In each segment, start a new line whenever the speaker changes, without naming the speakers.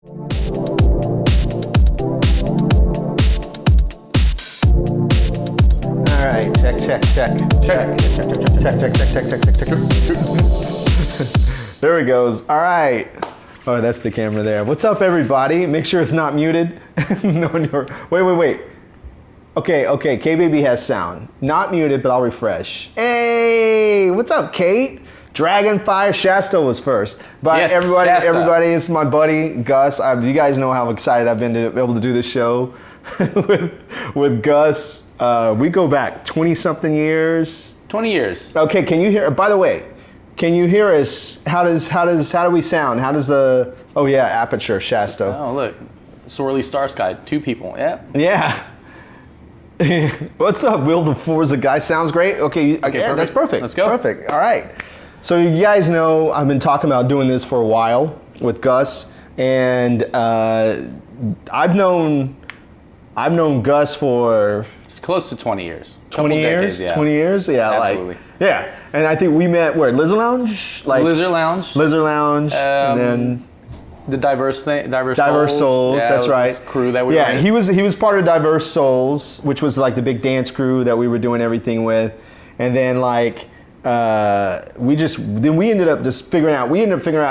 All right, check. There he goes. All right. Oh, that's the camera there. What's up, everybody? Make sure it's not muted. Wait. Okay, K-Baby has sound. Not muted, but I'll refresh. Hey, what's up, Kate? Dragonfire Shasta was first. But
yes,
everybody, it's my buddy, Gus. You guys know how excited I've been to be able to do this show with Gus. We go back 20-something years.
20 years.
Okay, can you hear, by the way, can you hear us? How do we sound? How does the, oh yeah, Aperture Shasta.
Oh, look. Swirly Star Sky, 2 people,
Yeah. What's up, Will the Forza guy? Sounds great. Okay, yeah,
perfect.
That's perfect.
Let's go.
Perfect. All right. So you guys know I've been talking about doing this for a while with Gus, and I've known Gus for
It's close to 20 years.
20 years.
Decades, yeah.
20 years. Yeah.
Absolutely.
Yeah. And I think we met where Lizard Lounge.
Lizard Lounge.
And then.
The Diverse
Souls,
yeah,
that's right.
Crew that we were in.
He was part of Diverse Souls, which was like the big dance crew that we were doing everything with, and then we ended up figuring out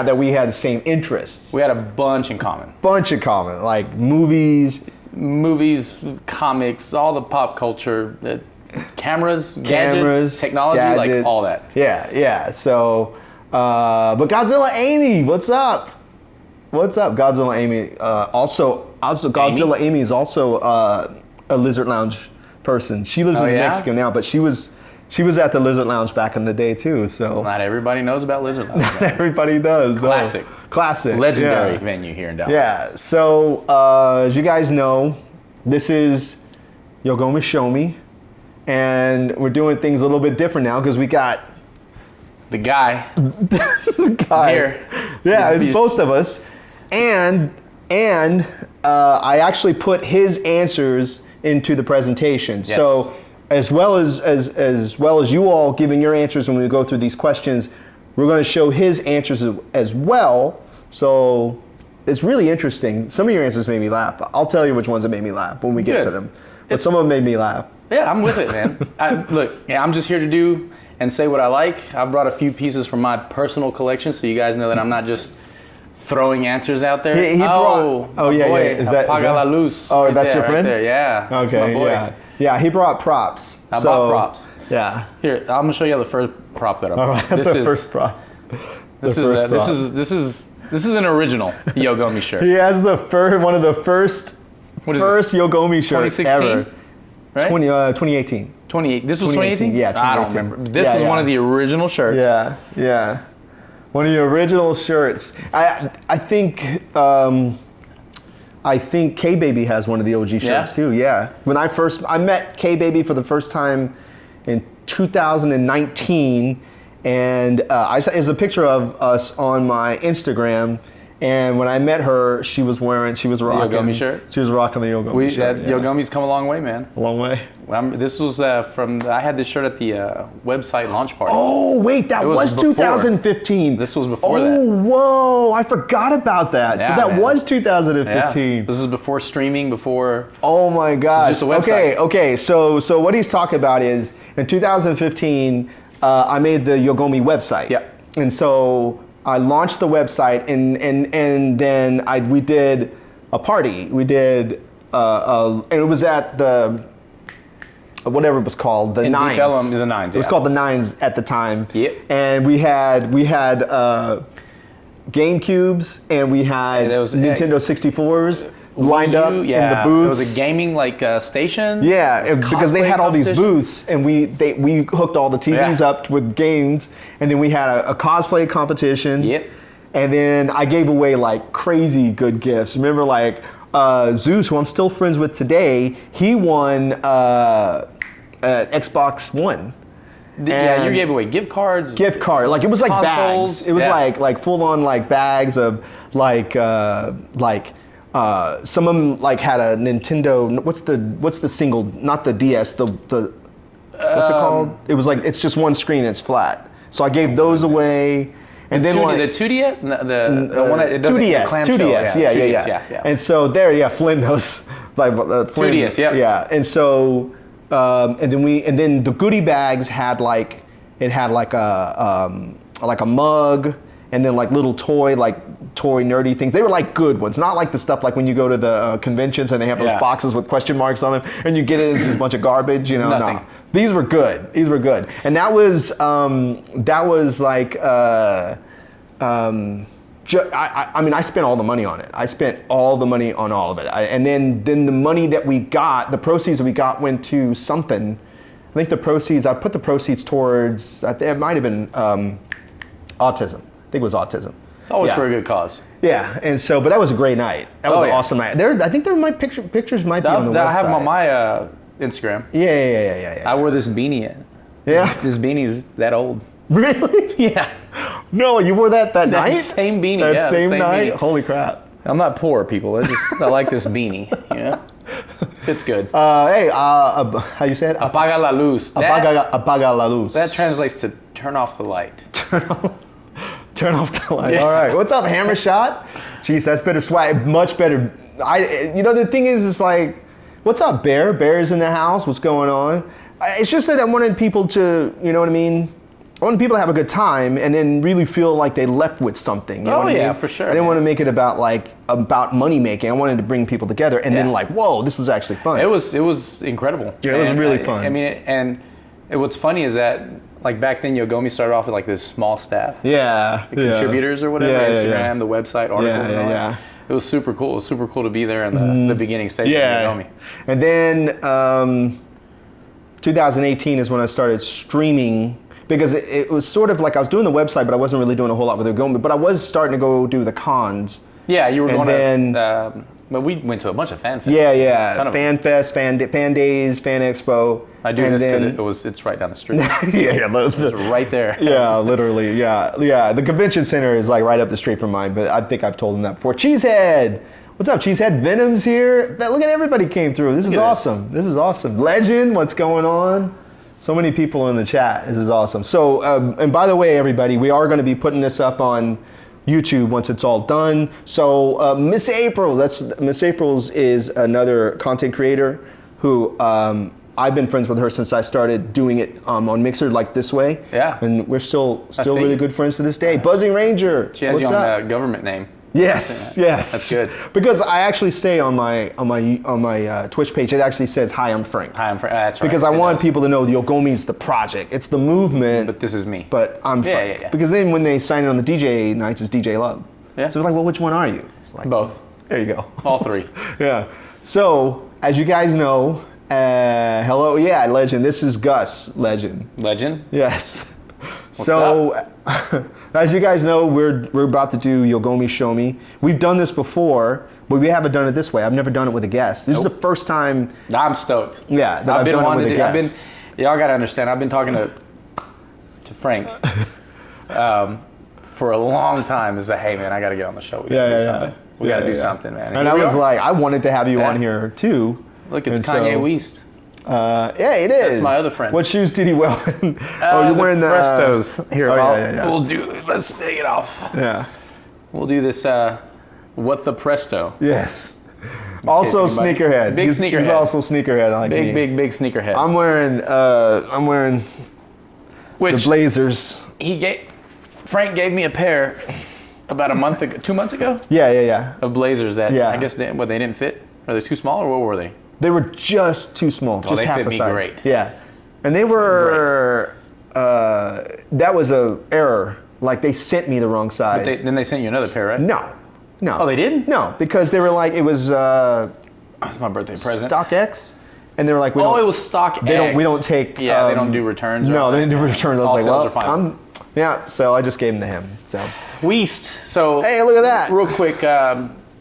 that we had the same interests.
We had a bunch in common.
Like movies,
comics, all the pop culture, cameras, gadgets, technology, like all that.
Yeah. So, but Godzilla Amy, what's up? What's up, Godzilla Amy? Also Godzilla Amy is also a Lizard Lounge person. She lives in Mexico now, but she was at the Lizard Lounge back in the day too. So
not everybody knows about Lizard Lounge.
Not everybody does. Classic.
Legendary venue here in Dallas.
Yeah. So as you guys know, this is Yogomi Shōmi, and we're doing things a little bit different now because we got
the guy
here. Yeah, it's both of us. And I actually put his answers into the presentation.
Yes.
So as well as you all giving your answers when we go through these questions, we're going to show his answers as well. So it's really interesting. Some of your answers made me laugh. I'll tell you which ones that made me laugh when we get to them. But some of them made me laugh.
Yeah, I'm with it, man. I'm just here to do and say what I like. I brought a few pieces from my personal collection, so you guys know that I'm not just throwing answers out there.
Is that
Apaga la luz.
Oh, that's your friend?
Right there, yeah.
Okay,
that's my boy.
Yeah, he brought props.
I bought props.
Yeah.
Here, I'm gonna show you the first prop that I bought.
First prop.
This is an original Yogomi shirt.
He has one of the first Yogomi shirts
2016?
ever.
Right?
2018.
28. This was 2018?
Yeah, 2018.
I don't remember. This is one of the original shirts.
Yeah. One of the original shirts. I think K-Baby has one of the OG shirts too. Yeah. When I met K-Baby for the first time in 2019, and there's a picture of us on my Instagram. And when I met her, she was rocking the
Yogomi shirt.
She was rocking the Yogomi shirt.
Yogomi's come a long way, man.
A long way.
This was I had this shirt at the website launch party.
Oh wait, that was 2015.
This was before that.
Oh whoa, I forgot about that.
Yeah,
so that was 2015.
Yeah. This is before streaming, before.
Oh my God.
Just a website.
Okay. So what he's talking about is in 2015, I made the Yogomi website.
Yeah.
And so I launched the website, and then we did a party. We did, and it was at the, whatever it was called, the Nines.
The Nines.
It was called the Nines at the time.
Yep.
And we had GameCubes, and we had Nintendo 64s lined up in the booths.
It was a gaming station.
Yeah, because they had all these booths, and we hooked all the TVs up with games, and then we had a cosplay competition.
Yep.
And then I gave away like crazy good gifts. Remember, like Zeus, who I'm still friends with today, he won Xbox One.
Yeah, you gave away gift cards.
Like it was like
consoles.
Bags. It was like full on like bags of like some of them like had a Nintendo. What's the single? Not the DS. The what's it called? It was like it's just one screen. It's flat. So I gave those away, And then
the 2DS, the one that it doesn't
2DS,
the clamshell,
2DS, yeah. And so there, Flynn knows, like Flynn,
2DS,
yeah. And so, and then the goodie bags had like a mug, and then like little toy nerdy things. They were like good ones, not like the stuff like when you go to the conventions and they have those boxes with question marks on them, and you get it, it's just a bunch of garbage, you know. No, these were good. And that was like. I mean, I spent all the money on it. I spent all the money on all of it. And then the money that we got, the proceeds that we got went to something. I think I put the proceeds towards, it might have been autism. I think it was autism.
Always for a good cause.
Yeah, and so, but that was a great night. That was an awesome night. I think pictures might be on the website.
I have them on my Instagram.
Yeah.
I wore this beanie.
Yeah?
This beanie's that old.
Really?
Yeah.
No, you wore that night?
Same beanie.
That same night?
Beanie.
Holy crap.
I'm not poor, people. I like this beanie, you know? Fits good.
Hey, how you say it?
Apaga la luz.
Apaga la luz.
That translates to turn off the light.
Turn off the light.
Yeah.
All right. What's up, Hammer Shot? Jeez, that's better swag. Much better. The thing is like, what's up, Bear? Bear's in the house. What's going on? It's just that I wanted people to, you know what I mean? I wanted people to have a good time and then really feel like they left with something. You know what I mean?
For sure.
I didn't want to make it about money making. I wanted to bring people together and then like, whoa, this was actually fun.
It was incredible.
Yeah, it was really fun.
I mean, what's funny is that like back then Yogomi started off with like this small staff.
Yeah.
Contributors or whatever, Instagram, the website, articles and all that. It was super cool. It was super cool to be there in the beginning stage of Yogomi.
And then 2018 is when I started streaming, because it was sort of like I was doing the website, but I wasn't really doing a whole lot with Yogomi, but I was starting to go do the cons.
Yeah, you were
and
going to, but we went to a bunch of fan fests.
Yeah. Fan fest, fan days, fan expo.
I do this because it's right down the street.
It's
right there.
Yeah, literally. Yeah. The convention center is like right up the street from mine, but I think I've told them that before. Cheesehead. What's up, Cheesehead? Venom's here. Look at everybody came through. This is awesome. This is awesome. Legend, what's going on? So many people in the chat. This is awesome. So, and by the way, everybody, we are going to be putting this up on YouTube once it's all done. So Miss April, Miss April's is another content creator who I've been friends with her since I started doing it on Mixer like this way.
Yeah.
And we're still really good friends to this day. Buzzing Ranger.
She has you on the government name.
Yes.
That's good.
Because I actually say on my Twitch page, it actually says, "Hi, I'm Frank."
Hi, I'm Frank. That's right.
Because I want people to know Yogomi's the project. It's the movement.
But this is me.
But I'm Frank.
Yeah.
Because then when they sign it on the DJ nights, it's DJ Love.
Yeah.
So they're like, well, which one are you? It's like,
both.
There you go.
All three.
Yeah. So as you guys know, hello, Legend. This is Gus, Legend.
Legend?
Yes.
What's up?
As you guys know, we're about to do Yogomi Shōmi. We've done this before, but we haven't done it this way. I've never done it with a guest. This is the first time.
I'm stoked.
Yeah, that I've done it with a guest.
Y'all gotta understand. I've been talking to Frank for a long time. Is hey man, I gotta get on the show. We gotta do something. We gotta do something, man.
And I was like, I wanted to have you on here too.
Look, it's Kanye West.
Yeah, it is.
That's my other friend.
What shoes did he wear? You're wearing the
Prestos. Here,
We'll
let's take it off.
Yeah.
We'll do this, what the Presto.
Yes. Also sneakerhead.
Big sneakerhead.
He's also sneakerhead like me.
Big sneakerhead.
I'm wearing the Blazers.
Frank gave me a pair about a month ago, 2 months ago?
Yeah.
Of Blazers that, I guess, they didn't fit? Are they too small, or what were they?
They were just too small, just half a size.
They fit me great.
Yeah, and they were. That was a error. Like they sent me the wrong size.
But then they sent you another pair, right?
No.
Oh, they didn't?
No, because they were like it was.
That's my birthday present.
StockX, and they were like,
it was StockX.
We don't take.
Yeah, they don't do returns.
No, they didn't do returns. I was
all
like,
sales are fine.
So I just gave them to him. So.
West. So.
Hey, look at that.
Real quick,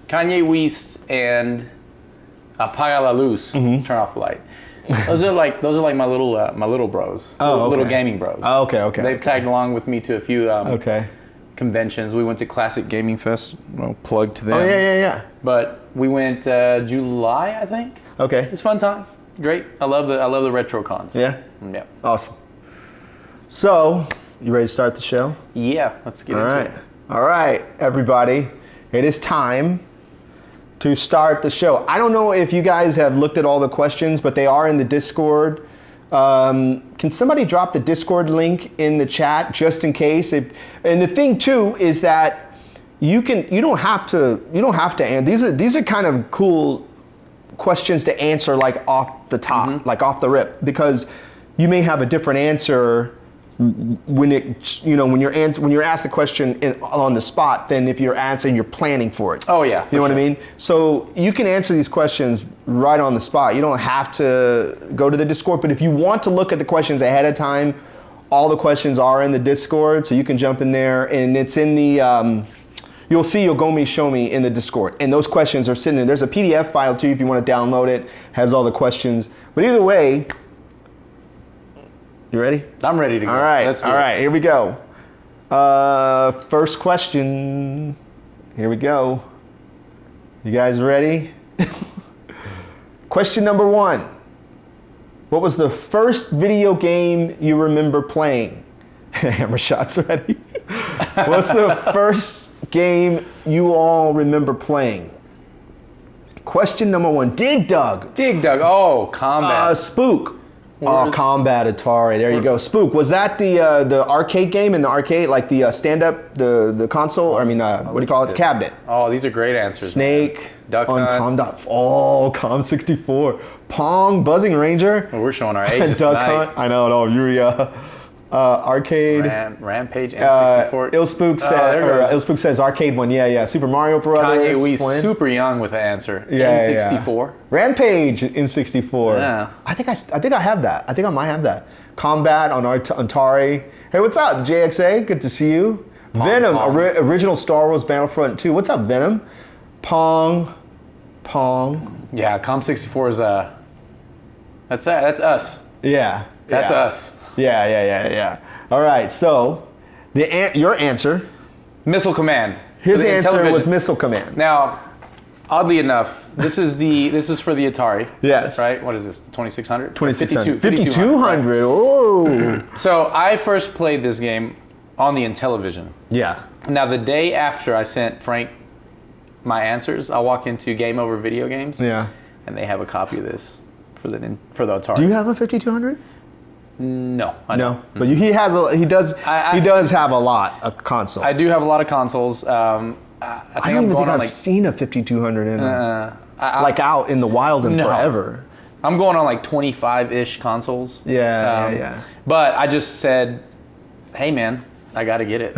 Kanye West and. Apaga la luz. Turn off the light. Those are like my little bros. Little gaming bros.
Oh, okay.
They've tagged along with me to a few conventions. We went to Classic Gaming Fest. Plug to them.
Oh yeah.
But we went July, I think.
Okay.
It's a fun time. Great. I love the retro cons.
Yeah.
Yeah.
Awesome. So You ready to start the show?
Yeah, let's get
All
into
right.
it.
All right, everybody. It is time to start the show. I don't know if you guys have looked at all the questions, but they are in the Discord. Can somebody drop the Discord link in the chat just in case? And the thing too is that you don't have to answer. These are kind of cool questions to answer like off the top, like off the rip, because you may have a different answer when you're asked the question on the spot than if you're answering, you're planning for it.
Oh yeah,
you know what I mean? So you can answer these questions right on the spot. You don't have to go to the Discord, but if you want to look at the questions ahead of time, all the questions are in the Discord, so you can jump in there, and it's in the, you'll see Shōmi in the Discord, and those questions are sitting there. There's a PDF file too if you want to download it, has all the questions. But either way, you ready?
I'm ready to go.
All right,
Let's do it.
all right, here we go. First question. Here we go. You guys ready? Question number 1. What was the first video game you remember playing? Hammer shots ready? What's the first game you all remember playing? Question number 1. Dig Dug.
Dig Dug. Oh, Combat.
Spook. Oh, Combat Atari. There you go. Spook. Was that the arcade game in the arcade, like the stand-up, the console? Or, I mean, what do you call it? The cabinet.
Oh, these are great answers.
Snake.
Duck
on
Hunt.
Com 64. Pong. Buzzing Ranger.
Well, we're showing our ages
Duck
tonight.
Hunt. I know. Uri. Arcade.
Rampage. N64.
Illspook Illspook says arcade one. Yeah. Super Mario Brothers.
Kanye, we
Flynn.
super young with the answer.
Yeah,
N64.
Rampage in 64.
Yeah.
I think I have that. I think I might have that. Combat on Atari. Hey, what's up, JXA? Good to see you. Venom, original Star Wars Battlefront 2. What's up, Venom? Pong.
Yeah, Com 64 is that's us.
Yeah.
That's us.
Yeah. All right. So, your answer.
Missile Command.
His
For the
answer
Intellivision.
was Missile Command.
Now, oddly enough, this is for the Atari.
Yes.
Right? What is this? 2600?
2600.
5200.
5200. Oh.
So I first played this game on the Intellivision.
Yeah.
Now the day after I sent Frank my answers, I walk into Game Over Video Games.
Yeah.
And they have a copy of this for the Atari.
Do you have a 5200?
No, I
No,
don't.
but he does have a lot of consoles.
I do have a lot of consoles. I think
I don't even think I've seen a 5200 in like out in the wild and forever.
I'm going on like 25-ish consoles.
Yeah.
But I just said, hey man, I got to get it.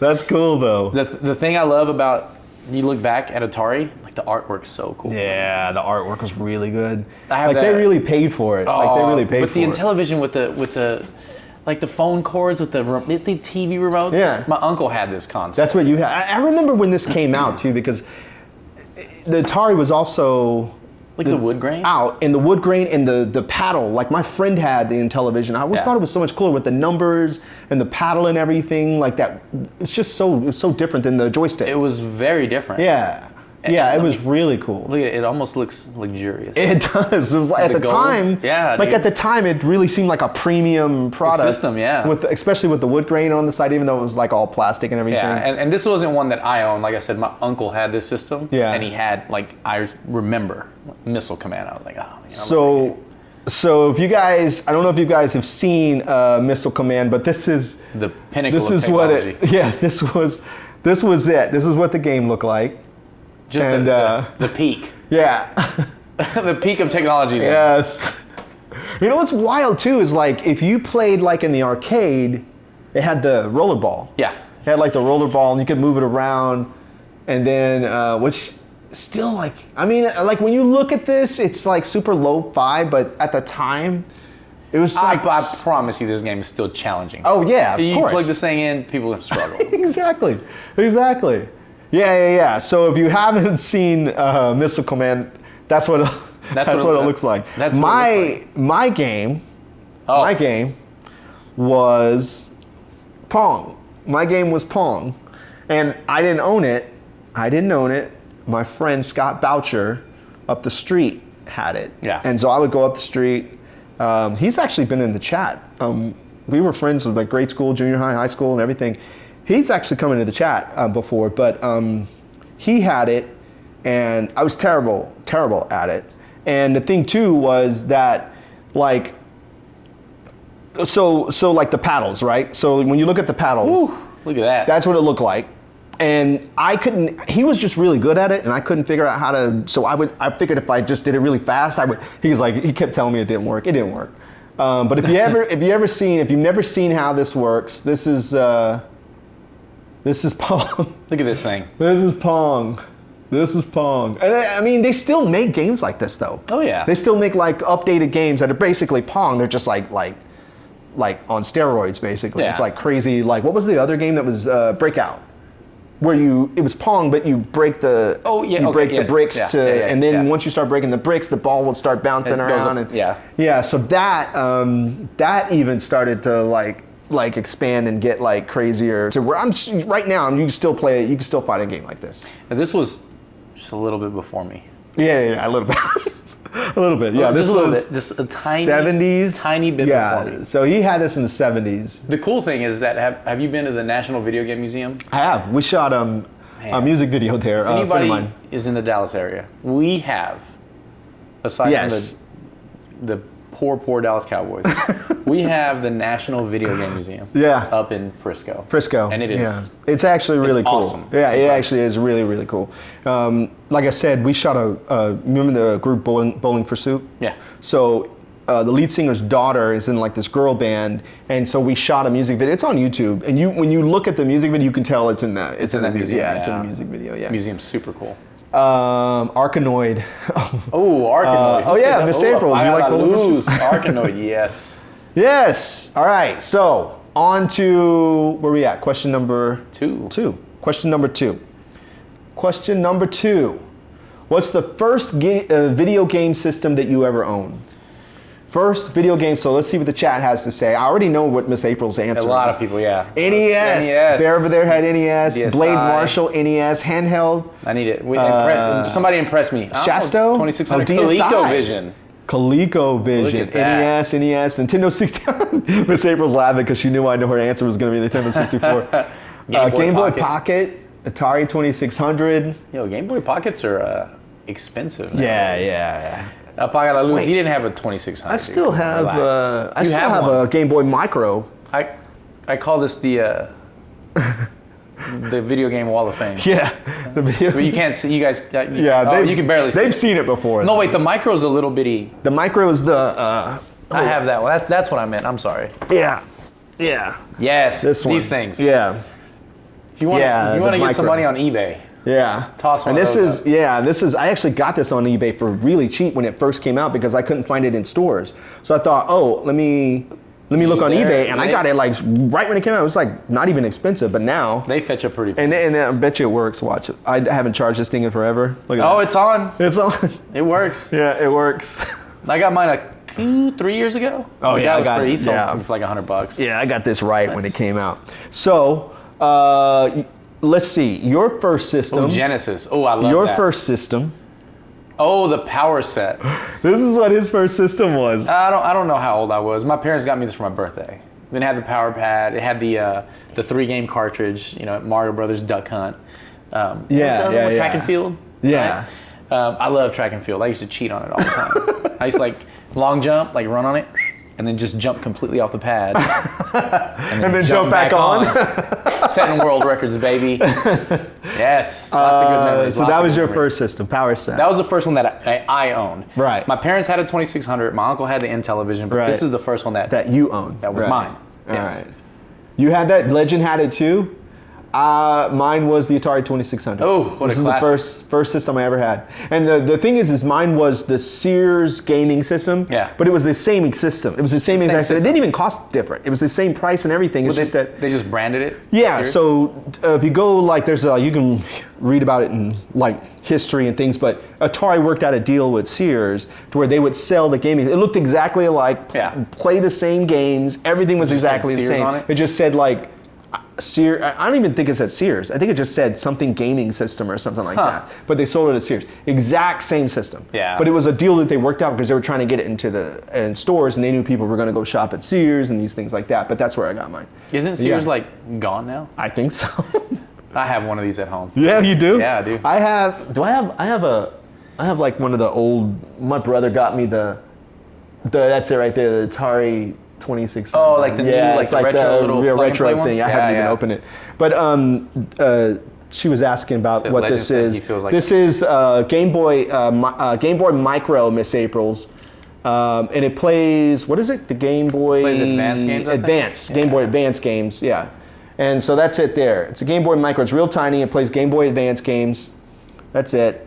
That's cool though.
The thing I love about, you look back at Atari, like the artwork's so cool.
Yeah, the artwork was really good.
I have
they really paid for it. Like they really paid for it.
But the Intellivision with the like the phone cords with the TV remotes.
Yeah.
My uncle had this console.
That's what you had. I remember when this came out too, because the Atari was also
like the wood grain?
Out, and the wood grain and the paddle. Like my friend had the Intellivision. I always thought it was so much cooler with the numbers and the paddle and everything like that. It's just so different than the joystick.
It was very different.
Yeah. Yeah, it was really cool.
Look at it, it almost looks luxurious.
It does. It was like, at the time, at the time, it really seemed like a premium product.
System, yeah.
Especially with the wood grain on the side, even though it was like all plastic and everything.
Yeah, and this wasn't one that I owned. Like I said, my uncle had this system.
Yeah.
And he had, like, I remember Missile Command. I was like, oh.
So if you guys, I don't know if you guys have seen Missile Command, but this is
the pinnacle
of
technology.
This was it. This is what the game looked like.
Just the peak.
Yeah.
The peak of technology.
Yes. You know what's wild too is like if you played like in the arcade, it had the rollerball.
Yeah.
It had like the rollerball and you could move it around, and then which still like like when you look at this, it's like super lo-fi, but at the time, it was like
I promise you, this game is still challenging.
Oh yeah, of course.
You plug this thing in, people have struggled.
Exactly. Yeah. So if you haven't seen Missile Command, that's what it looks like.
That's what it looks like.
My game was Pong. My game was Pong, and I didn't own it. My friend Scott Boucher up the street had it.
Yeah.
And so I would go up the street. He's actually been in the chat we were friends with like grade school, junior high, high school, and everything. He's actually come into the chat before, but he had it, and I was terrible at it. And the thing too was that, like, so like the paddles, right? So when you look at the paddles,
Ooh, look at that.
that's what it looked like. And I couldn't, he was just really good at it, and I couldn't figure out how to, so I figured if I just did it really fast, he kept telling me it didn't work. It didn't work. But if you've never seen how this works, this is Pong.
Look at this thing.
This is Pong. This is Pong. And I mean, they still make games like this though.
Oh yeah.
They still make like updated games that are basically Pong. They're just like on steroids basically.
Yeah.
It's like crazy. Like, what was the other game that was Breakout? Where it was Pong, but you break the the bricks and then once you start breaking the bricks, the ball would start bouncing around. So that even started to like expand and get like crazier to where right now. You can still play it. You can still fight a game like this.
And this was just a little bit before me.
Yeah, a little bit. A little bit, yeah. This was
just a tiny
70s,
tiny bit before me.
So he had this in the 70s.
The cool thing is that have you been to the National Video Game Museum?
I have. We shot a music video there.
If anybody is in the Dallas area, we have, aside from the poor Dallas Cowboys, we have the National Video Game Museum. Up in Frisco. And it is. Yeah. It's actually really cool.
Awesome. Yeah, it actually is really, really cool. Like I said, we shot remember the group Bowling for Soup?
Yeah.
So the lead singer's daughter is in like this girl band, and so we shot a music video. It's on YouTube, and when you look at the music video, you can tell it's in the museum. Yeah, it's in the music video. Yeah.
Museum's super cool.
Arkanoid.
Arkanoid.
Miss April. You like
Bowling for Soup? Arkanoid, yes.
Yes. All right. So on to where we at? Question number
2.
Question number 2. Question number 2. What's the first video game system that you ever owned? First video game. So let's see what the chat has to say. I already know what Miss April's answer is.
A lot of people, yeah.
NES. Bear over there had NES.
DSi.
Blade Marshall, NES. Handheld.
I need it. Somebody impress me.
Shasto?
2600.
DSi.
ColecoVision.
ColecoVision, NES, Nintendo 64. Miss April's laughing because she knew I knew her answer was going to be Nintendo 64. Game Boy Pocket, Atari 2600.
Yo, Game Boy Pockets are expensive.
Yeah.
I gotta lose. He didn't have a 2600.
I still have. I still have a Game Boy Micro.
I call this the video game Wall of Fame.
Yeah, the video.
But you can't see. You guys.
You
can barely see.
They've seen it before.
No, wait. The Micro's a little bitty.
The Micro is the.
I have that one. That's what I meant. I'm sorry.
Yeah.
Yes.
These
things.
Yeah.
If you want to get some money on eBay.
Yeah.
Toss one
and
of those
this is I actually got this on eBay for really cheap when it first came out because I couldn't find it in stores. So I thought, let me look on eBay, and I got it like right when it came out. It was like not even expensive, but now
they fetch a pretty.
And I bet you it works. Watch it. I haven't charged this thing in forever. Look at that.
It's on.
It's on.
It works.
Yeah, it works.
I got mine 3 years ago.
Oh yeah,
he sold it for like $100.
Yeah, I got this right when it came out. So. Let's see. Your first system.
Oh, Genesis. Oh, I love
your
that.
first system.
Oh, the Power Set.
This is what his first system was.
I don't know how old I was. My parents got me this for my birthday. Then it had the Power Pad. It had the 3-game cartridge. Mario Brothers Duck Hunt. Track and Field.
Yeah.
Right? I love track and field. I used to cheat on it all the time. I used to long jump, run on it, and then just jump completely off the pad.
and then jump back on.
Setting world records, baby. Yes. Lots of good memories.
So that was your first system, Power Set.
That was the first one that I owned.
Right.
My parents had a 2600. My uncle had the Intellivision, but this is the first one that
you owned.
That was mine. Yes.
All right. You had that? Legend had it too? Mine was the Atari 2600.
Oh, what
this
a classic.
This is the first system I ever had. And the thing is mine was the Sears gaming system.
Yeah.
But it was the same system. It was the same exact system. It didn't even cost different. It was the same price and everything. It's just that
they just branded it.
Yeah.
Sears?
So if you go there's you can read about it in history and things. But Atari worked out a deal with Sears to where they would sell the gaming. It looked exactly alike.
Yeah.
Play the same games. Everything was exactly the
Sears
same.
on it?
It just said Sears. I don't even think it said Sears. I think it just said something gaming system or something like that. But they sold it at Sears. Exact same system.
Yeah.
But it was a deal that they worked out because they were trying to get it in stores, and they knew people were going to go shop at Sears and these things like that. But that's where I got mine.
Isn't Sears like gone now?
I think so.
I have one of these at home.
Yeah, you do?
Yeah, I do.
I have like one of the old. My brother got me the. That's it right there. The Atari 26.
Oh, like the new, like the retro little
retro thing. I haven't even opened it. But she was asking about what this is. This is Game Boy Micro, Miss April's, and it plays. What is it? The Game Boy.
Plays advanced games.
Game Boy Advance games. Yeah, and so that's it there. It's a Game Boy Micro. It's real tiny. It plays Game Boy Advance games. That's it.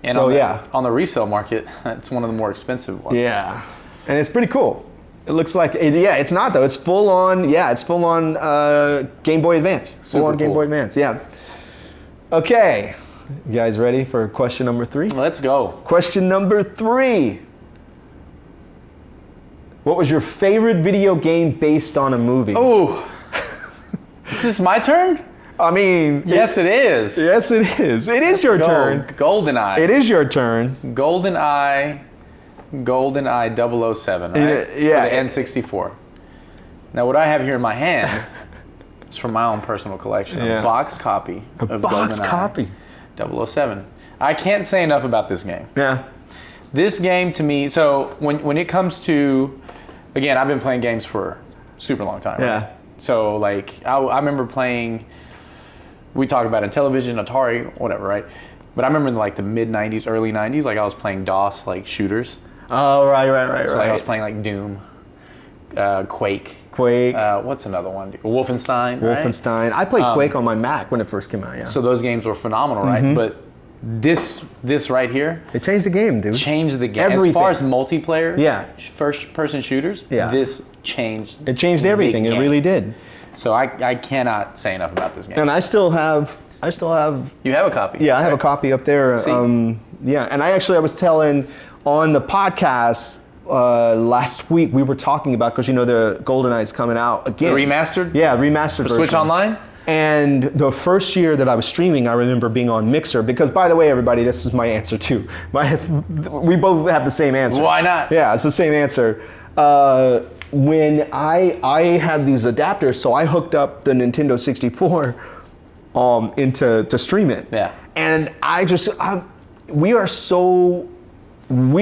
And
so
on the resale market, it's one of the more expensive ones.
Yeah, and it's pretty cool. It looks like, it's not though. It's full on, Game Boy Advance. Full on Game Boy Advance, yeah. Okay, you guys ready for question number 3?
Let's go.
Question number 3. What was your favorite video game based on a movie?
Oh, is this my turn?
I mean,
yes, it is.
Yes, it is. It is your turn.
GoldenEye.
It is your turn.
GoldenEye 007, right?
Yeah.
For the N64. Now, what I have here in my hand is from my own personal collection, a box copy of GoldenEye 007. I can't say enough about this game.
Yeah.
This game to me, so when it comes to, again, I've been playing games for a super long time.
Yeah.
Right? So like, I remember playing, we talk about it, television, Atari, whatever, right? But I remember in like the mid 90s, early 90s, like I was playing DOS, like shooters.
Oh, right.
So like I was playing like Doom, Quake. What's another one? Wolfenstein.
Wolfenstein. I played Quake on my Mac when it first came out, yeah.
So those games were phenomenal, right? But this right here.
It changed the game, dude.
Changed the game.
Everything.
As far as multiplayer, first person shooters,
yeah.
This changed.
It changed everything. It really did.
So I cannot say enough about this game.
And I still have.
You have a copy?
Yeah, I have a copy up there. Yeah, and I was telling on the podcast last week, we were talking about, because the GoldenEye is coming out again.
The remastered?
Yeah, remastered version.
Switch Online?
And the first year that I was streaming, I remember being on Mixer, because by the way, everybody, this is my answer too. We both have the same answer.
Why not?
Yeah, it's the same answer. When I had these adapters, so I hooked up the Nintendo 64 to stream it.
Yeah.
And we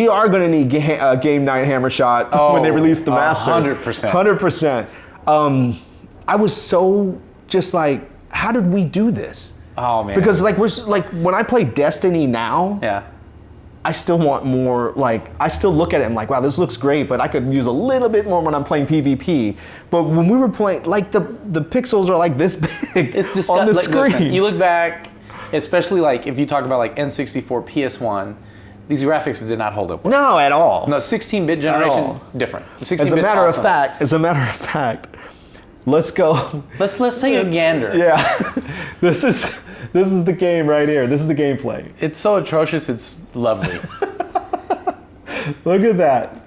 are going to need Game Night Hammer Shot when they release the master.
100%.
100%. I was so just like, how did we do this?
Oh man.
Because when I play Destiny now, I still want more. I still look at it and I'm like, wow, this looks great, but I could use a little bit more when I'm playing PvP. But when we were playing, the pixels are like this big on the screen.
Listen, you look back, especially if you talk about N64, PS1, these graphics did not hold up.
No, at all.
No, 16-bit generation, different. 16-bit
as a matter of fact, let's go.
Let's take a gander.
Yeah, this is the game right here. This is the gameplay.
It's so atrocious. It's lovely.
Look at that.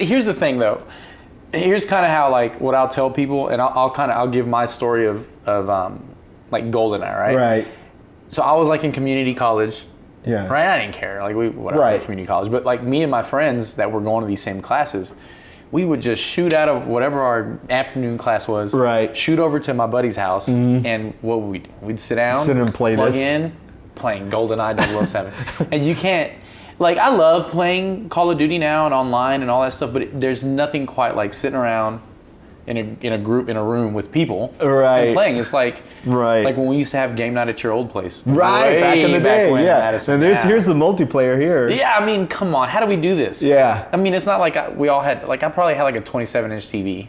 Here's the thing, though. Here's kind of how what I'll tell people, and I'll give my story of GoldenEye, right?
Right.
So I was in community college.
Yeah.
Right. I didn't care. Whatever. Community college, but me and my friends that were going to these same classes, we would just shoot out of whatever our afternoon class was.
Right.
Shoot over to my buddy's house, and what would we do? We'd sit down,
and play
plug in, playing GoldenEye 007, and you can't. I love playing Call of Duty now and online and all that stuff, but there's nothing quite like sitting around in a group in a room with people and playing. It's like when we used to have game night at your old place.
Right, back in the day, yeah.
Madison,
and here's the multiplayer here.
Yeah, I mean, come on, how do we do this?
Yeah.
I mean, it's not we all had, I probably had a 27-inch TV,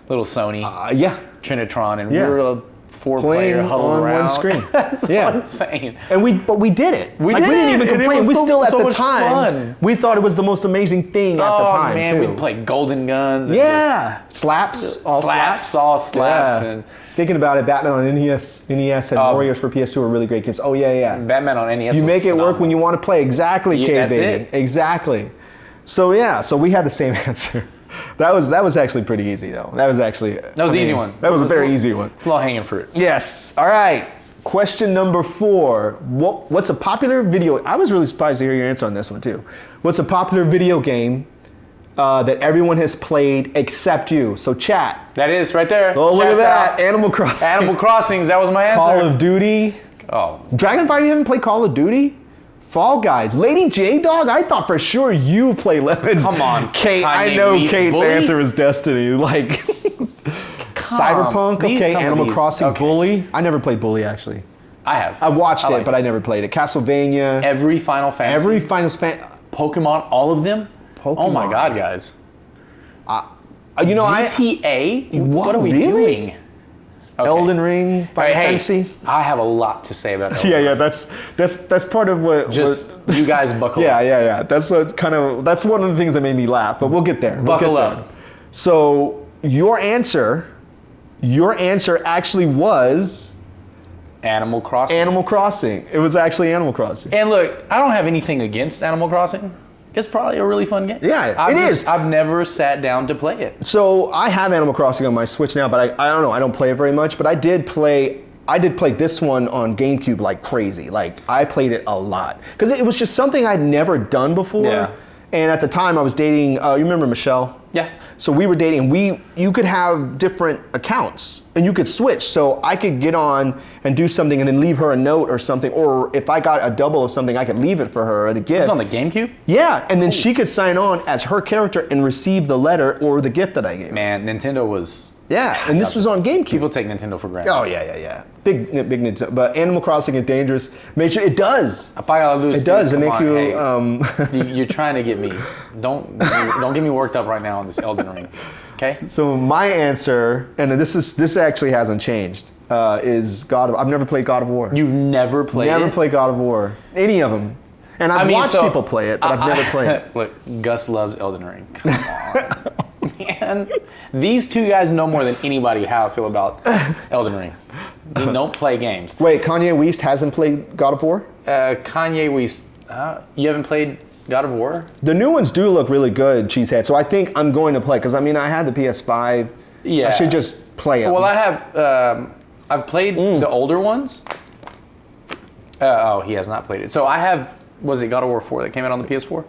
little Sony.
Yeah.
Trinitron, and we were a 4-player huddled
on
around.
One screen.
That's insane.
And we did it.
We
didn't even complain. We still at the time
fun.
We thought it was the most amazing thing at the time.
Oh man, we'd play Golden Guns.
And slaps, all slaps.
Yeah.
And thinking about it, Batman on NES and Warriors for PS2 were really great games. Oh yeah.
Batman on NES.
You make it work when you want to play. Exactly,
that's
baby.
it.
Exactly. So we had the same answer. That was actually pretty easy though. That was
an easy one.
That was a very easy one.
It's low hanging fruit.
Yes. All right. Question number 4. What's a popular video? I was really surprised to hear your answer on this one too. What's a popular video game that everyone has played except you? So chat.
That is right there.
Oh, look at that.
Out.
Animal Crossing.
Animal Crossings. That was my answer.
Call of Duty.
Oh.
Dragonfire, you haven't played Call of Duty? Fall Guys. Lady J-Dog, I thought for sure you play Lemon.
Come on.
Kate, I know Kate's answer is Destiny. Like, Cyberpunk, okay, Animal Crossing, Bully. I never played Bully, actually.
I have.
I watched it, but I never played it. Castlevania.
Every Final Fantasy. Pokemon, all of them?
Pokemon.
Oh my God, guys.
You know,
GTA? What are we doing? Okay.
Elden Ring, Final Fantasy.
I have a lot to say about Elden Ring.
Yeah, that's part of what.
You guys buckle up.
Yeah. That's one of the things that made me laugh. But we'll get there.
Buckle up.
So your answer actually was
Animal Crossing.
Animal Crossing. It was actually Animal Crossing.
And look, I don't have anything against Animal Crossing. It's probably a really fun game.
Yeah, it is.
I've never sat down to play it.
So I have Animal Crossing on my Switch now, but I don't know. I don't play it very much. But I did play this one on GameCube like crazy. Like I played it a lot because it was just something I'd never done before.
Yeah.
And at the time I was dating. You remember Michelle?
Yeah.
So we were dating. You could have different accounts and you could switch. So I could get on and do something and then leave her a note or something. Or if I got a double of something, I could leave it for her at a gift.
This is on the GameCube?
Yeah, and then she could sign on as her character and receive the letter or the gift that I gave.
Man, Nintendo was.
Yeah, and this was on GameCube.
People take Nintendo for granted.
Oh yeah. Big Nintendo. But Animal Crossing is dangerous. Make sure it does.
It
does. It makes you.
Hey, you're trying to get me. Don't get me worked up right now on this Elden Ring. Okay.
So my answer, and this actually hasn't changed, is God of. I've never played God of War.
You've never played it?
Never played God of War. Any of them. And I've watched people play it, but I've never played it.
Look, Gus loves Elden Ring. Come on. Man, these two guys know more than anybody how I feel about Elden Ring. They don't play games.
Wait, Kanye West hasn't played God of War?
Kanye West, you haven't played God of War?
The new ones do look really good, Cheesehead. So I think I'm going to play because I had the PS5.
Yeah.
I should just play it.
Well, I've played the older ones. He has not played it. So I have. Was it God of War 4 that came out on the PS4?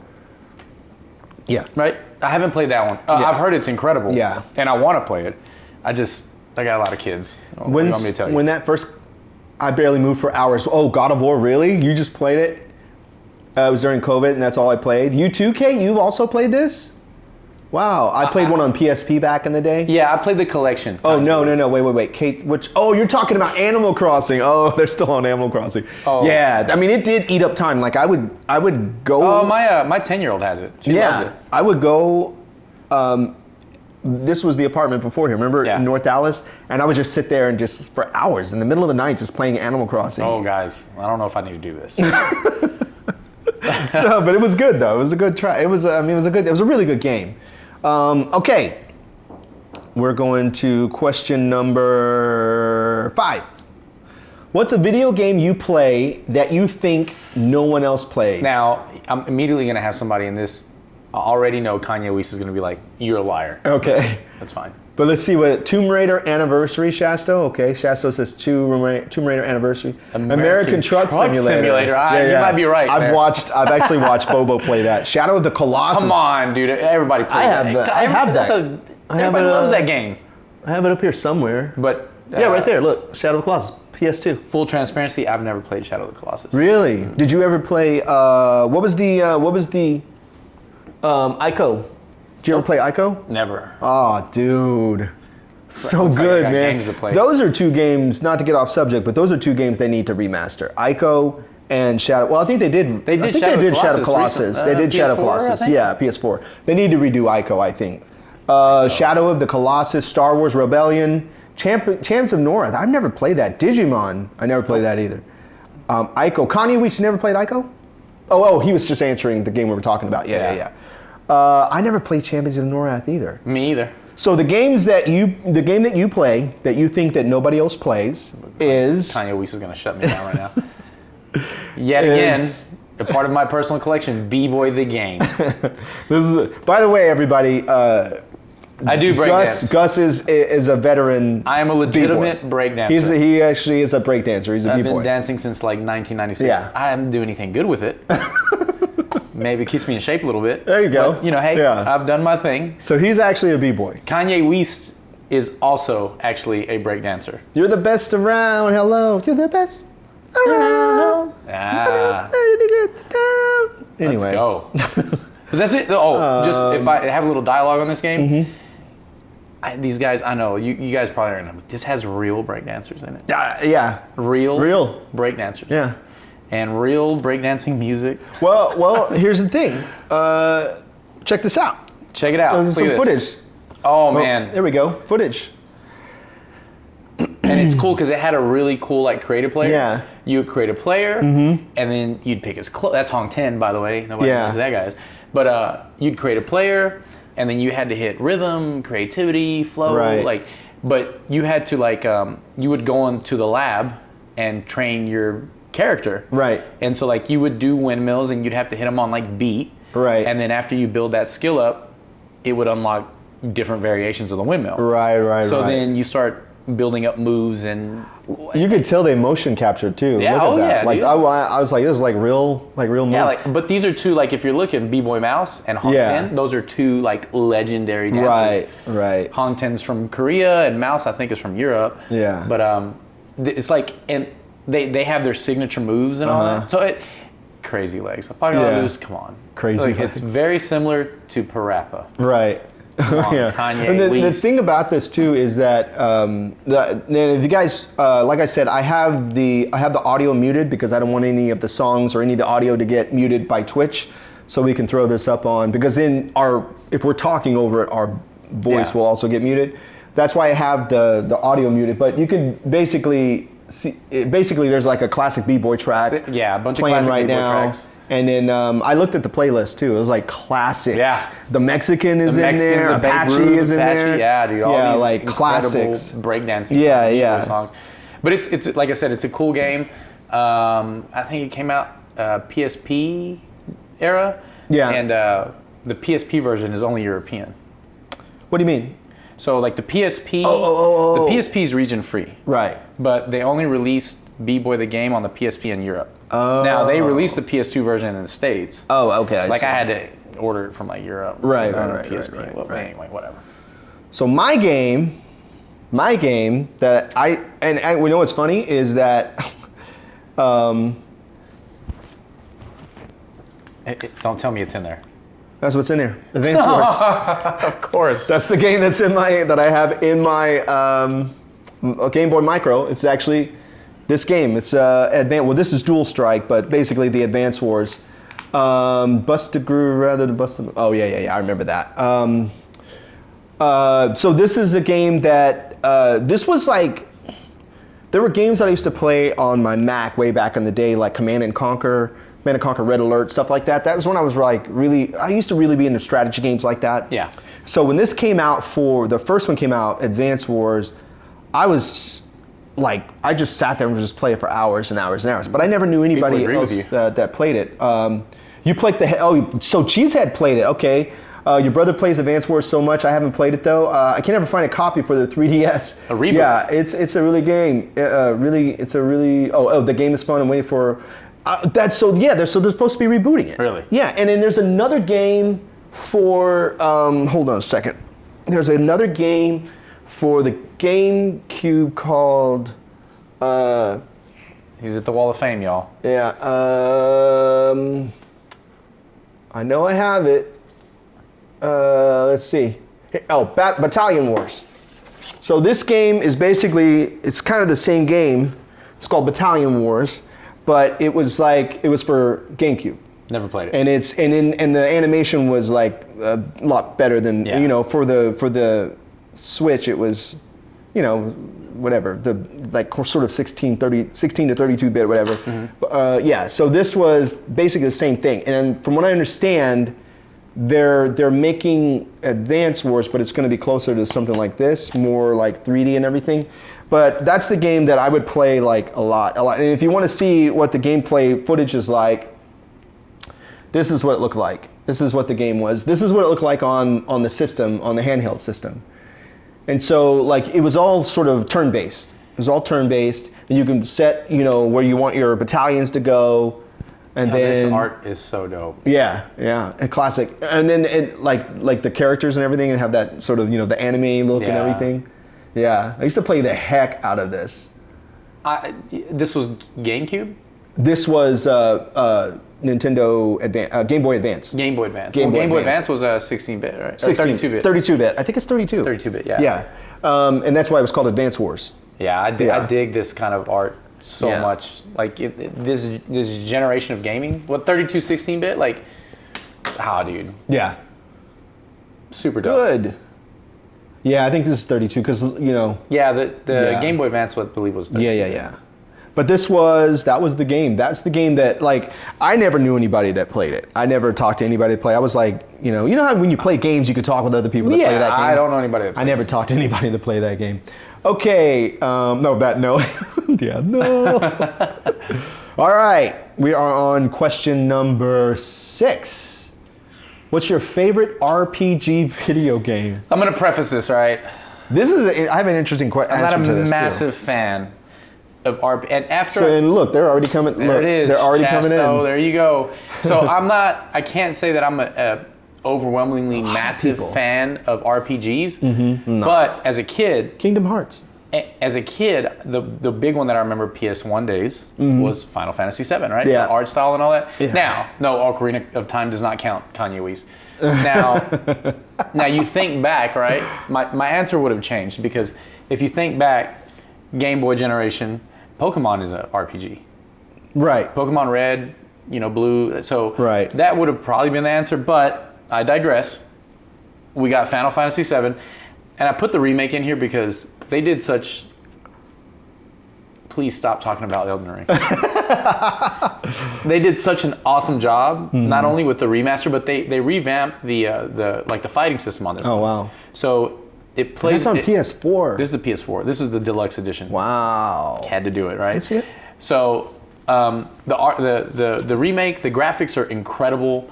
Yeah.
Right? I haven't played that one. I've heard it's incredible.
Yeah.
And I want to play it. I got a lot of kids. What do you want me to tell you?
When that first, I barely moved for hours. Oh, God of War, really? You just played it? It was during COVID and that's all I played. You too, Kate? You've also played this? Wow. I played one on PSP back in the day.
Yeah, I played the collection.
Oh, no. Wait. Kate, you're talking about Animal Crossing. Oh, they're still on Animal Crossing. Oh. Yeah, it did eat up time. Like I would go.
Oh, my 10-year-old has it. She loves it.
I would go, this was the apartment before here, remember?
Yeah.
In North Dallas? And I would just sit there and just for hours in the middle of the night just playing Animal Crossing.
Oh, guys, I don't know if I need to do this.
No, but it was good though. It was a good try. It was a really good game. Okay, we're going to question number 5. What's a video game you play that you think no one else plays?
Now, I'm immediately going to have somebody in this. I already know Kanye West is going to be like, you're a liar.
Okay.
That's fine.
But let's see what Tomb Raider Anniversary, Shasto. Okay, Shasto says Tomb Raider Anniversary. American Truck Simulator.
You might be right.
I've actually watched Bobo play that. Shadow of the Colossus.
Come on, dude. Everybody plays that.
I have that.
Everybody loves that game.
I have it up here somewhere.
But
right there. Look, Shadow of the Colossus, PS2.
Full transparency, I've never played Shadow of the Colossus.
Really? Mm-hmm. Did you ever play? What was the Ico? Did you ever play Ico?
Never.
Oh, dude. So good, man.
Games to play.
Those are 2 games, not to get off subject, but those are 2 games they need to remaster. Ico and Shadow. Well, I think they did.
They did Shadow of Colossus.
They did Shadow of Colossus. Yeah, PS4. They need to redo Ico, I think. Shadow of the Colossus, Star Wars Rebellion, Champs of North. I've never played that. Digimon. I never played that either. Ico. Kanye West never played Ico? Oh, he was just answering the game we were talking about. Yeah. I never played Champions of Norath either.
Me either.
So the game that you play that you think that nobody else plays is
Kanye West is going to shut me down right now. Yet again, a part of my personal collection, B-Boy the Game.
By the way, everybody,
I do breakdance.
Gus is a veteran.
I am a legitimate breakdancer.
He actually is a breakdancer. He's a B-boy.
I've been dancing since like 1996.
Yeah.
I haven't do anything good with it. Maybe it keeps me in shape a little bit.
There you go.
But, hey, I've done my thing.
So he's actually a B-boy.
Kanye West is also actually a breakdancer.
You're the best around. Hello. You're the best around. Anyway.
Let's go. But that's it. Just if I have a little dialogue on this game, these guys, I know, you guys probably already know, but this has real breakdancers in it.
Yeah.
Real breakdancers.
Yeah.
And real breakdancing music.
Well, here's the thing. Check this out.
Check it out.
There's some footage.
Oh, man.
There we go. Footage.
And it's cool because it had a really cool creative player.
Yeah.
You would create a player, and then you'd pick his clothes. That's Hong 10, by the way. Nobody knows who that guy is. But you'd create a player, and then you had to hit rhythm, creativity, flow.
Right.
But you had to you would go into the lab and train your character.
Right.
And so you would do windmills, and you'd have to hit them on beat.
Right.
And then after you build that skill up, it would unlock different variations of the windmill.
Right.
So then you start building up moves, and
you could tell they motion captured too.
Yeah,
Look at that.
dude.
I was like, this is real moves.
Yeah, but these are two, if you're looking, B-Boy Mouse and Hong 10, those are two legendary dancers.
Right.
Hong 10's from Korea, and Mouse I think is from Europe.
Yeah.
But it's and they have their signature moves and all that. So crazy legs. Loose, come on.
Crazy legs.
It's very similar to Parappa.
Right.
Kanye,
and the thing about this too is that if you guys, like I said, I have the audio muted because I don't want any of the songs or any of the audio to get muted by Twitch, so we can throw this up on, because if we're talking over it, our voice will also get muted. That's why I have the audio muted. But you can basically see, there's a classic B-boy track.
Yeah, a bunch
playing
of classic
right
B-boy
now.
tracks.
And then I looked at the playlist too. It was classics. Yeah. The Mexican is in there. Apache is in there.
Yeah, dude. All these
classics.
Breakdancing songs. But it's like I said, it's a cool game. I think it came out PSP era.
Yeah.
And the PSP version is only European.
What do you mean?
So the PSP, the PSP is region free.
Right.
But they only released B-Boy the game on the PSP in Europe.
Oh.
Now they released the PS2 version in the States.
Oh, okay.
So I had to order it from Europe.
Right.
Anyway, whatever.
So my game that and we know what's funny is that
don't tell me it's in there.
That's what's in there. Advance Wars.
Of course.
That's the game that I have in my Game Boy Micro. It's actually this game. It's this is Dual Strike, but basically the Advance Wars. Busta Grew rather than Busta. Oh yeah. I remember that. So this is a game that this was there were games that I used to play on my Mac way back in the day, like Command & Conquer Red Alert, stuff like that. That was when I was I used to really be into strategy games like that.
Yeah.
So when this came out the first one came out, Advance Wars, I was I just sat there and just play it for hours and hours and hours. But I never knew anybody else that played it. You played so Cheesehead played it. Okay. Your brother plays Advance Wars so much. I haven't played it though. I can never find a copy for the 3DS.
A reboot.
Yeah, it's a really game. The game is fun. I'm waiting for. They're supposed to be rebooting it.
Really?
Yeah, and then there's another game for. Hold on a second. There's another game for the GameCube called.
He's at the Wall of Fame, y'all.
Yeah. I know I have it. Let's see. Battalion Wars. So this game is it's kind of the same game. It's called Battalion Wars, but it was for GameCube.
Never played it.
And the animation was a lot better than for the Switch. It was, whatever, the sort of 16 to 32-bit, whatever. Mm-hmm. So this was basically the same thing. And from what I understand, they're making Advance Wars, but it's going to be closer to something like this, more like 3D and everything. But that's the game that I would play a lot. And if you want to see what the gameplay footage is like, this is what it looked like. This is what the game was. This is what it looked like on the system, on the handheld system. And so like it was all sort of turn-based. It was all turn-based, and you can set, you know, where you want your battalions to go. And then
this art is so dope.
Yeah, a classic. And then it, like the characters and everything, and have that sort of, you know, the anime look and everything. Yeah, I used to play the heck out of this.
This was GameCube?
This was Nintendo Game Boy Advance.
Game Boy Advance. Game Boy Advance was a 16-bit, right?
32-bit. 32-bit. I think it's 32.
32-bit, yeah.
Yeah, and that's why it was called Advance Wars.
Yeah, I dig this kind of art so much. Like this generation of gaming. What 32 16-bit? Like, dude.
Yeah.
Super dope.
Good. Yeah, I think this is 32 because, you know.
Yeah, the Game Boy Advance, I believe, was 32.
Yeah. But that was the game. That's the game that, like, I never knew anybody that played it. I never talked to anybody that played. I was like, you know how when you play games, you could talk with other people that play that game?
I don't know anybody that plays.
I never talked to anybody to play that game. Okay, no. Yeah, no. All right, we are on question number 6. What's your favorite RPG video game?
I'm gonna preface this, right?
I have an interesting question.
I'm not a massive fan of RPG, and after.
So, and look, they're already coming.
There it is.
They're already coming in.
Oh, there you go. So I can't say that I'm a overwhelmingly massive fan of RPGs,
No.
but as a kid,
Kingdom Hearts.
As a kid, the big one that I remember PS1 days was Final Fantasy VII, right?
Yeah.
The art style and all that.
Yeah.
Now, no, Ocarina of Time does not count, Kanye West. Now you think back, right? My answer would have changed because if you think back, Game Boy generation, Pokemon is an RPG.
Right.
Pokemon Red, Blue. So
right.
That would have probably been the answer, but I digress. We got Final Fantasy VII, and I put the remake in here because they did such. Please stop talking about Elden Ring. They did such an awesome job, not only with the remaster, but they revamped the fighting system on this.
Oh
one.
wow!
So it plays.
That's on PS4.
This is the PS4. This is the deluxe edition.
Wow!
Had to do it, right?
Let's see it.
So the remake, the graphics are incredible.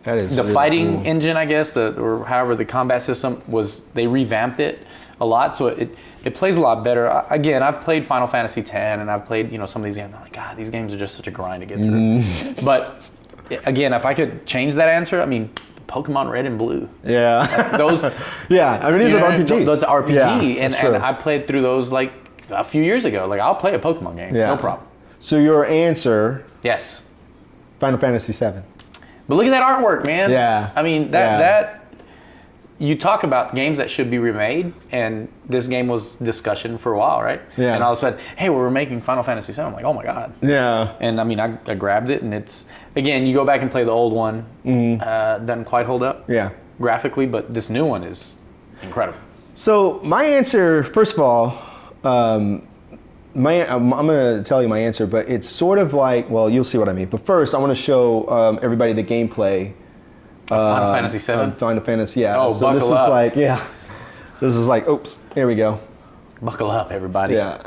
That is
the
really
fighting
cool.
engine, I guess, or however the combat system was, they revamped it a lot, so it plays a lot better. Again, I've played Final Fantasy X, and I've played some of these games. I'm like, God, these games are just such a grind to get through. But again, if I could change that answer, I mean, Pokemon Red and Blue.
Yeah.
Those.
Yeah, I mean, it's an RPG.
Those are RPG,
Yeah,
and I played through those like a few years ago. Like, I'll play a Pokemon game, no problem.
So your answer?
Yes.
Final Fantasy VII.
But look at that artwork, man.
Yeah.
I mean, that you talk about games that should be remade, and this game was discussion for a while, right?
Yeah.
And all of a sudden, hey, we're remaking Final Fantasy VII. I'm like, oh my God.
Yeah.
And I mean, I grabbed it, and it's, again, you go back and play the old one, doesn't quite hold up graphically, but this new one is incredible.
So my answer, first of all, I'm going to tell you my answer, but it's sort of like, well, you'll see what I mean. But first, I want to show everybody the gameplay.
Final Fantasy VII?
Final Fantasy, yeah.
Oh,
so
buckle
this was
up.
like, this is like, oops, here we go.
Buckle up, everybody.
Yeah.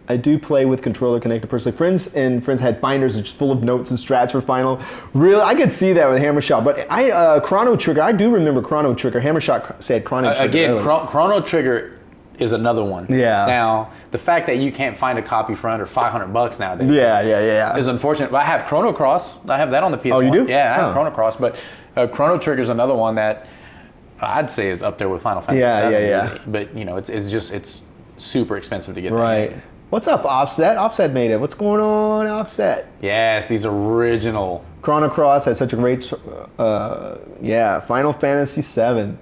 I do play with controller connected personally. Friends had binders just full of notes and strats for Final. Really, I could see that with Hammer Shot. But Chrono Trigger, I do remember Chrono Trigger. Hammer Shot said Chrono Trigger.
Again, Chrono Trigger is another one.
Yeah.
Now, the fact that you can't find a copy for under $500 nowadays is unfortunate. But I have Chrono Cross. I have that on the PS1.
Oh, you do?
Yeah, I have Chrono Cross. But Chrono Trigger is another one that I'd say is up there with Final Fantasy VII.
Yeah.
But it's super expensive to get.
Right. What's up, Offset? Offset made it. What's going on, Offset?
Yes, these original.
Chrono Cross has such a great, Final Fantasy VII.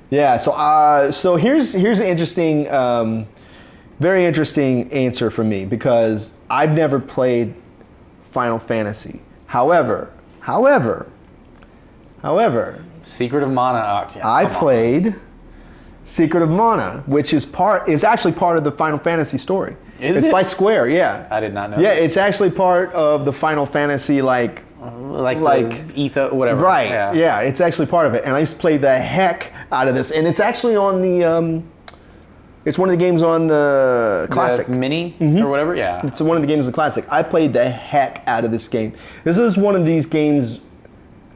Yeah, so here's an interesting, very interesting answer for me because I've never played Final Fantasy. However,
Secret of Mana.
I played Secret of Mana, which is actually part of the Final Fantasy story. It's by Square, yeah.
I did not know.
Yeah,
that.
it's actually part of the Final Fantasy, like
Ether, whatever.
Right. Yeah, it's actually part of it, and I used to play the heck out of this, and it's actually on the It's one of the games on the Classic.
The Mini or whatever, yeah.
It's one of the games on the Classic. I played the heck out of this game. This is one of these games,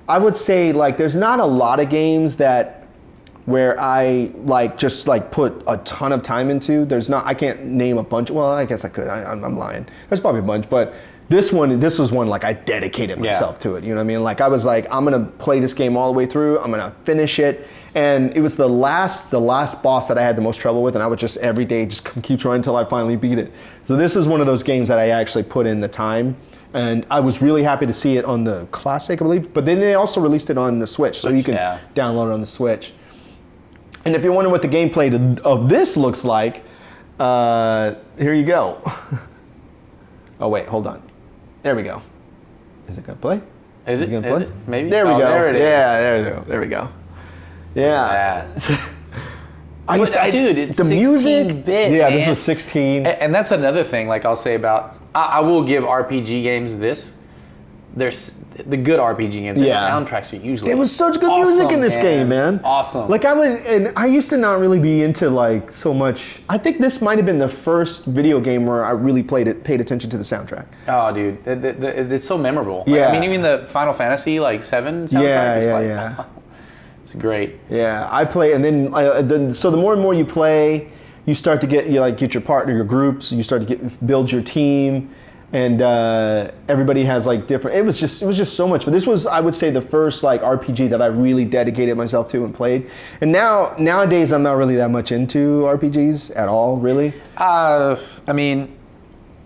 I would say, like, there's not a lot of games that where I just put a ton of time into. There's not, I can't name a bunch. Well, I guess I could. I'm lying. There's probably a bunch, but this was one like I dedicated myself to it. You know what I mean? Like I was like, I'm gonna play this game all the way through. I'm gonna finish it. And it was the last boss that I had the most trouble with, and I would just every day just keep trying until I finally beat it. So this is one of those games that I actually put in the time. And I was really happy to see it on the Classic, I believe. But then they also released it on the Switch, so you can download it on the Switch. And if you're wondering what the gameplay of this looks like, here you go. Oh wait, hold on. There we go. Is it gonna play?
Is it gonna play? Maybe.
There we go.
There it is.
Yeah, there we go. There we go. Yeah.
Dude, it's
the
16
music.
bit,
Yeah,
man.
this was 16.
And that's another thing. Like I'll say about, I will give RPG games this. There's the good RPG games. Their soundtracks are usually.
There was such good music in this game, man.
Awesome.
Like I used to not really be into like so much. I think this might have been the first video game where I really paid attention to the soundtrack.
Oh, dude, it's so memorable. Like, I mean, even the Final Fantasy like 7 soundtrack. It's great.
Yeah, I play, and then so the more and more you play, you start to get your partner, your groups. You start to build your team. And everybody has like different. It was just so much. But this was, I would say, the first like RPG that I really dedicated myself to and played. And nowadays, I'm not really that much into RPGs at all, really.
I mean,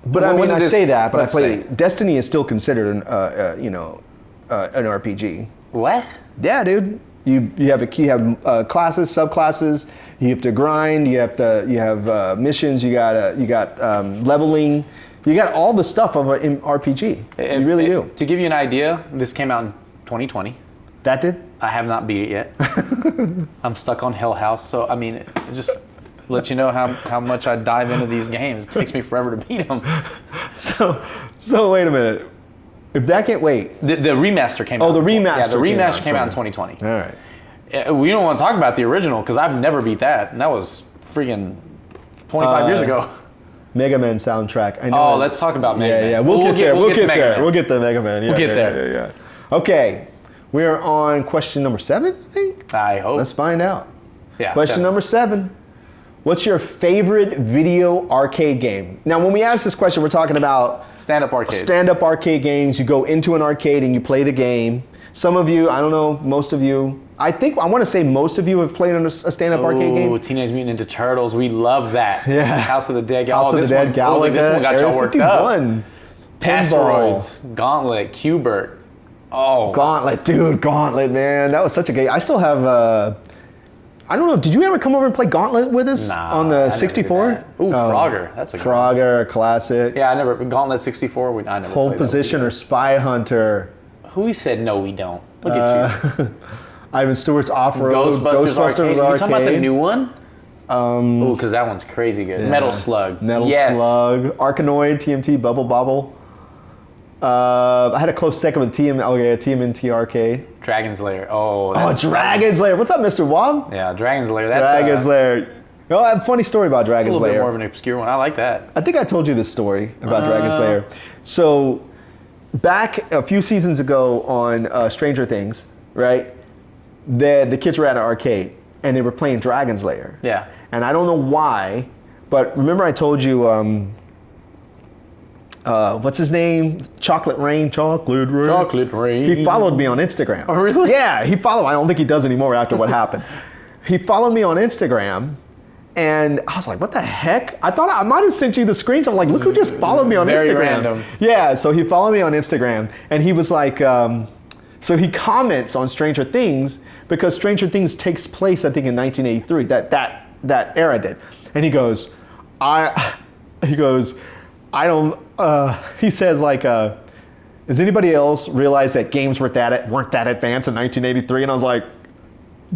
but I say that, but I play. Destiny is still considered an RPG.
What?
Yeah, dude. You have classes, subclasses. You have to grind. You have missions. You got leveling. You got all the stuff of an RPG. You really do.
To give you an idea, this came out in 2020.
That did?
I have not beat it yet. I'm stuck on Hell House, so I mean, just let you know how much I dive into these games. It takes me forever to beat them.
So wait a minute. If that can't wait.
The remaster came out.
Oh, the remaster.
Yeah, the remaster came out in 2020.
All right.
We don't want to talk about the original because I've never beat that, and that was freaking 25 years ago.
Mega Man soundtrack. I know.
Let's talk about Mega Man.
Yeah, we'll get there. We'll get there. We'll get to Mega Man.
We'll get there.
Yeah. Okay, we are on question number 7, I think.
I hope.
Let's find out.
Yeah.
Question number 7. What's your favorite video arcade game? Now, when we ask this question, we're talking about
stand-up arcade.
Stand-up arcade games. You go into an arcade and you play the game. Some of you, I don't know, most of you. I want to say most of you have played on a stand-up arcade game.
Oh, Teenage Mutant Ninja Turtles. We love that.
Yeah.
House of the Dead.
House of the Dead, Galaga.
This one got y'all worked up.
Pinball.
Asteroids, Gauntlet, Q*bert. Oh.
Gauntlet, man. That was such a game. I still have, I don't know, did you ever come over and play Gauntlet with us on the 64?
Ooh, Frogger. That's a good
Frogger, classic.
Yeah, Gauntlet 64, I never
Pole Position or Spy Hunter.
Who said no, we don't? Look at you.
Ivan Stewart's Off-Road.
Ghostbusters Arcade. You talking about the new one?
Ooh,
because that one's crazy good. Yeah. Metal Slug.
Slug. Arkanoid, TMT, Bubble Bobble. I had a close second with TMNT Arcade.
Dragon's Lair.
Dragon's Lair. What's up, Mr. Wob?
Yeah, Dragon's Lair.
Dragon's Lair. Oh, I have a funny story about Dragon's Lair.
A little bit more of an obscure one. I like that.
I think I told you this story about Dragon's Lair. So, back a few seasons ago on Stranger Things, right? The kids were at an arcade and they were playing Dragon's Lair.
Yeah.
And I don't know why, but remember I told you, what's his name? Chocolate Rain. He followed me on Instagram.
Oh, really?
Yeah, he followed. I don't think he does anymore after what happened. He followed me on Instagram. And I was like, what the heck? I thought I might have sent you the screenshot. I'm like, look who just followed me on
Very
Instagram.
Random.
Yeah, so he followed me on Instagram and he was like, so he comments on Stranger Things because Stranger Things takes place, I think, in 1983. That era did. And he goes, he says like, does anybody else realize that games weren't that advanced in 1983? And I was like,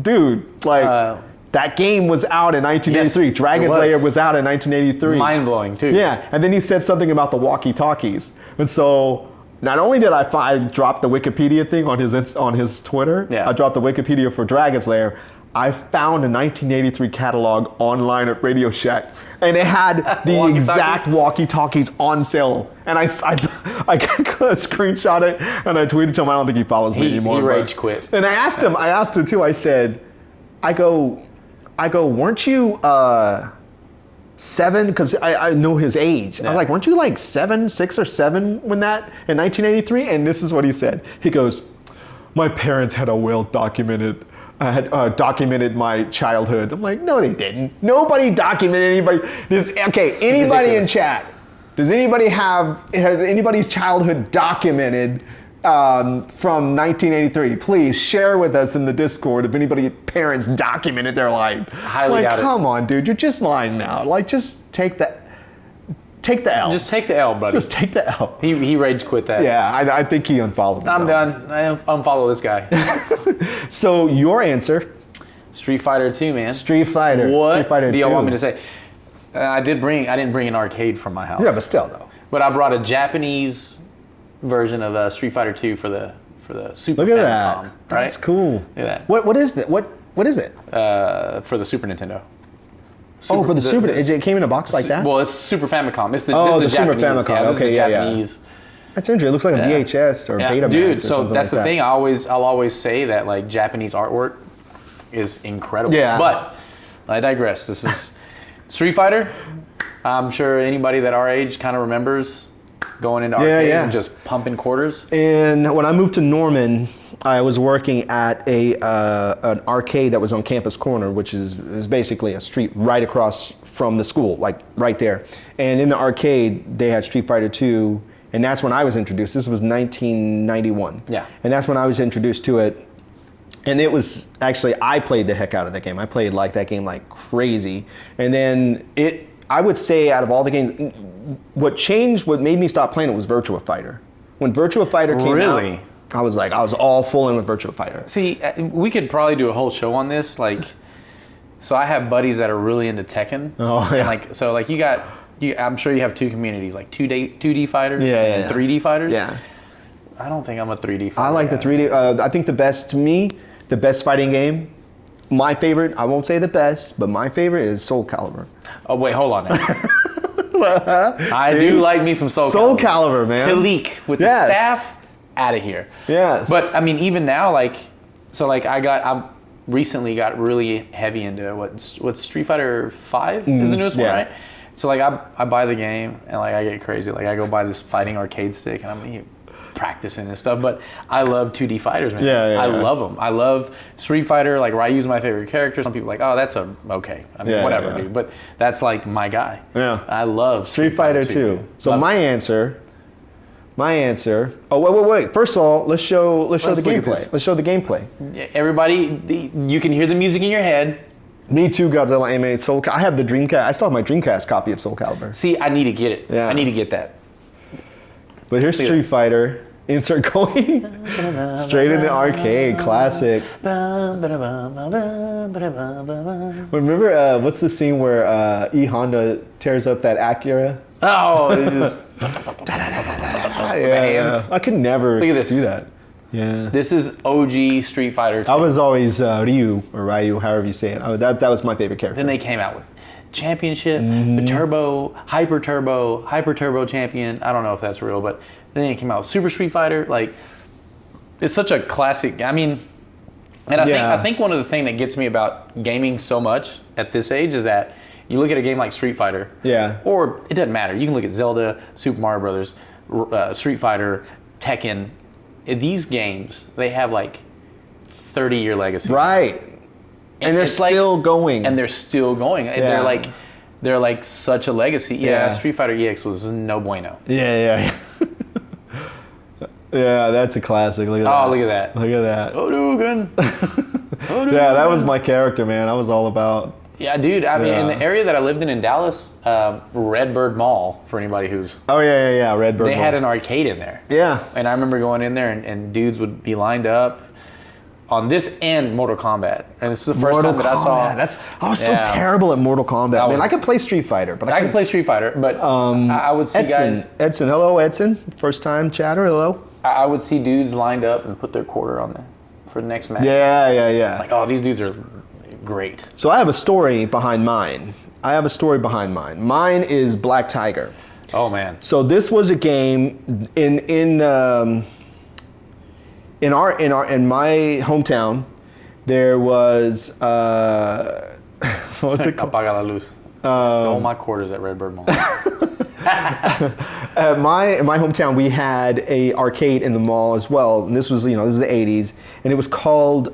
dude, like that game was out in 1983.
Yes,
Dragon's Lair was out in 1983.
Mind blowing too.
Yeah, and then he said something about the walkie-talkies, and so. Not only did I drop the Wikipedia thing on his Twitter,
yeah.
I dropped the Wikipedia for Dragon's Lair, I found a 1983 catalog online at Radio Shack, and it had the exact walkie-talkies on sale. And I screenshot it, and I tweeted to him. I don't think he follows me anymore.
He rage quit.
And I asked him too. I said, I go, weren't you 7? Because I know his age. Yeah. I was like, weren't you like 6 or 7 when that in 1983? And this is what he said. He goes, my parents had a well-documented. Documented my childhood. I'm like, no, they didn't. Nobody documented anybody. Anybody in chat? Has anybody's childhood documented from 1983? Please share with us in the Discord if anybody's parents documented their life.
Highly doubt it.
Come on, dude, you're just lying now. Like, just take the L.
Just take the L, buddy.
Just take the L.
He rage quit that.
Yeah, I think he unfollowed me.
I'm done. I unfollow this guy.
So your answer?
Street Fighter 2, man.
Street Fighter.
What
Street Fighter 2.
do y'all want me to say? I didn't bring an arcade from my house.
Yeah, but still though.
But I brought a Japanese version of Street Fighter 2 for the Super Famicom.
Look at that.
Right?
That's cool.
Look at that.
What is that? What is it?
For the Super Nintendo.
For the Super. It came in a box like that?
Well, it's Super Famicom. It's the
the
Super
Famicom.
Yeah,
okay,
Japanese.
That's interesting. It looks like a VHS or Betamax.
Dude, so that's the thing. I'll always say that like Japanese artwork is incredible.
Yeah.
But I digress. This is Street Fighter. I'm sure anybody that our age kind of remembers going into arcades and just pumping quarters.
And when I moved to Norman, I was working at an arcade that was on Campus Corner, which is basically a street right across from the school, like right there. And in the arcade, they had Street Fighter 2, and that's when I was introduced. This was 1991.
Yeah.
And that's when I was introduced to it. And it was actually, I played the heck out of that game. I played that game like crazy. And then I would say out of all the games, what made me stop playing it was Virtua Fighter. When Virtua Fighter came out, I was all full in with Virtua Fighter.
See, we could probably do a whole show on this. So I have buddies that are really into Tekken.
Oh, yeah.
And I'm sure you have two communities, like 2D fighters and 3D fighters.
Yeah.
I don't think I'm a 3D fighter.
I like the 3D. I think the best fighting game, my favorite, I won't say the best, but my favorite is Soul Calibur.
Oh, wait, hold on now. I do like me some Soul Calibur.
Soul Calibur, man.
Kilik with the staff, out of here.
Yes.
But I mean, even now, I recently got really heavy into what's Street Fighter 5 is the newest one, right? So I buy the game and I get crazy. I go buy this fighting arcade stick and I'm practicing and stuff. But I love 2D fighters, man. I love them. I love Street Fighter. Ryu's my favorite character. Some people are like, oh, that's okay. I mean, whatever, dude. But that's my guy.
Yeah.
I love
Street Fighter 2. So my answer. Oh, wait. First of all, let's show the gameplay. Let's show the gameplay.
Everybody, you can hear the music in your head.
Me too, Godzilla animated Soul Calibur. I have the Dreamcast. I still have my Dreamcast copy of Soul Calibur.
See, I need to get it.
Yeah.
I need to get that.
But here's Street Fighter. Insert going straight in the arcade. Classic. Remember, what's the scene where E Honda tears up that Acura?
Oh, it's just
yeah. I could never do that. Yeah.
This is OG Street Fighter 2.
I was always Ryu, however you say it. That was my favorite character.
Then they came out with Championship, the Turbo, Hyper Turbo Champion. I don't know if that's real, but then it came out with Super Street Fighter. It's such a classic. I mean, and I think one of the things that gets me about gaming so much at this age is that you look at a game like Street Fighter, or it doesn't matter. You can look at Zelda, Super Mario Brothers, Street Fighter, Tekken. These games, they have 30-year legacy.
Right. And they're still going.
And they're still going. Yeah. They're such a legacy. Yeah, Street Fighter EX was no bueno.
Yeah. Yeah, that's a classic. Look at that.
Oh, look at that.
Look at that.
Hadouken.
Yeah, that was my character, man. I was all about.
Yeah, dude. I mean, in the area that I lived in Dallas, Redbird Mall, for anybody who's...
Oh, yeah, Redbird Mall.
They had an arcade in there.
Yeah.
And I remember going in there and dudes would be lined up on this and Mortal Kombat. And this is the first time that I saw...
I was so terrible at Mortal Kombat. Man, I could play Street Fighter, but
I could play Street Fighter, but I would see
Edson, hello, Edson. First time chatter, hello.
I would see dudes lined up and put their quarter on there for the next match.
Yeah.
Oh, these dudes are great.
So I have a story behind mine. Mine is Black Tiger.
Oh man.
So this was a game in my hometown. There was what was it called?
Apaga la luz. Stole my quarters at Redbird Mall.
In my hometown, we had a arcade in the mall as well, and this was the 80s, and it was called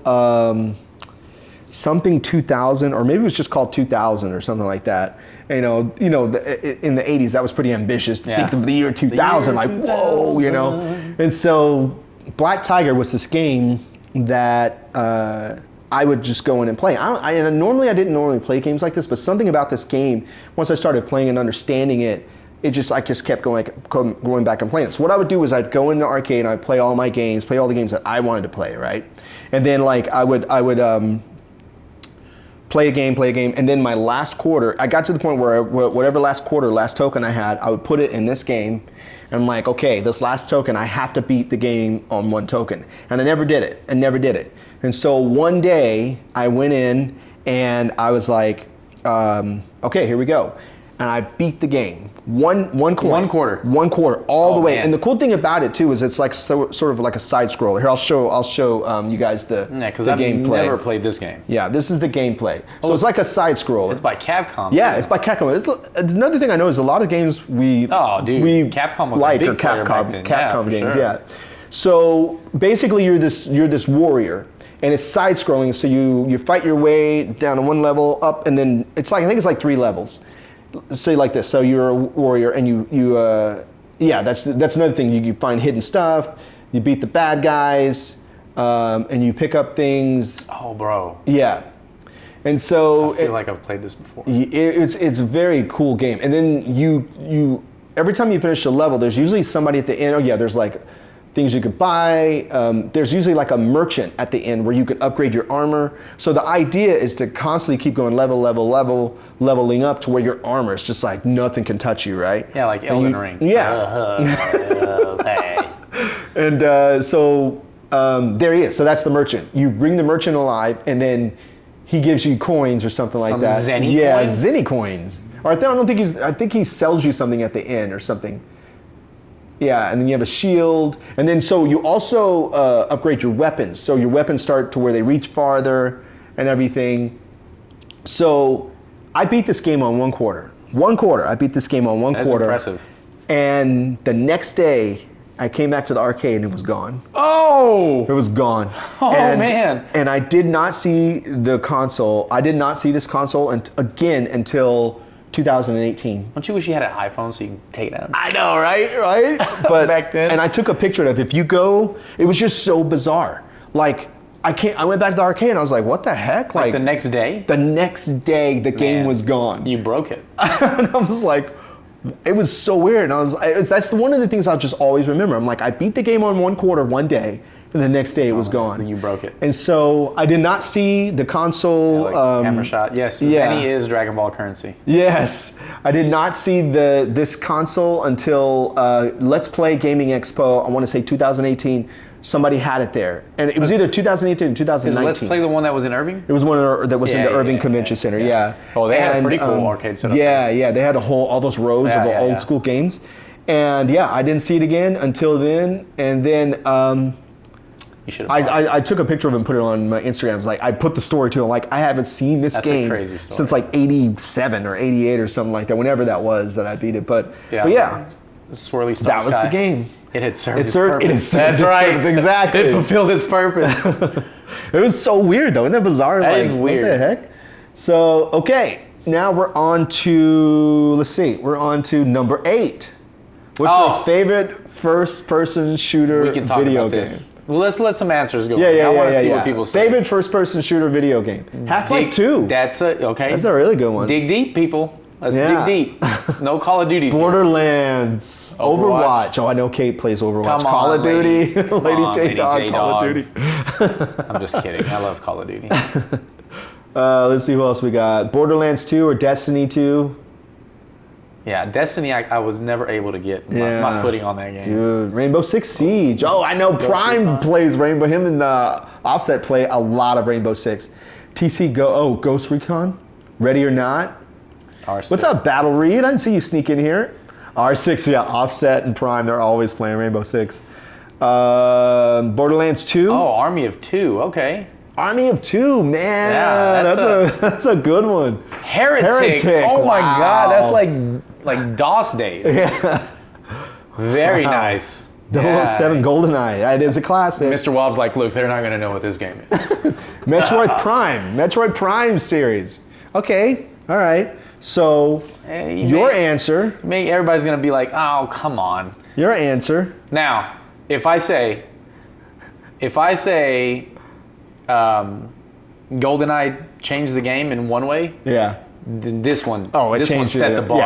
something 2000, or maybe it was just called 2000 or something like that. In the 80s, that was pretty ambitious. Think of the year 2000, whoa, And so Black Tiger was this game that I would just go in and play. I didn't normally play games like this, but something about this game, once I started playing and understanding it, I just kept going back and playing it. So what I would do is I'd go in the arcade and I'd play all my games, play all the games that I wanted to play, right? And then I would play a game, and then my last quarter, I got to the point where whatever last token I had, I would put it in this game. And I'm like, okay, this last token, I have to beat the game on one token. And I never did it. And so one day I went in and I was like, okay, here we go. And I beat the game. One quarter all the way. Man. And the cool thing about it too is it's like sort of like a side scroller. Here, I'll show you guys the
because I've never played this game.
Yeah, this is the gameplay. So it's like a side scroller.
It's by Capcom.
Yeah, it's by Capcom. Another thing I know is a lot of games
Capcom was
like
a big
or Capcom games.
Sure.
Yeah. So basically, you're this warrior. And it's side scrolling, so you fight your way down to one level, up, and then I think it's like 3 levels. Say like this, so you're a warrior and that's another thing. You find hidden stuff, you beat the bad guys, and you pick up things.
Oh, bro.
Yeah. And so
I feel like I've played this before.
It's a very cool game. And then you every time you finish a level, there's usually somebody at the end. Oh yeah, there's like things you could buy. There's usually like a merchant at the end where you could upgrade your armor. So the idea is to constantly keep going leveling up to where your armor is just like nothing can touch you, right?
Yeah, like Elden Ring.
Yeah.
Okay.
And so there he is. So that's the merchant. You bring the merchant alive, and then he gives you coins or something like that.
Zenny
coins? Zenny coins. Or I think he sells you something at the end or something. Yeah, and then you have a shield, and then so you also upgrade your weapons. So your weapons start to where they reach farther and everything. So I beat this game on one quarter. I beat this game on one quarter.
That's impressive.
And the next day, I came back to the arcade and it was gone.
Oh!
It was gone.
Oh, man.
And I did not see the console. I did not see this console again until 2018.
Don't you wish you had an iPhone so you can take it out?
I know, right? But
back then.
And I took a picture of it. If you go, it was just so bizarre. Like I went back to the arcade and I was like, what the heck?
Like the next day?
The next day the game was gone.
You broke it.
And I was like, it was so weird. And that's one of the things I'll just always remember. I'm like, I beat the game on one quarter one day. And the next day it was gone.
You broke it.
And so I did not see the console.
Camera shot. Yes, Zenny is Dragon Ball currency.
Yes. I did not see this console until Let's Play Gaming Expo, I want to say 2018. Somebody had it there. And it was either 2018 or 2019.
Is Let's Play the one that was in Irving?
It was one that was in the Irving Convention Center, yeah.
Oh, they had a pretty cool arcade setup.
Yeah, they had all those rows of old school games. And yeah, I didn't see it again until then. And then you should have I took a picture of it and put it on my Instagram. It's like I put the story to it. Like I haven't seen this game since like 87 or 88 or something like that. Whenever that was that I beat it. But yeah.
Swirly Star
That was the game.
It had served its purpose.
That's right. Exactly.
It fulfilled its purpose.
It was so weird though. Isn't that bizarre?
That is weird.
What the heck? So okay, now we're on to we're on to number 8. What's your favorite first-person shooter video game?
Well, let's let some answers go.
I
want to see what people say.
Favorite first-person shooter video game? Half-Life 2.
That's a
really good one.
Dig deep, people. Let's dig deep. No Call of Duty.
Borderlands. Overwatch. Oh, I know Kate plays Overwatch.
Come on,
Call of Duty. Lady J-Dog. Call of Duty.
I'm just kidding. I love Call of Duty.
Let's see who else we got. Borderlands 2 or Destiny 2.
Yeah, Destiny, I was never able to get my footing on that game.
Dude, Rainbow Six Siege. Oh, I know Prime plays Rainbow. Him and Offset play a lot of Rainbow Six. TC Ghost Recon. Ready or Not.
R6.
What's up, Battle Reed? I didn't see you sneak in here. R6, yeah, Offset and Prime, they're always playing Rainbow Six. Borderlands 2.
Oh, Army of Two. Okay.
Army of Two, man.
Yeah,
that's a good one.
Heretic. Oh my God, that's like DOS days.
Yeah.
Very nice.
007 GoldenEye. That is a classic.
Mr. Wobb's like, look, they're not going to know what this game is.
Metroid Prime series. Okay, all right. So your answer.
Everybody's going to be like, oh, come on.
Your answer.
Now, if I say GoldenEye changed the game in one way,
yeah,
then this one,
this
one set the bar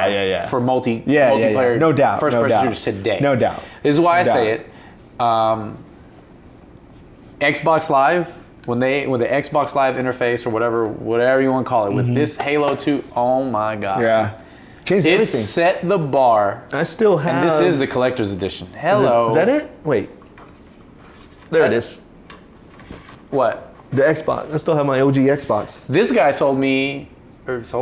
for multiplayer,
no doubt,
first-person shooters today.
No doubt.
This is why I say it. Xbox Live, when the Xbox Live interface or whatever you want to call it, with this Halo 2, oh my God.
Yeah. Changed everything.
It set the bar.
I still have.
And this is the collector's edition. Hello.
Is that it? Wait. There it is.
What?
The Xbox. I still have my OG Xbox.
This guy sold me, I guess.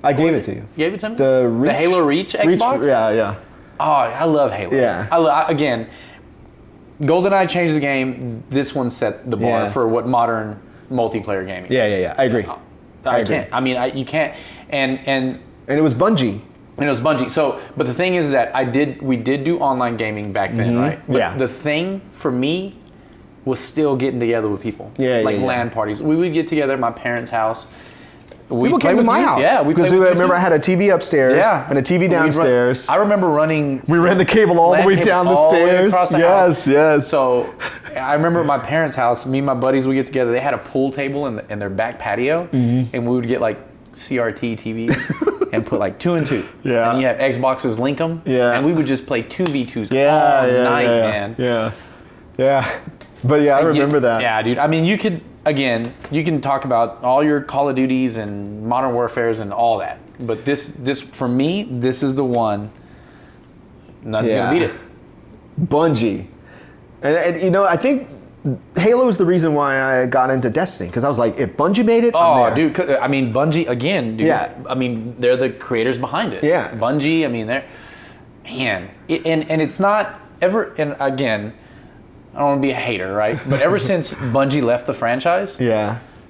I gave it to you.
Gave it to me?
The
Halo Reach Xbox?
Yeah.
Oh, I love Halo.
Yeah.
Again, GoldenEye changed the game. This one set the bar for what modern multiplayer gaming is.
Yeah. I agree.
You can't. And
it was Bungie.
And it was Bungie. So, but the thing is that we did do online gaming back then, right? But the thing for me was still getting together with people. LAN parties. We would get together at my parents' house.
People came to my house.
Yeah,
because remember I had a TV upstairs and a TV downstairs.
I remember running.
We ran the cable all the way down the stairs. Yes.
So I remember at my parents' house, me and my buddies would get together. They had a pool table in their back patio, and we would get like CRT TVs and put like 2 and 2.
Yeah.
And you have Xboxes, link them.
Yeah.
And we would just play 2v2s all night, man.
Yeah. But I remember that.
Yeah, dude. I mean, you can talk about all your Call of Duties and Modern Warfares and all that. But this for me, this is the one. Nothing's gonna beat it.
Bungie. And I think Halo is the reason why I got into Destiny, because I was like, if Bungie made it, I'm there.
Dude. I mean, Bungie again, dude.
Yeah.
I mean, they're the creators behind it.
Yeah.
Bungie. I mean, and it's not ever. And again, I don't want to be a hater, right? But ever since Bungie left the franchise,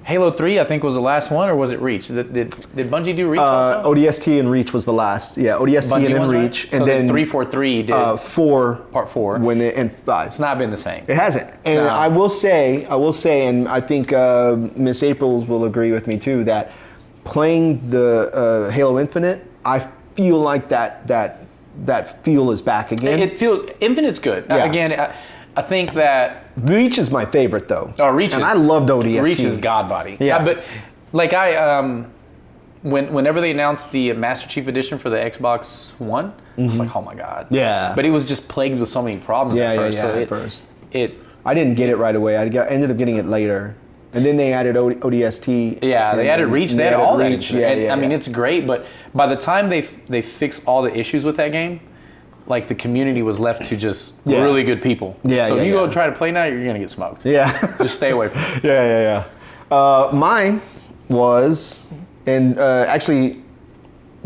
Halo 3, I think, was the last one, or was it Reach? Did Bungie do Reach also?
ODST and Reach was the last. Yeah, ODST
Bungie
and then
was,
Reach.
right?
And
so
then
343 did
4.
Part 4.
And 5.
It's not been the same.
It hasn't. And I will say, and I think Miss Aprils will agree with me too, that playing the Halo Infinite, I feel like that feel is back again.
It feels, Infinite's good.
Yeah.
Again, I think that
Reach is my favorite though.
Oh, Reach
and I loved ODST.
Reach is God body.
Yeah.
But like whenever they announced the Master Chief Edition for the Xbox One, I was like, oh my God.
Yeah.
But it was just plagued with so many problems at first.
At first.
I
didn't get it right away. I ended up getting it later. And then they added ODST.
Yeah, they added Reach. They had all that.
I
mean, it's great, but by the time they fix all the issues with that game, like the community was left to just really good people. Yeah. So if you go try to play now, you're gonna get smoked.
Yeah.
Just stay away from it.
Yeah. Mine was, and actually,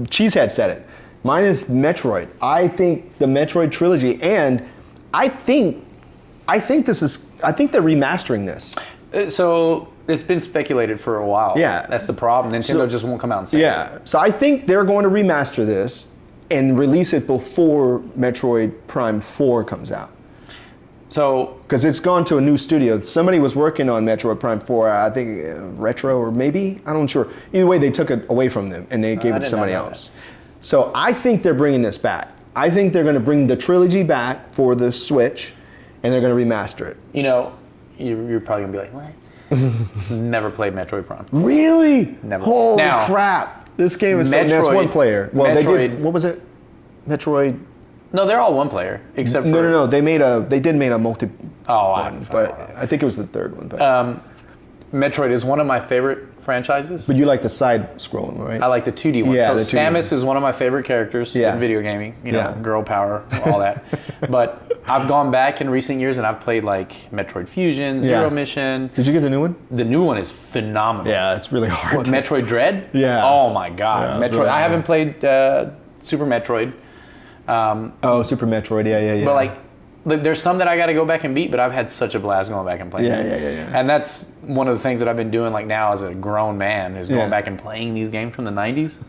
Cheesehead said it. Mine is Metroid. I think the Metroid trilogy, and I think they're remastering this.
So it's been speculated for a while.
Yeah.
That's the problem. Nintendo just won't come out and say it.
So I think they're going to remaster this and release it before Metroid Prime 4 comes out.
So,
because it's gone to a new studio. Somebody was working on Metroid Prime 4, I think Retro, or maybe, I'm not sure. Either way, they took it away from them and they gave it to somebody else. So I think they're bringing this back. I think they're going to bring the trilogy back for the Switch, and they're going to remaster it.
You're probably going to be like, what? Never played Metroid Prime.
Really?
Never.
Holy crap. This game is that's one player. Well, they did, what was it? Metroid?
No, they're all one player, except for...
No. They did make a multi
one,
but I think it was the third one. But.
Metroid is one of my favorite franchises.
But you like the side scrolling, right?
I like the 2D ones.
Yeah,
so
the 2D
Samus
ones.
is one of my favorite characters in video gaming. You know, girl power, all that. But I've gone back in recent years and I've played like Metroid Fusion, Zero Mission.
Did you get the new one?
The new one is phenomenal.
Yeah, it's really hard.
What, Metroid Dread?
Yeah.
Oh my God.
Yeah,
Metroid.
really
I haven't played Super Metroid.
Super Metroid. Yeah.
But like, there's some that I got to go back and beat, but I've had such a blast going back and playing.
Yeah.
And that's one of the things that I've been doing like now as a grown man is going back and playing these games from the 90s.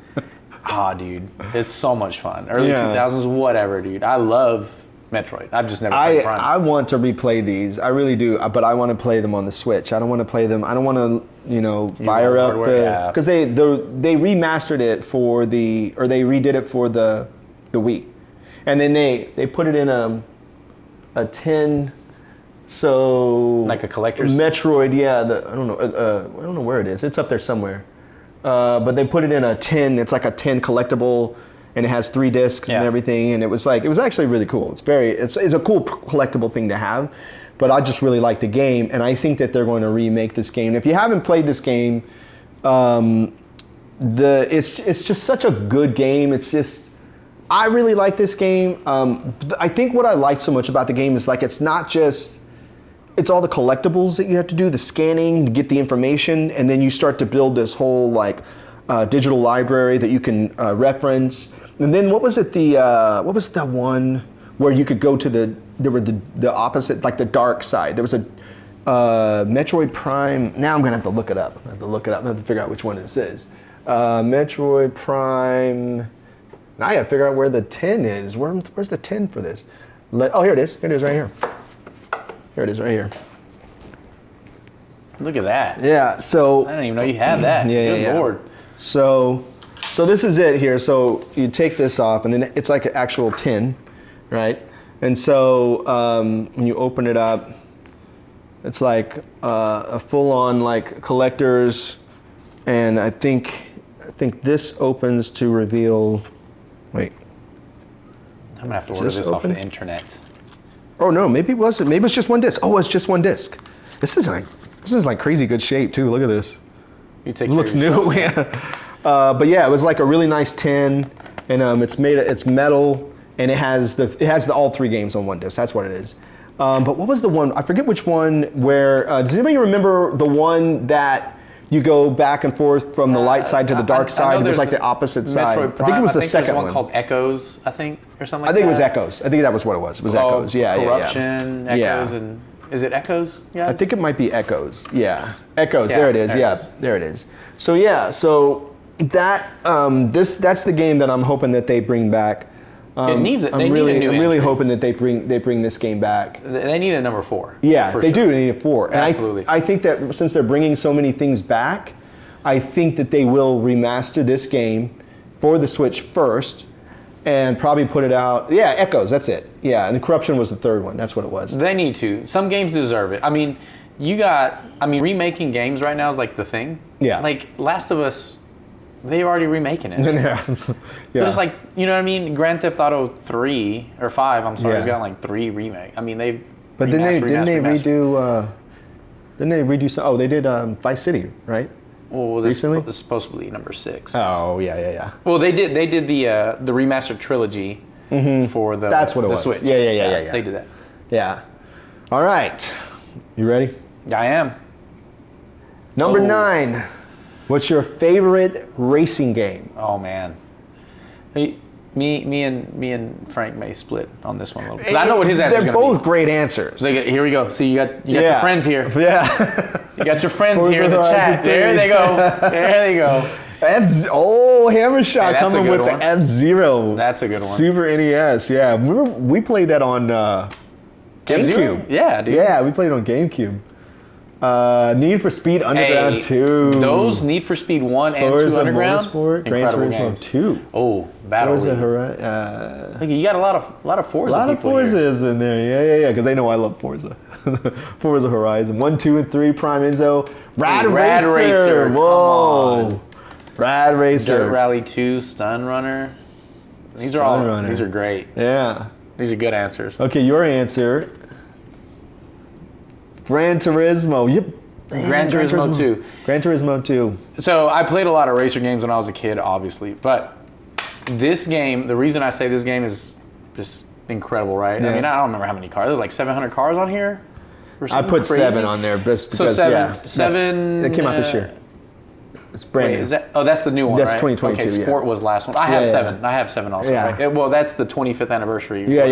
Dude, it's so much fun. Early 2000s, whatever, dude. I love Metroid. I've just never played Prime.
I want to replay these. I really do. But I want to play them on the Switch. I don't want to play them. I don't want to, fire up because they remastered it or they redid it for the Wii, and then they put it in a 10, so
like a collector's
Metroid. Yeah, I don't know where it is. It's up there somewhere. But they put it in a 10. It's like a 10 collectible, and it has 3 discs and everything. And it was actually really cool. It's a cool collectible thing to have. But I just really like the game, and I think that they're going to remake this game. If you haven't played this game, it's just such a good game. I really like this game. I think what I like so much about the game is like it's not just, it's all the collectibles that you have to do, the scanning to get the information, and then you start to build this whole like digital library that you can reference. And then what was it? What was that one where you could go to the opposite, like the dark side? There was a Metroid Prime. Now I'm gonna have to look it up. I have to figure out which one this is. Metroid Prime. Now I gotta figure out where the 10 is. Where's the 10 for this? Here it is. Here it is right here. Here it is right here.
Look at that.
Yeah, so...
I didn't even know you had that. Good Lord.
So this is it here. So you take this off, and then it's like an actual tin, right? And so when you open it up, it's like a full-on like collector's, and I think this opens to reveal... Wait.
I'm gonna have to order this off the internet.
Oh no, maybe it wasn't. Maybe it's just one disc. Oh, it's just one disc. This is like crazy good shape too. Look at this.
You take
it looks new. Yeah. But yeah, it was like a really nice tin, and it's metal, and it has all 3 games on one disc. That's what it is. But what was the one? I forget which one. Where does anybody remember the one that you go back and forth from the light side to the dark side? It was like the opposite side. I think it was the second one.
There's one called Echoes, I think, or something like that.
I think it was Echoes. I think that was what it was. It was Echoes. Yeah,
Corruption, Echoes, and is it Echoes? Yeah.
I think it might be Echoes. Yeah, Echoes. There it is. There it is. So yeah, that that's the game that I'm hoping that they bring back.
It needs it.
I'm really hoping that they bring this game back.
They need a number 4.
Yeah, they do need a 4.
Absolutely.
And I think that since they're bringing so many things back, I think that they will remaster this game for the Switch first, and probably put it out. Yeah, Echoes. That's it. Yeah, and Corruption was the 3rd one. That's what it was.
They need to. Some games deserve it. I mean, remaking games right now is like the thing.
Yeah.
Like Last of Us. They're already remaking it.
Yeah.
But it's like, you know what I mean? Grand Theft Auto 3 or 5, I'm sorry, has got like 3 remakes. I mean, they've.
But didn't they redo some? Oh, they did Vice City, right?
Well,
recently,
this is supposed to be number 6.
Oh yeah.
Well, they did the remastered trilogy for the.
That's what it was.
Switch.
Yeah.
They did that.
Yeah. All right. You ready?
I am.
Number 9. What's your favorite racing game?
Oh man, me and Frank may split on this one a little bit. I know what his answer is going to be.
They're both great answers.
So here we go. So you got your friends here.
Yeah.
You got your friends here in the chat. There they go. There they go.
Hammer Shot coming with the F-Zero.
That's a good one.
Super NES. Yeah, we played that on GameCube.
Yeah, dude.
Yeah, we played it on GameCube. Need for Speed Underground 2.
Those Need for Speed 1 and 2 Underground.
Motorsport, Gran Turismo 2.
Oh, Battle League. You got a lot of Forza.
A lot of Forzas in there. Yeah. Because they know I love Forza. Forza Horizon 1, 2, and 3. Prime Enzo. Rad Racer. Whoa. Rad Racer.
Dirt Rally 2. Stun Runner. These are great.
Yeah.
These are good answers.
Okay, your answer. Gran Turismo.
Gran Turismo 2.
Gran Turismo 2.
So I played a lot of racer games when I was a kid, obviously. But this game, the reason I say this game is just incredible, right?
Yeah.
I mean, I don't remember how many cars. There's like 700 cars on here.
I put crazy. 7 on there just because,
seven.
It came out this year. It's brand new.
Is that, that's the new one,
that's
right?
2022,
Okay, Sport was last one. I have 7. I have 7 also, right? Well, that's the 25th anniversary.
Yeah.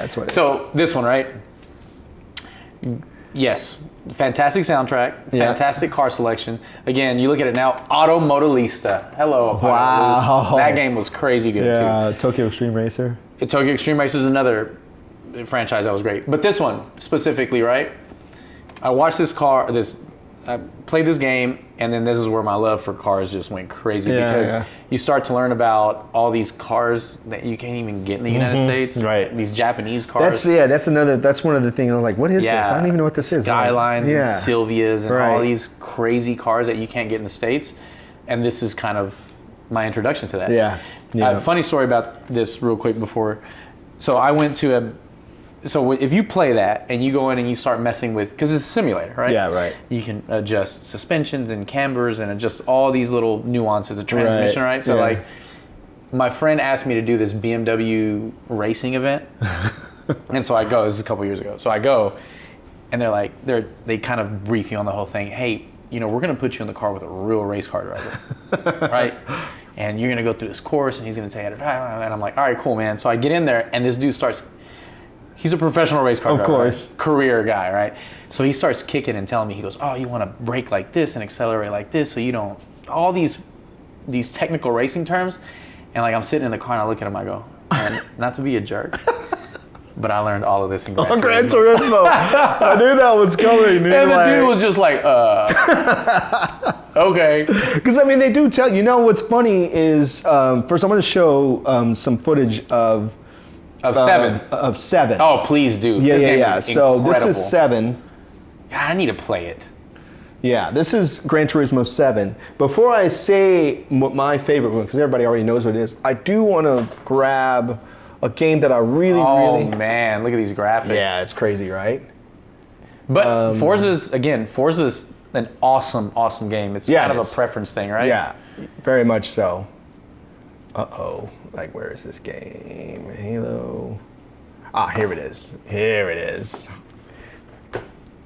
That's what it is.
So this one, right? Yes. Fantastic soundtrack. Fantastic car selection. Again, you look at it now, Automodelista. Hello.
Wow.
That game was crazy good, too.
Yeah, Tokyo Extreme Racer.
Tokyo Extreme Racer is another franchise that was great. But this one, specifically, right? I watched I played this game, and then this is where my love for cars just went crazy because you start to learn about all these cars that you can't even get in the United States.
Right.
These Japanese cars.
That's one of the things. I'm like, what is this? I don't even know what this is.
Skylines and Silvias and all these crazy cars that you can't get in the States. And this is kind of my introduction to that.
Yeah.
Funny story about this real quick before. So I went to So if you play that and you go in and you start messing with, because it's a simulator, right?
Yeah, right.
You can adjust suspensions and cambers and adjust all these little nuances of transmission, right? So like, my friend asked me to do this BMW racing event, and so I go. This is a couple years ago. So I go, and they kind of brief you on the whole thing. Hey, we're gonna put you in the car with a real race car driver, right? And you're gonna go through this course, and he's gonna say, and I'm like, all right, cool, man. So I get in there, and this dude starts. He's a professional race car driver,
of course,
right? Career guy, right? So he starts kicking and telling me, he goes, "Oh, you want to brake like this and accelerate like this, so you don't." All these technical racing terms, and like I'm sitting in the car and I look at him, I go, "Man, not to be a jerk, but I learned all of this in Gran
Turismo." I knew that was coming, dude.
And the dude was just like, okay.
Because I mean, they do tell. What's funny is first I'm going to show some footage of
7.
Of 7.
Oh, please do.
Yeah. So this is 7.
God, I need to play it.
Yeah, this is Gran Turismo 7. Before I say what my favorite one, because everybody already knows what it is, I do want to grab a game that I really.
Oh man, look at these graphics.
Yeah, it's crazy, right?
But Forza's an awesome game. It's kind of a preference thing, right?
Yeah, very much so. Uh-oh. Like, where is this game? Halo. Here it is.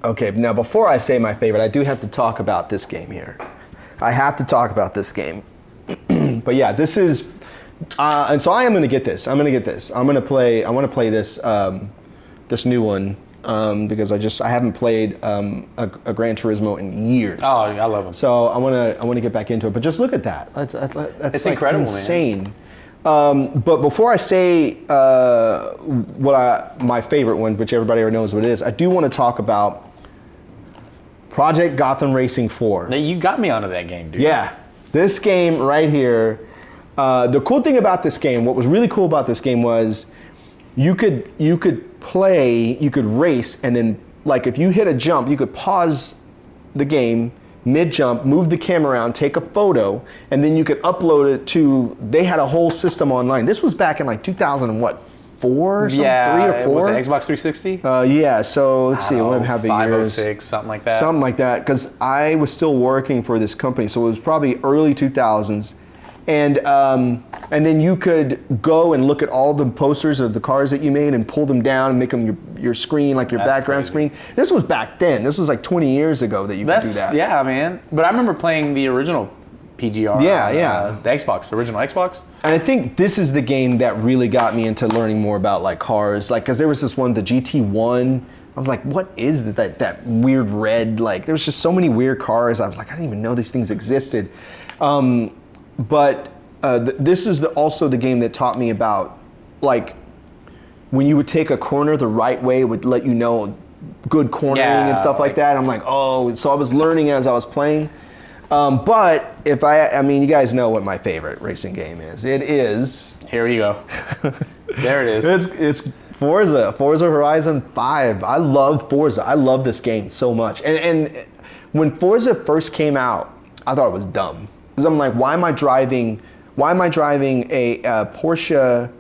Okay, now before I say my favorite, I do have to talk about this game here. I have to talk about this game. But yeah, this is, and so I am going to get this. I want to play this, this new one. Because I haven't played a Gran Turismo in years.
Oh, I love them.
So I want to get back into it. But just look at that. That's
it's
like
incredible,
insane. Man. But before I say my favorite one, which everybody already knows what it is, I do want to talk about Project Gotham Racing 4.
Now, you got me onto that game, dude.
Yeah, this game right here. The cool thing about this game, what was really cool about this game was you could race, and then like if you hit a jump, you could pause the game mid-jump, move the camera around, take a photo, and then you could upload it to, they had a whole system online. This was back in like 2004 or something? 3 or 4?
Was it Xbox 360?
Yeah, so let's see, I want to have the years.
506, something like that.
Something like that, because I was still working for this company, so it was probably early 2000s. And then you could go and look at all the posters of the cars that you made and pull them down and make them your screen, like your background screen. This was back then. This was like 20 years ago that you could do that.
Yeah, man. But I remember playing the original PGR. The Xbox, original Xbox.
And I think this is the game that really got me into learning more about like cars. Like, because there was this one, the GT1. I was like, what is that weird red? Like, there was just so many weird cars. I was like, I didn't even know these things existed. But this is also the game that taught me about, like, when you would take a corner the right way, it would let you know good cornering and stuff like that. I'm like, oh, so I was learning as I was playing. But if I mean, you guys know what my favorite racing game is. It is.
Here you go. There it is.
It's Forza Horizon 5. I love Forza. I love this game so much. And when Forza first came out, I thought it was dumb. Because I'm like, why am I driving a Porsche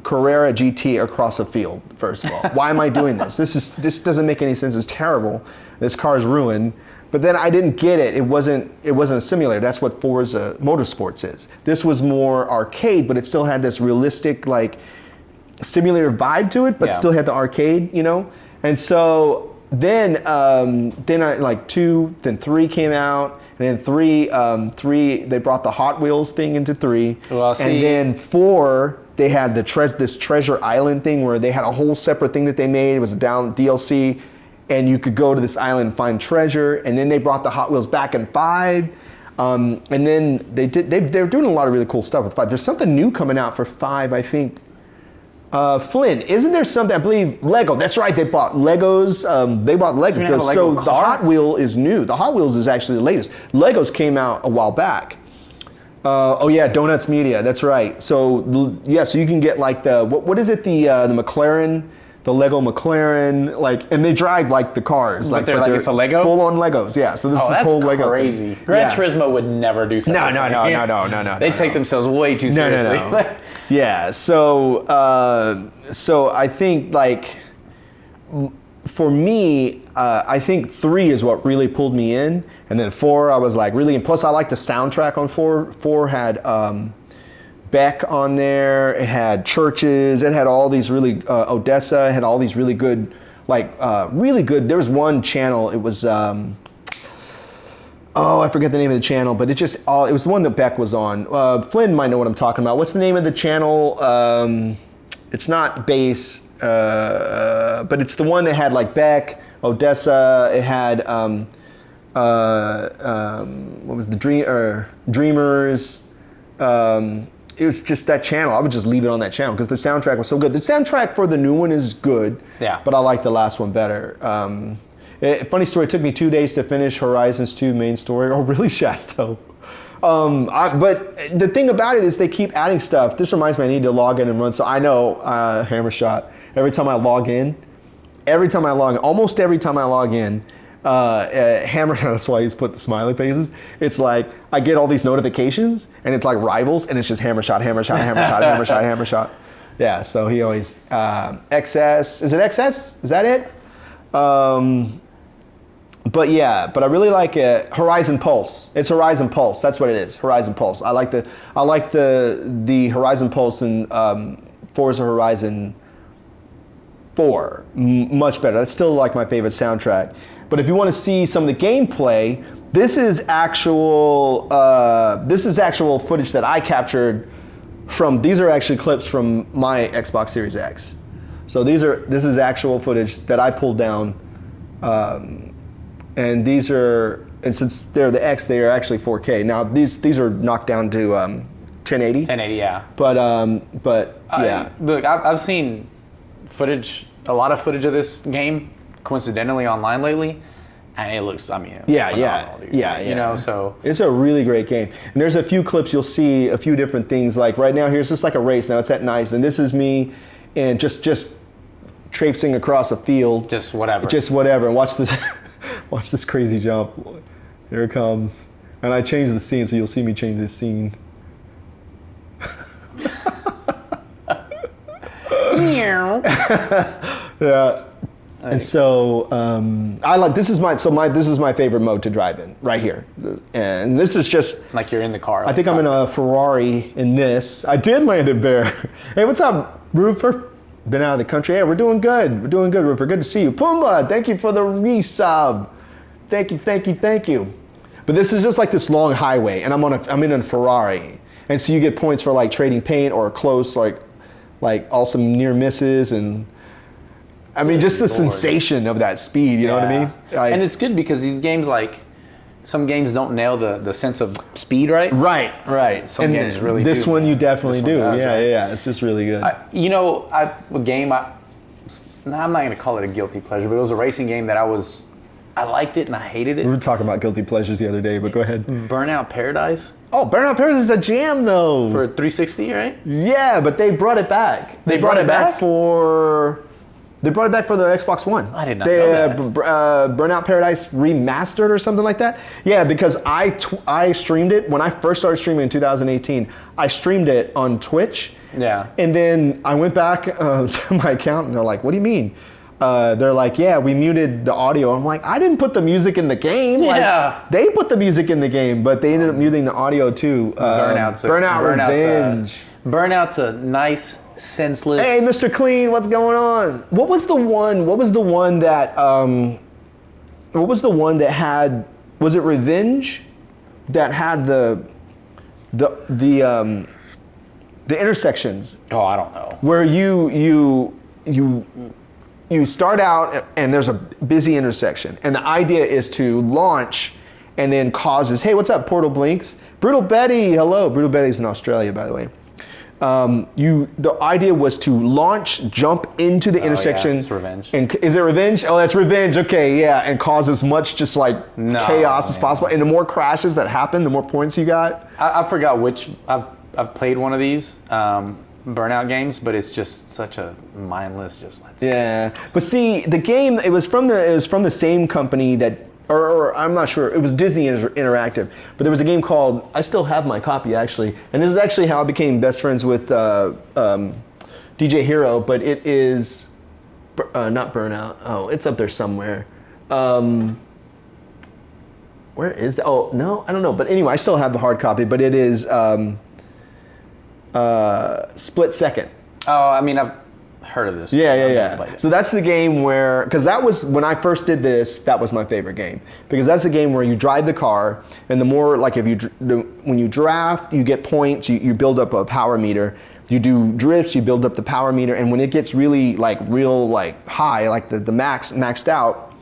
Carrera GT across a field, first of all. Why am I doing this? This doesn't make any sense. It's terrible. This car is ruined. But then I didn't get it. It wasn't a simulator. That's what Forza Motorsports is. This was more arcade, but it still had this realistic, like, simulator vibe to it, but still had the arcade, you know? And so then I, like 2, then 3 came out, and then 3, they brought the Hot Wheels thing into 3.
Well, see,
and then 4, they had this Treasure Island thing where they had a whole separate thing that they made. It was a DLC, and you could go to this island and find treasure. And then they brought the Hot Wheels back in 5. And then they're doing a lot of really cool stuff with 5. There's something new coming out for 5, I think. Flynn, isn't there something, I believe, Lego, that's right, they bought Legos, they bought Legos, so the Hot Wheel is new. The Hot Wheels is actually the latest. Legos came out a while back. Oh yeah, Donuts Media, that's right. So yeah, so you can get like what is it, the McLaren, the Lego McLaren, like, and they drive like the cars.
But they're it's a Lego?
Full on Legos, yeah. So this is whole Lego.
Oh, that's crazy. Gran Turismo would never do something.
No.
They take themselves way too seriously.
No. Yeah, so I think, like, for me, I think 3 is what really pulled me in, and then 4 I was like really, and plus I like the soundtrack on 4. 4 had Beck on there, it had Churches, it had all these really, Odessa, it had all these really good, there was one channel, it was, I forget the name of the channel, but it was the one that Beck was on. Flynn might know what I'm talking about. What's the name of the channel? It's not Bass, but it's the one that had like Beck, Odessa, it had, what was the Dreamers, it was just that channel. I would just leave it on that channel because the soundtrack was so good. The soundtrack for the new one is good, but I like the last one better. Funny story, it took me 2 days to finish Horizons 2 main story. Oh, really, Shasto? But the thing about it is they keep adding stuff. This reminds me I need to log in and run. So I know, Hammershot, almost every time I log in, Hammer, that's why he's put the smiley faces. It's like, I get all these notifications, and it's like Rivals, and it's just Hammershot. Yeah, so he always, XS, is it XS? Is that it? But I really like it. Horizon Pulse. It's Horizon Pulse. That's what it is. Horizon Pulse. I like the Horizon Pulse and Forza Horizon 4 much better. That's still like my favorite soundtrack. But if you want to see some of the gameplay, this is actual footage that I captured from. These are actually clips from my Xbox Series X. So this is actual footage that I pulled down. And since they're the X, they are actually 4K. Now these are knocked down to 1080.
1080, yeah.
But yeah.
Look, I've seen a lot of footage of this game, coincidentally online lately, and it looks, phenomenal, dude.
Yeah.
You know, so
it's a really great game. And there's a few clips you'll see a few different things. Like right now, here's just like a race. Now it's at night, and this is me, and just traipsing across a field.
Just whatever.
And watch this. Watch this crazy jump. Here it comes. And I changed the scene, so you'll see me change this scene. Yeah. And so this is my favorite mode to drive in right here. And this is just
like you're in the car.
I think I'm in a Ferrari in this. I did land it Bear. Hey, what's up, Roofer? Been out of the country. Hey, we're doing good, Roofer. Good to see you. Pumbaa, thank you for the resub. Thank you. But this is just like this long highway, and I'm in a Ferrari. And so you get points for like trading paint or close, like awesome near misses, and I mean just the sensation of that speed, you know what I mean?
And it's good because these games, like, some games don't nail the sense of speed, right?
Right.
Some games really do.
This one you definitely do.
Does,
yeah. It's just really good.
I'm not going to call it a guilty pleasure, but it was a racing game that I liked it and I hated it.
We were talking about guilty pleasures the other day, but go ahead.
Burnout Paradise.
Oh, Burnout Paradise is a jam, though.
For 360, right?
Yeah, but they brought it back.
They brought it back
for They brought it back for the Xbox One.
I did not know that.
Burnout Paradise Remastered or something like that. Yeah, because I streamed it when I first started streaming in 2018. I streamed it on Twitch.
Yeah.
And then I went back to my account and they're like, what do you mean? They're like, yeah, we muted the audio. I'm like, I didn't put the music in the game.
Yeah.
Like, they put the music in the game, but they ended up muting the audio too. Burnout Revenge.
Burnout's a nice, senseless.
Hey, Mr. Clean, what's going on? What was the one that had? Was it Revenge? That had the intersections.
Oh, I don't know.
Where you start out and there's a busy intersection, and the idea is to launch, and then causes. Hey, what's up, Portal Blinks? Brutal Betty, hello. Brutal Betty's in Australia, by the way. The idea was to launch, jump into the intersection.
Yeah, it's Revenge.
And is it Revenge? Oh, that's Revenge. Okay, yeah, and cause as much just like chaos as possible. And the more crashes that happen, the more points you got.
I forgot which. I've played one of these Burnout games, but it's just such a mindless. Yeah,
but see, the game it was from the same company that. Or I'm not sure, it was Disney Interactive, but there was a game called, I still have my copy actually, and this is actually how I became best friends with DJ Hero, but it is, not Burnout, oh, it's up there somewhere. Where is that? Oh, no, I don't know, but anyway, I still have the hard copy, but it is Split Second.
Oh, I mean, I've heard of this.
Yeah. So that's the game where, because that was, when I first did this, that was my favorite game. Because that's the game where you drive the car, and the more, like when you draft, you get points, you build up a power meter. You do drifts, you build up the power meter, and when it gets really real high, like the maxed out,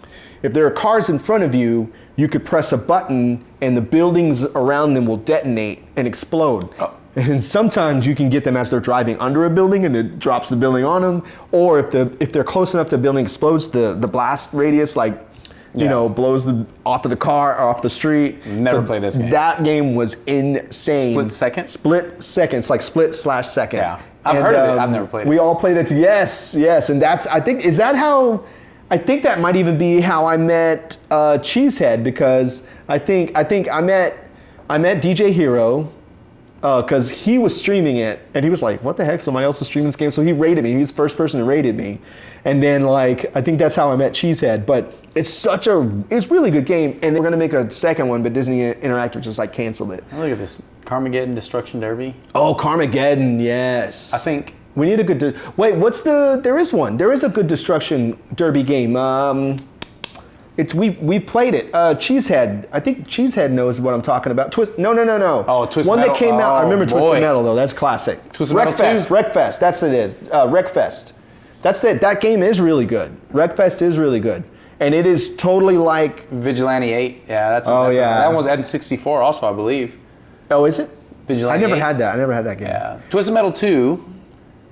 if there are cars in front of you, you could press a button and the buildings around them will detonate and explode. Oh. And sometimes you can get them as they're driving under a building and it drops the building on them. Or if they're close enough to the building explodes, the blast radius blows off of the car or off the street.
Never played this game.
That game was insane.
Split Second?
Split Second. It's like split/second.
Yeah. I've heard of it. I've never played it.
We all played it. Yes. And that's, I think that might even be how I met Cheesehead, because I think I met DJ Hero, because he was streaming it, and he was like, what the heck, somebody else is streaming this game? So he rated me. He was the first person who rated me. And then, I think that's how I met Cheesehead. But it's really good game, and they're going to make a second one, but Disney Interactive just, canceled it.
Look at this. Carmageddon Destruction Derby.
Oh, Carmageddon, yes.
I think...
We need a good... there is one. There is a good Destruction Derby game. We played it. Cheesehead. I think Cheesehead knows what I'm talking about. No.
Oh, Twisted
Metal. One that came out. I remember
boy.
Twisted Metal though. That's classic.
Twisted Metal 2?
Wreckfest. That's what it is. Wreckfest. That's it. That game is really good. Wreckfest is really good, and it is totally like
Vigilante 8. Yeah, that one was N64 also, I believe.
Oh, is it?
Vigilante.
I never had that. I never had that game.
Yeah. Twisted Metal 2.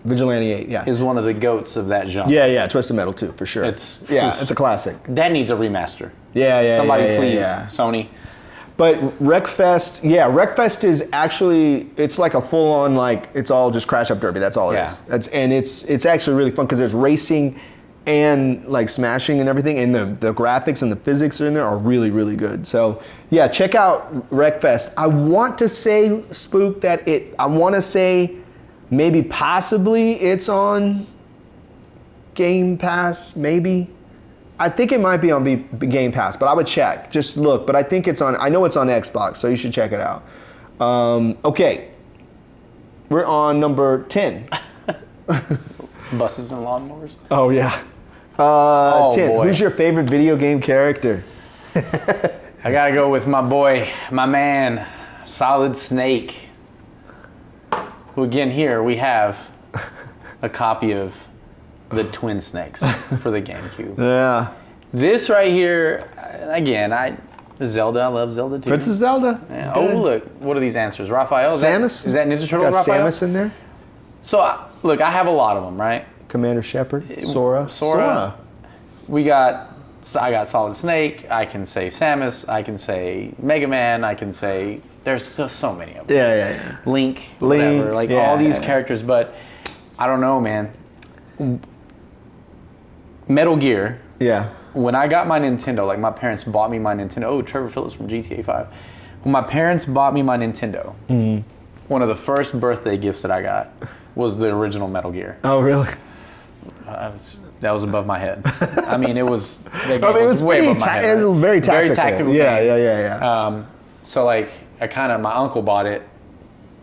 Vigilante 8, yeah.
Is one of the goats of that genre.
Yeah, Twisted Metal 2, for sure. It's a classic.
That needs a remaster.
Yeah.
Somebody please, Sony.
But Wreckfest is actually, it's like a full-on, it's all just crash-up derby, that's all it is. It's actually really fun, because there's racing and smashing and everything, and the graphics and the physics in there are really, really good. So, yeah, check out Wreckfest. I want to say, Spook, that maybe possibly it's on Game Pass, maybe. I think it might be on Game Pass, but I would check. Just look, but I think I know it's on Xbox, so you should check it out. Okay. We're on number 10.
Buses and lawnmowers?
Oh, yeah. 10. Boy. Who's your favorite video game character?
I gotta go with my boy, my man, Solid Snake. Who again here we have a copy of the Twin Snakes for the GameCube.
Yeah.
This right here, again, Zelda, I love Zelda too.
Princess Zelda.
Yeah. Oh, look, what are these answers? Raphael?
Samus?
Is that Ninja Turtle
got
Raphael?
Samus in there?
So, look, I have a lot of them, right?
Commander Shepard, Sora.
I got Solid Snake, I can say Samus, I can say Mega Man, I can say, there's just so many of them.
Yeah.
Link, whatever, all these characters, but I don't know, man. Metal Gear.
Yeah.
When I got my Nintendo, like my parents bought me my Nintendo. Oh, Trevor Phillips from GTA 5. When my parents bought me my Nintendo, one of the first birthday gifts that I got was the original Metal Gear.
Oh, really?
That was above my head. I mean, it was. That game
it was
way above my head.
It was very tactical.
Very tactical.
Yeah.
So like, my uncle bought it,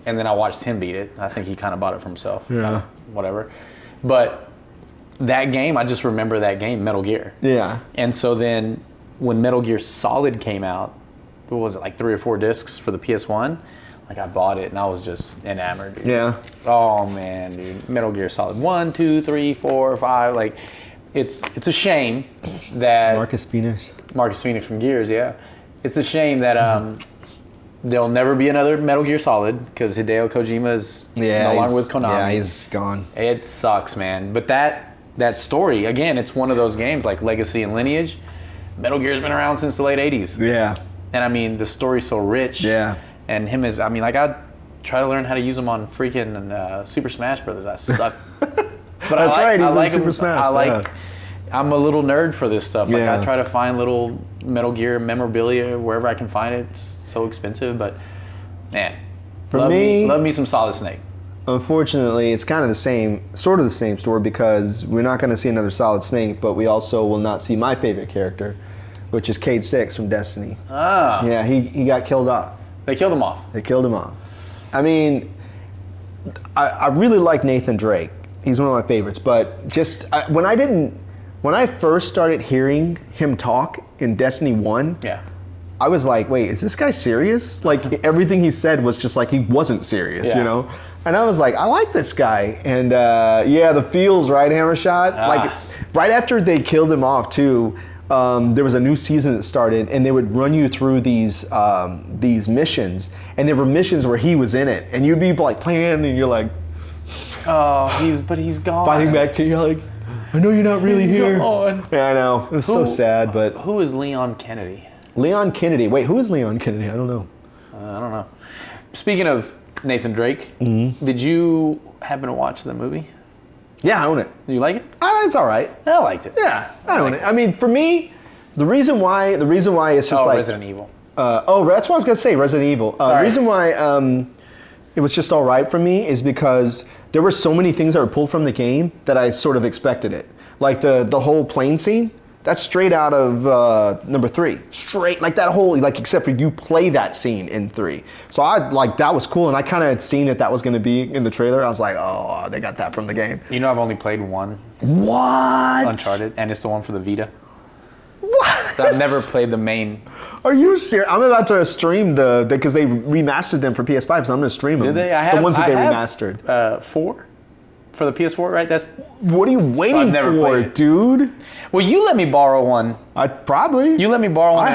and then I watched him beat it. I think he kind of bought it for himself.
Yeah.
Whatever. But that game, I just remember that game, Metal Gear.
Yeah.
And so then, when Metal Gear Solid came out, what was it, like 3 or 4 discs for the PS1? Like, I bought it and I was just enamored, dude.
Yeah.
Oh man, dude. Metal Gear Solid 1, 2, 3, 4, 5. Like, it's a shame that
Marcus Phoenix
from Gears, yeah. It's a shame that there'll never be another Metal Gear Solid because Hideo Kojima is no longer with Konami.
Yeah, he's gone.
It sucks, man. But that story, again, it's one of those games like Legacy and Lineage. Metal Gear's been around since the late 80s.
Yeah.
And I mean, the story's so rich.
Yeah.
And like I try to learn how to use him on freaking Super Smash Brothers. I suck. But
That's right, he's in Super
him.
Smash.
I'm a little nerd for this stuff. Like,
Yeah.
I try to find little Metal Gear memorabilia wherever I can find it. It's so expensive, but man. Love me some Solid Snake.
Unfortunately, it's kind of sort of the same story because we're not going to see another Solid Snake, but we also will not see my favorite character, which is Cade 6 from Destiny.
Ah.
Yeah, he got killed off.
They killed him off.
They killed him off. I mean, I really like Nathan Drake. He's one of my favorites, but just when I first started hearing him talk in Destiny 1,
yeah.
I was like, wait, is this guy serious? Like, everything he said was just like he wasn't serious,
Yeah.
you know? And I was like, I like this guy. And yeah, the feels, right, Hammer Shot? Like, right after they killed him off, too, there was a new season that started, and they would run you through these missions, and there were missions where he was in it, and you'd be like playing, and you're like,
oh, he's gone.
Fighting back to you, you're like, I know you're not really here.
Gone.
Yeah, I know. It was so sad, but
who is Leon Kennedy?
Leon Kennedy. Wait, who is Leon Kennedy? I don't know.
I don't know. Speaking of Nathan Drake, did you happen to watch the movie?
Yeah, I own it.
Did you like it?
It's all right.
I liked it.
Yeah, I own it. I mean, for me, the reason why it's just like
Resident Evil.
That's what I was gonna say. Resident Evil. The reason why it was just all right for me is because there were so many things that were pulled from the game that I sort of expected it. Like the whole plane scene. That's straight out of number 3. Straight, like that whole, like, except for you play that scene in 3. So that was cool, and I kind of had seen that was going to be in the trailer. I was like, oh, they got that from the game.
You know, I've only played one.
What?
Uncharted, and it's the one for the Vita.
What?
So I've never played the main.
Are you serious? I'm about to stream because they remastered them for PS5, so I'm going to stream them.
Did they?
The ones that they remastered.
4 for the PS4, right? That's.
What are you waiting for, dude?
Well, you let me borrow one.
Probably.
You let me borrow one,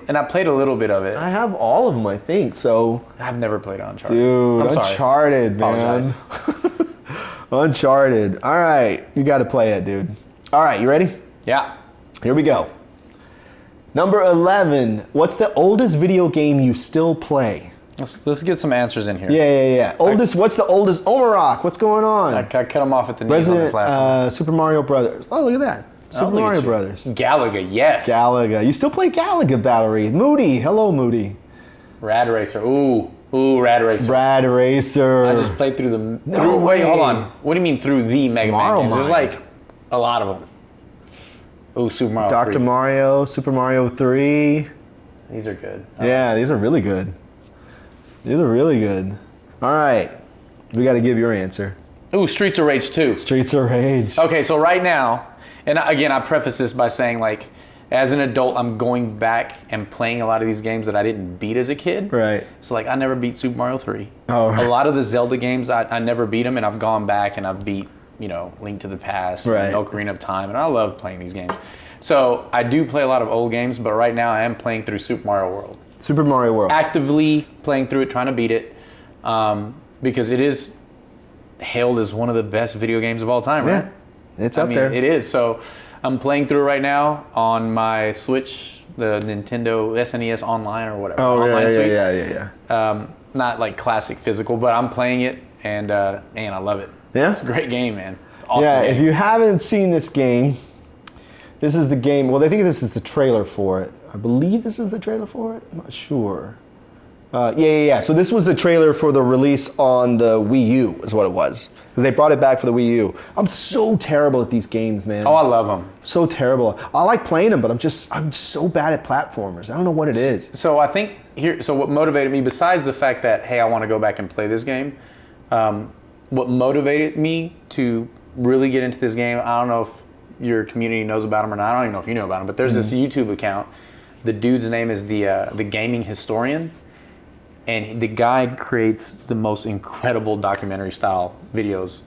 and I played a little bit of it.
I have all of them, I think, so.
I've never played Uncharted.
Dude,
I'm
Uncharted, man. Uncharted. All right, you got to play it, dude. All right, you ready?
Yeah.
Here we go. Number 11. What's the oldest video game you still play?
Let's get some answers in here.
Yeah. What's the oldest? Omarok, what's going on?
I cut him off at the knees on this last one.
Super Mario Brothers. Oh, look at that. Super Mario Brothers.
Galaga, yes.
Galaga. You still play Galaga, Valerie. Moody. Hello, Moody.
Rad Racer. Ooh, Rad Racer.
Rad Racer.
I just played through the... Wait, hold on. What do you mean through the Mega Man games? There's like a lot of them. Ooh, Super Mario
Dr.
3.
Mario, Super Mario 3.
These are good.
Yeah, these are really good. These are really good. All right. We got to give your answer.
Ooh, Streets of Rage 2.
Streets of Rage.
Okay, so right now, and again, I preface this by saying, like, as an adult, I'm going back and playing a lot of these games that I didn't beat as a kid.
Right.
So, like, I never beat Super Mario 3.
Oh, right.
A lot of the Zelda games, I never beat them, and I've gone back and I've beat, Link to the Past, and Ocarina of Time, and I love playing these games. So, I do play a lot of old games, but right now I am playing through Super Mario World.
Super Mario World.
Actively playing through it, trying to beat it, because it is hailed as one of the best video games of all time, right?
Yeah, it's up there.
It is. So I'm playing through it right now on my Switch, the Nintendo SNES Online or whatever.
Oh,
Online
yeah.
Not like classic physical, but I'm playing it, and man, I love it.
Yeah?
It's a great game, man. It's an awesome
yeah,
game.
if you haven't seen this game, This is the game. Well, I think this is the trailer for it. I believe this is the trailer for it. I'm not sure. Yeah. So this was the trailer for the release on the Wii U, is what it was. Because they brought it back for the Wii U. I'm so terrible at these games, man.
Oh, I love them.
So terrible. I like playing them, but I'm so bad at platformers. I don't know what it is.
So I think so what motivated me, besides the fact that, hey, I want to go back and play this game, what motivated me to really get into this game, I don't know if your community knows about them or not. I don't even know if you know about them, but there's this YouTube account. The dude's name is the Gaming Historian. And the guy creates the most incredible documentary style videos.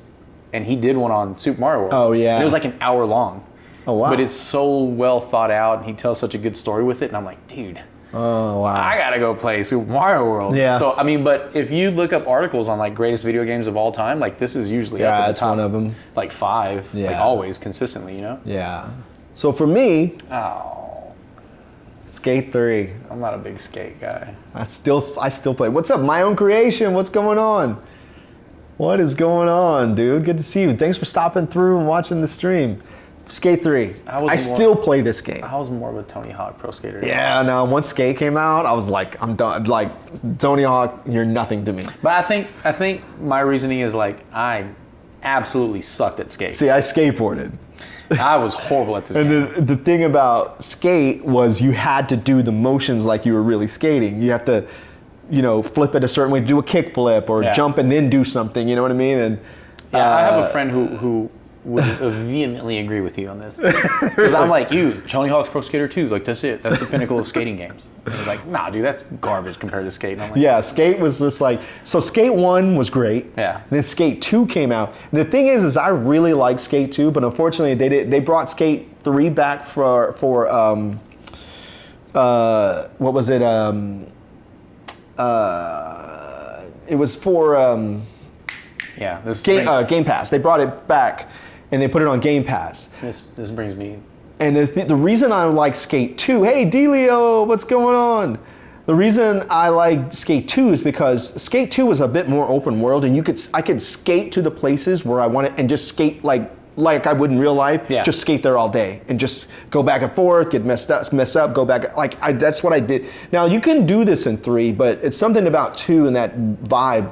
And he did one on Super Mario World.
Oh, yeah.
And it was like an hour long.
Oh, wow.
But it's so well thought out, and he tells such a good story with it. And I'm like, dude,
oh, wow.
I gotta go play Super Mario World.
Yeah.
So, I mean, but if you look up articles on like greatest video games of all time, like this is usually up at the top.
One of them.
Like 5, like always, consistently, you know?
Yeah. So for me, Skate 3.
I'm not a big Skate guy.
I still play. What's up, My Own Creation? What's going on? What is going on, dude? Good to see you. Thanks for stopping through and watching the stream. Skate 3. I still play this game.
I was more of a Tony Hawk Pro Skater.
Yeah, no. Once Skate came out, I was like, I'm done. Like, Tony Hawk, you're nothing to me.
But I think my reasoning is like I absolutely sucked at Skate.
See, I skateboarded.
I was horrible at this game.
And the thing about Skate was you had to do the motions like you were really skating. You have to, flip it a certain way, do a kick flip or jump and then do something, you know what I mean? And
I have a friend who would vehemently agree with you on this. Because I'm like, Tony Hawk's Pro Skater 2, like that's it. That's the pinnacle of skating games. And he's like, nah, dude, that's garbage compared to Skate. And I'm like,
Skate was just like, so Skate 1 was great.
Yeah.
And then Skate 2 came out. And the thing is I really like Skate 2, but unfortunately they brought Skate 3 back for what was it? It was for Game Pass. They brought it back and they put it on Game Pass.
This brings me.
And the reason I like Skate 2, hey Delio, what's going on? The reason I like Skate 2 is because Skate 2 was a bit more open world, and I could skate to the places where I wanted and just skate like I would in real life.
Yeah.
Just skate there all day and just go back and forth, get mess up, go back. That's what I did. Now you can do this in 3, but it's something about 2 and that vibe.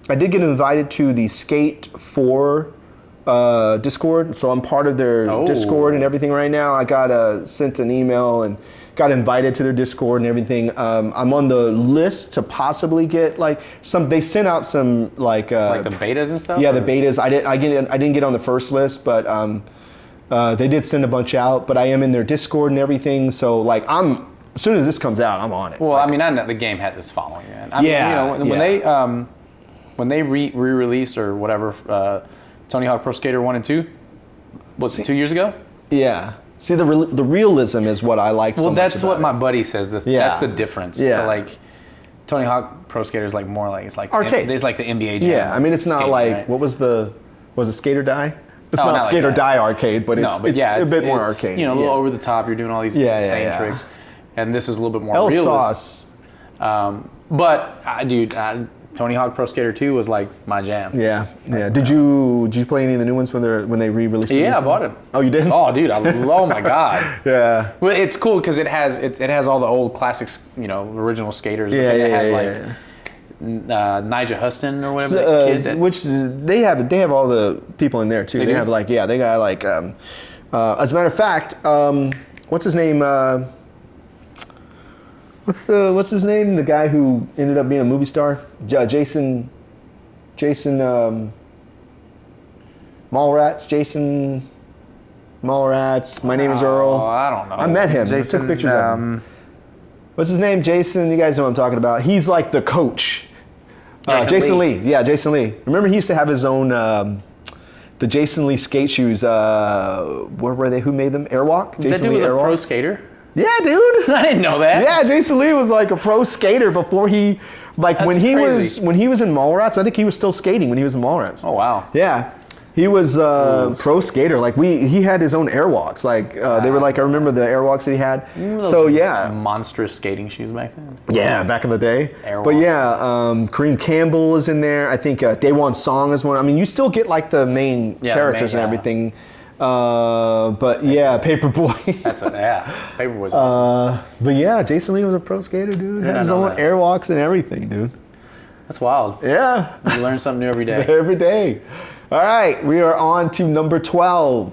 I did get invited to the Skate 4 Discord, so I'm part of their Discord and everything right now. I got sent an email and got invited to their Discord and everything. I'm on the list to possibly get they sent out some like the
betas and stuff.
Yeah, the betas. I didn't get on the first list, but they did send a bunch out. But I am in their Discord and everything, so as soon as this comes out, I'm on it.
Well, I know the game had this following, man. When they re-released or whatever, Tony Hawk Pro Skater 1 and 2, what's it, 2 years ago?
Yeah. See, the realism is what I like so much.
Well, that's what my buddy says. That's the difference.
Yeah.
So Tony Hawk Pro Skater is more like it's like
arcade.
It's like the NBA Jam.
Yeah, I mean it's not
skating,
like
right?
what was it Skate or Die? It's not Skate or Die arcade, but it's a bit more arcade.
A little over the top. You're doing all these insane tricks, and this is a little bit more realist. But Tony Hawk Pro Skater 2 was like my jam.
Yeah. Did you play any of the new ones when they re-released them?
Yeah, I bought it.
Oh, you did?
Oh, dude, oh my god.
Yeah.
Well, it's cool because it has all the old classics, original skaters. It has Nigel Huston or whatever.
Which they have all the people in there too. They have they got as a matter of fact, what's his name? What's his name? The guy who ended up being a movie star, Jason Mallrats. Jason Mallrats. My name is Earl.
I don't know.
I met him. I took pictures of him. What's his name? Jason. You guys know what I'm talking about. He's like the coach. Jason Lee. Yeah, Jason Lee. Remember he used to have his own the Jason Lee skate shoes. Where were they? Who made them? Airwalk.
Jason Lee was Airwalk. A pro skater.
Yeah, dude.
I didn't know that.
Yeah, Jason Lee was like a pro skater before he, when he was in Mallrats. I think he was still skating when he was in Mallrats.
Oh wow.
Yeah, he was pro skater. He had his own airwalks. They were I remember the airwalks that he had. So yeah,
monstrous skating shoes back then.
Yeah, back in the day.
Airwalk.
But yeah, Kareem Campbell is in there. I think Daewon Song is one. I mean, you still get the main characters and everything. But yeah, Paperboy.
Paperboy's awesome.
But yeah, Jason Lee was a pro skater, dude. Had his own airwalks and everything, dude.
That's wild.
Yeah.
You learn something new every day.
Every day. All right, we are on to number 12.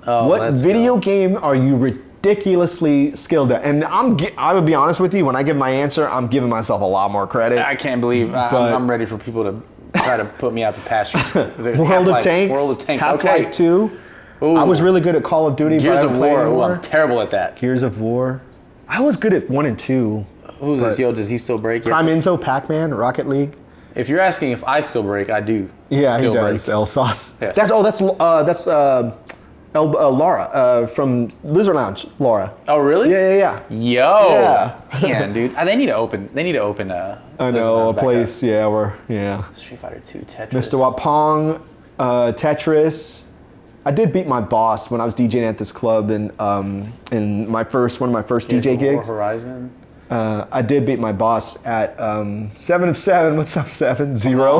What video game are you ridiculously skilled at? And I would be honest with you, when I give my answer, I'm giving myself a lot more credit.
I can't believe I'm ready for people to try to put me out to pasture.
World of Tanks. Half-Life 2. Ooh. I was really good at Call of Duty.
Gears of War. Ooh, I'm terrible at that.
Gears of War. I was good at 1 and 2.
Who's this? Yo, does he still break?
Prime Enzo, Pac-Man, Rocket League.
If you're asking if I still break, I do.
Yeah,
still
he does.
Break.
L-Sauce.
Yes.
That's Laura from Lizard Lounge. Laura.
Oh, really?
Yeah.
Yo. Yeah. Man, dude. They need to open.
I know a place.
Up.
Yeah.
Street Fighter 2, Tetris.
Mr. Wapong, Tetris. I did beat my boss when I was DJing at this club in one of my first DJ gigs.
Horizon.
I did beat my boss at 7 of 7. What's up, 7? 0.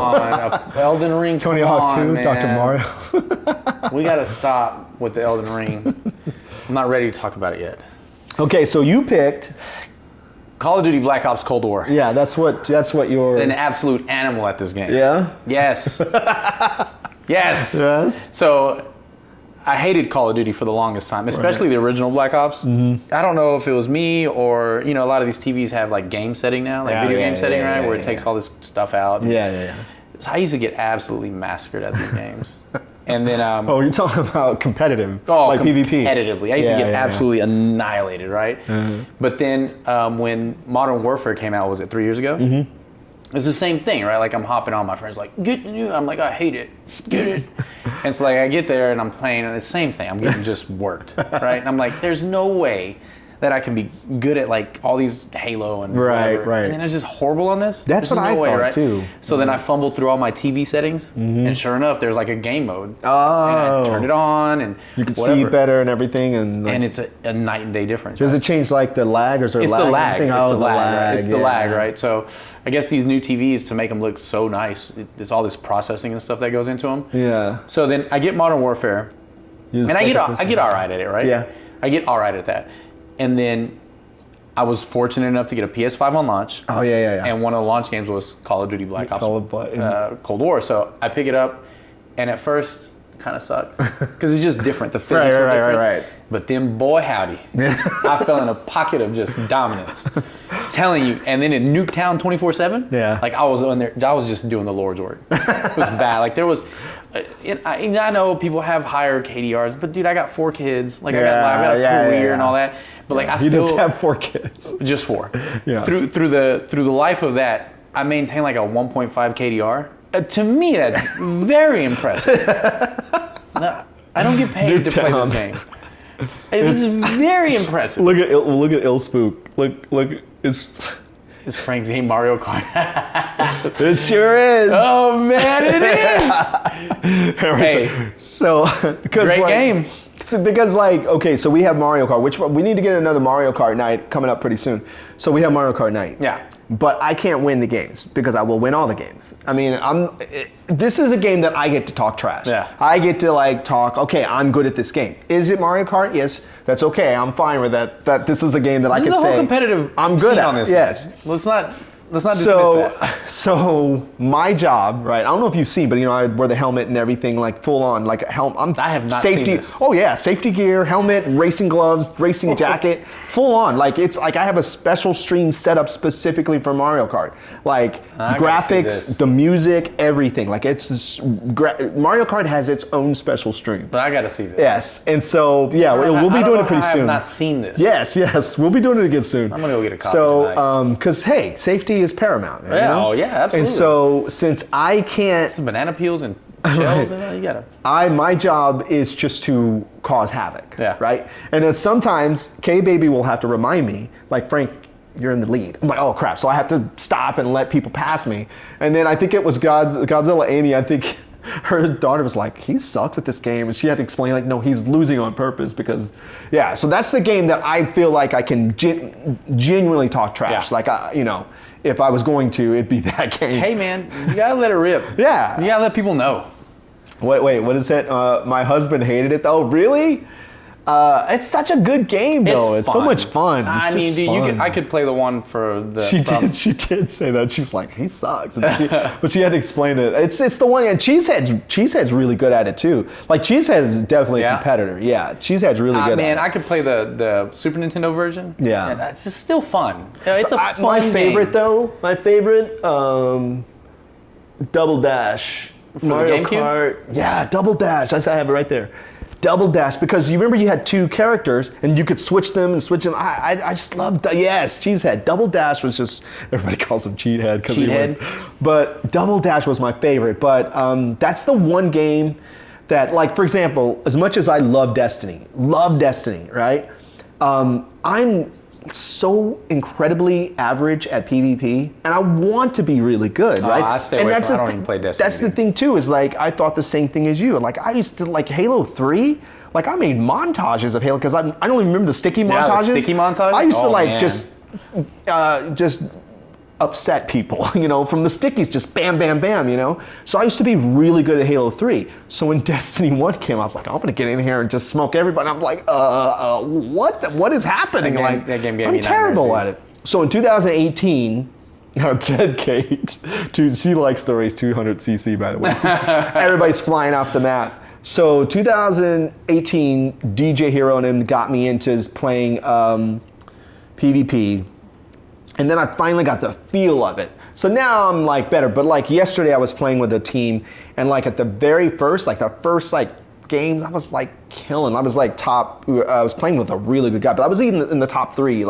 Elden Ring.
Tony Hawk 2.
Man.
Dr. Mario.
We gotta stop with the Elden Ring. I'm not ready to talk about it yet.
Okay, so you picked
Call of Duty Black Ops Cold War.
Yeah, that's what you're.
An absolute animal at this game.
Yeah.
Yes. Yes.
Yes.
So I hated Call of Duty for the longest time, especially the original Black Ops. Mm-hmm. I don't know if it was me or, a lot of these TVs have like game setting now, video game setting, right? Where it takes all this stuff out.
Yeah.
So I used to get absolutely massacred at these games. And then...
you're talking about competitive, like PvP.
Competitively. I used to get absolutely annihilated, right? Mm-hmm. But then when Modern Warfare came out, was it 3 years ago? Mm-hmm. It's the same thing, right? Like I'm hopping on, my friends like, get new. I'm like, I hate it. Get it. And so like I get there and I'm playing and it's the same thing. I'm getting just worked, right? And I'm like, there's no way that I can be good at like all these Halo and whatever. Right. And then I'm just horrible on this.
That's what I thought too.
So then I fumbled through all my TV settings, and sure enough, there's like a game mode.
Oh.
And I turned it on, and
you can see better and everything, and
it's a night and day difference.
Does it change like the lag, or is there lag?
It's the lag.
Right?
It's the lag, right? So I guess these new TVs, to make them look so nice, there's all this processing and stuff that goes into them. Yeah. So then I get Modern Warfare, and I get all right at it, right?
Yeah.
I get all right at that. And then I was fortunate enough to get a PS5 on launch.
Oh, yeah.
And one of the launch games was Call of Duty Black Ops Cold War. So I pick it up, and at first, it kind of sucked. Because it's just different. The physics were different. Right. But then, boy, howdy. I fell in a pocket of just dominance. Telling you. And then in Nuketown 24/7, like I was on there, I was just doing the Lord's work. It was bad. Like there was... I know people have higher KDRs, but dude, I got 4 kids. Like I got a career and all that. But like I still
just have 4 kids.
Just 4. Yeah. Through the life of that, I maintain like a 1.5 KDR. To me, that's very impressive. No, I don't get paid to play this game. It's very impressive.
Look at Illspook. Look,
Is Frank's game Mario Kart?
It sure is.
Oh man, it is. Hey,
so
great game.
So because so we have Mario Kart, we need to get another Mario Kart night coming up pretty soon. So we have Mario Kart night.
Yeah.
But I can't win the games because I will win all the games. I mean, this is a game that I get to talk trash.
Yeah.
I get to talk, okay, I'm good at this game. Is it Mario Kart? Yes, that's okay. I'm fine with that. That this is a game that I can say
competitive
I'm good at.
On this.
Yes.
Let's not dismiss that.
So my job, right? I don't know if you've seen, but I wear the helmet and everything, like full on, like a helmet.
I have not seen this.
Oh yeah, safety gear, helmet, racing gloves, racing jacket, full on. Like it's like I have a special stream set up specifically for Mario Kart. Like the graphics, the music, everything. Like Mario Kart has its own special stream.
But I got to see this.
Yes, and so we'll be doing it pretty soon. I
have not seen this.
Yes, we'll be doing it again soon.
I'm gonna go get a copy.
So, because hey, safety is paramount.
Oh yeah, absolutely.
And so since I can't,
some banana peels and shells, you gotta.
My job is just to cause havoc.
Yeah.
Right. And then sometimes K-Baby will have to remind me, like, Frank, you're in the lead. I'm like, oh crap. So I have to stop and let people pass me. And then I think it was Godzilla Amy. I think her daughter was like, he sucks at this game. And she had to explain, like, no, he's losing on purpose because, yeah. So that's the game that I feel like I can genuinely talk trash.
Yeah.
Like, if I was going to, it'd be that game.
Hey man, you gotta let it rip.
Yeah.
You gotta let people know.
Wait, what is it? My husband hated it though. Really? It's such a good game though. It's so much fun.
I mean, dude, I could play the one for the.
She did say that. She was like, he sucks, but she had to explain it. It's the one. And Cheesehead's really good at it too. Like Cheesehead is definitely a competitor. Yeah, Cheesehead's really good.
Man,
at it.
I could play the Super Nintendo version.
Yeah,
and it's just still fun. It's a fun
My favorite
game.
though. My favorite. Double Dash.
For
Mario
the GameCube?
Kart. Yeah, Double Dash. I have it right there. Double Dash, because you remember you had two characters and you could switch them. I just loved, yes, Cheesehead. Double Dash was just, everybody calls him Cheathead.
Cheathead?
But Double Dash was my favorite. But that's the one game that, like, for example, as much as I love Destiny, right? I'm so incredibly average at PvP, and I want to be really good, right?
I stay away from, I don't even play Destiny.
That's the thing too, is like, I thought the same thing as you. Like, I used to, like, Halo 3, like, I made montages of Halo, because I don't even remember the sticky montages.
The sticky montages?
I used to, like, just upset people, you know, from the stickies, just bam, bam, bam, you know? So I used to be really good at Halo 3. So when Destiny 1 came, I was like, I'm gonna get in here and just smoke everybody. I'm like, what is happening?
That game gave me
I'm terrible at it. So in 2018, Ted Kate, dude, she likes stories 200cc, by the way. Everybody's flying off the map. So 2018, DJ Hero and him got me into playing PvP. And then I finally got the feel of it. So now I'm like better, but like yesterday I was playing with a team, and like at the very first, games, I was like killing. I was like I was playing with a really good guy, but I was even in the top 3.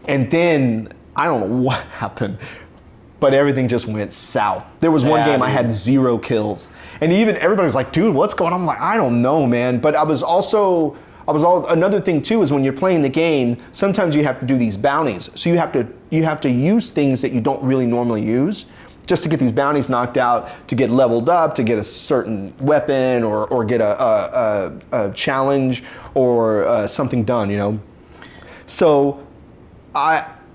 And then I don't know what happened, but everything just went south. There was one game I had 0 kills, and even everybody was like, dude, what's going on? I'm like, I don't know, man. But another thing too is when you're playing the game, sometimes you have to do these bounties. So you have to use things that you don't really normally use, just to get these bounties knocked out, to get leveled up, to get a certain weapon, or get a challenge, or something done, you know. So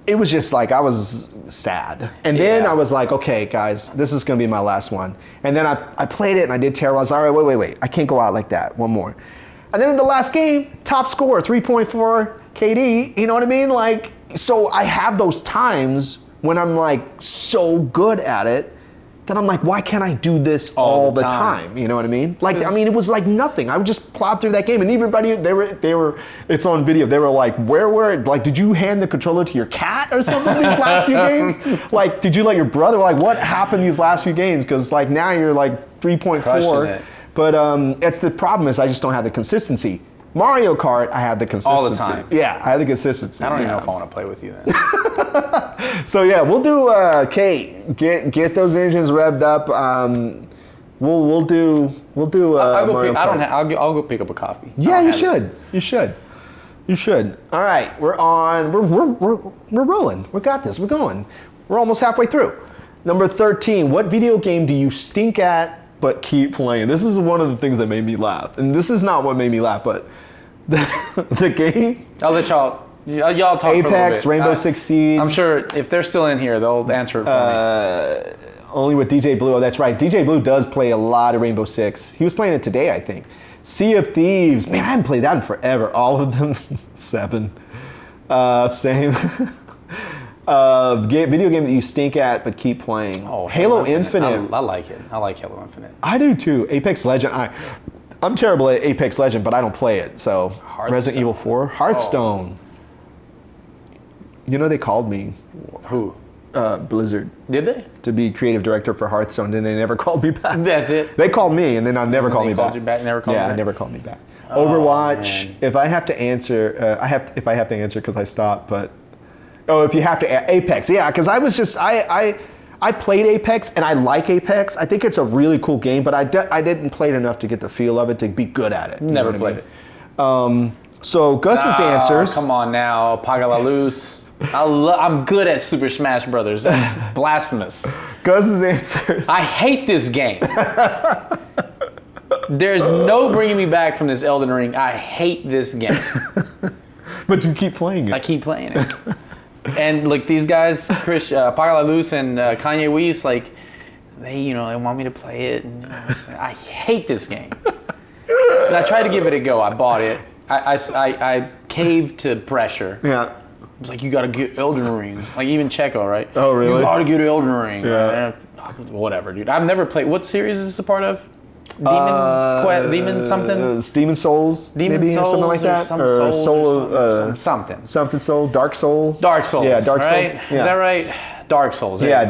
it was just like, I was sad. And then I was like, okay, guys, this is gonna be my last one. And then I played it and I did terrible. I was all right, wait, I can't go out like that, one more. And then in the last game, top score, 3.4 KD, you know what I mean? Like, so I have those times when I'm like so good at it that I'm like, why can't I do this all the time? You know what I mean? Like, I mean, it was like nothing. I would just plod through that game, and everybody, they were, it's on video. They were like, like, did you hand the controller to your cat or something these last few games? Like, did you let your brother, like, what happened these last few games? Because like now you're like 3.4. But it's the problem is I just don't have the consistency. Mario Kart, I have the consistency.
All the time.
Yeah, I have the consistency.
I don't even know if I want to play with you then.
So yeah, we'll do, Kate, get those engines revved up. We'll do Mario Kart.
I'll go pick up a coffee.
Yeah, you should. All right, we're rolling. We got this, we're going. We're almost halfway through. Number 13, what video game do you stink at but keep playing? This is one of the things that made me laugh. And this is not what made me laugh, but the game.
I'll let y'all talk
Apex,
for a little bit.
Rainbow Six Siege.
I'm sure if they're still in here, they'll answer it for me.
Only with DJ Blue. Oh, that's right. DJ Blue does play a lot of Rainbow Six. He was playing it today, I think. Sea of Thieves. Man, I haven't played that in forever. All of them. 7. Same. Video game that you stink at but keep playing.
Oh,
Halo Infinite.
I like it. I like Halo Infinite.
I do too. Apex Legend. I'm terrible at Apex Legend, but I don't play it. So Resident Evil 4. Hearthstone. Oh. You know, they called me.
Who?
Blizzard.
Did they?
To be creative director for Hearthstone, and they never called me back.
That's it.
They called me, and then I never called me back.
Called you back? Never called you back?
Yeah, never called me back. Overwatch. Man. If I have to answer, if I have to answer because I stopped, but. Oh, if you have to, Apex, yeah, because I was just, I played Apex, and I like Apex. I think it's a really cool game, but I didn't play it enough to get the feel of it, to be good at it.
Never played it.
So Gus's answers.
Come on now, Paga la Luz. I'm good at Super Smash Brothers. That's blasphemous.
Gus's answers.
I hate this game. There's no bringing me back from this Elden Ring. I hate this game.
But you keep playing it.
I keep playing it. And like these guys, Paga la Luz and Kanye West, like they want me to play it, and I hate this game. And I tried to give it a go. I bought it. I caved to pressure.
Yeah.
It was like, you gotta get Elden Ring. Like, even Checo, right?
Oh, really?
You gotta get Elden Ring.
Yeah.
Whatever, dude. I've never played. What series is this a part of? Demon something?
Demon Souls,
Demon
maybe,
Souls,
or something like that?
Or
Soul,
something.
Something Soul, Dark Souls?
Dark Souls.
Yeah, Dark
right?
Souls.
Yeah. Is that right? Dark Souls.
Yeah,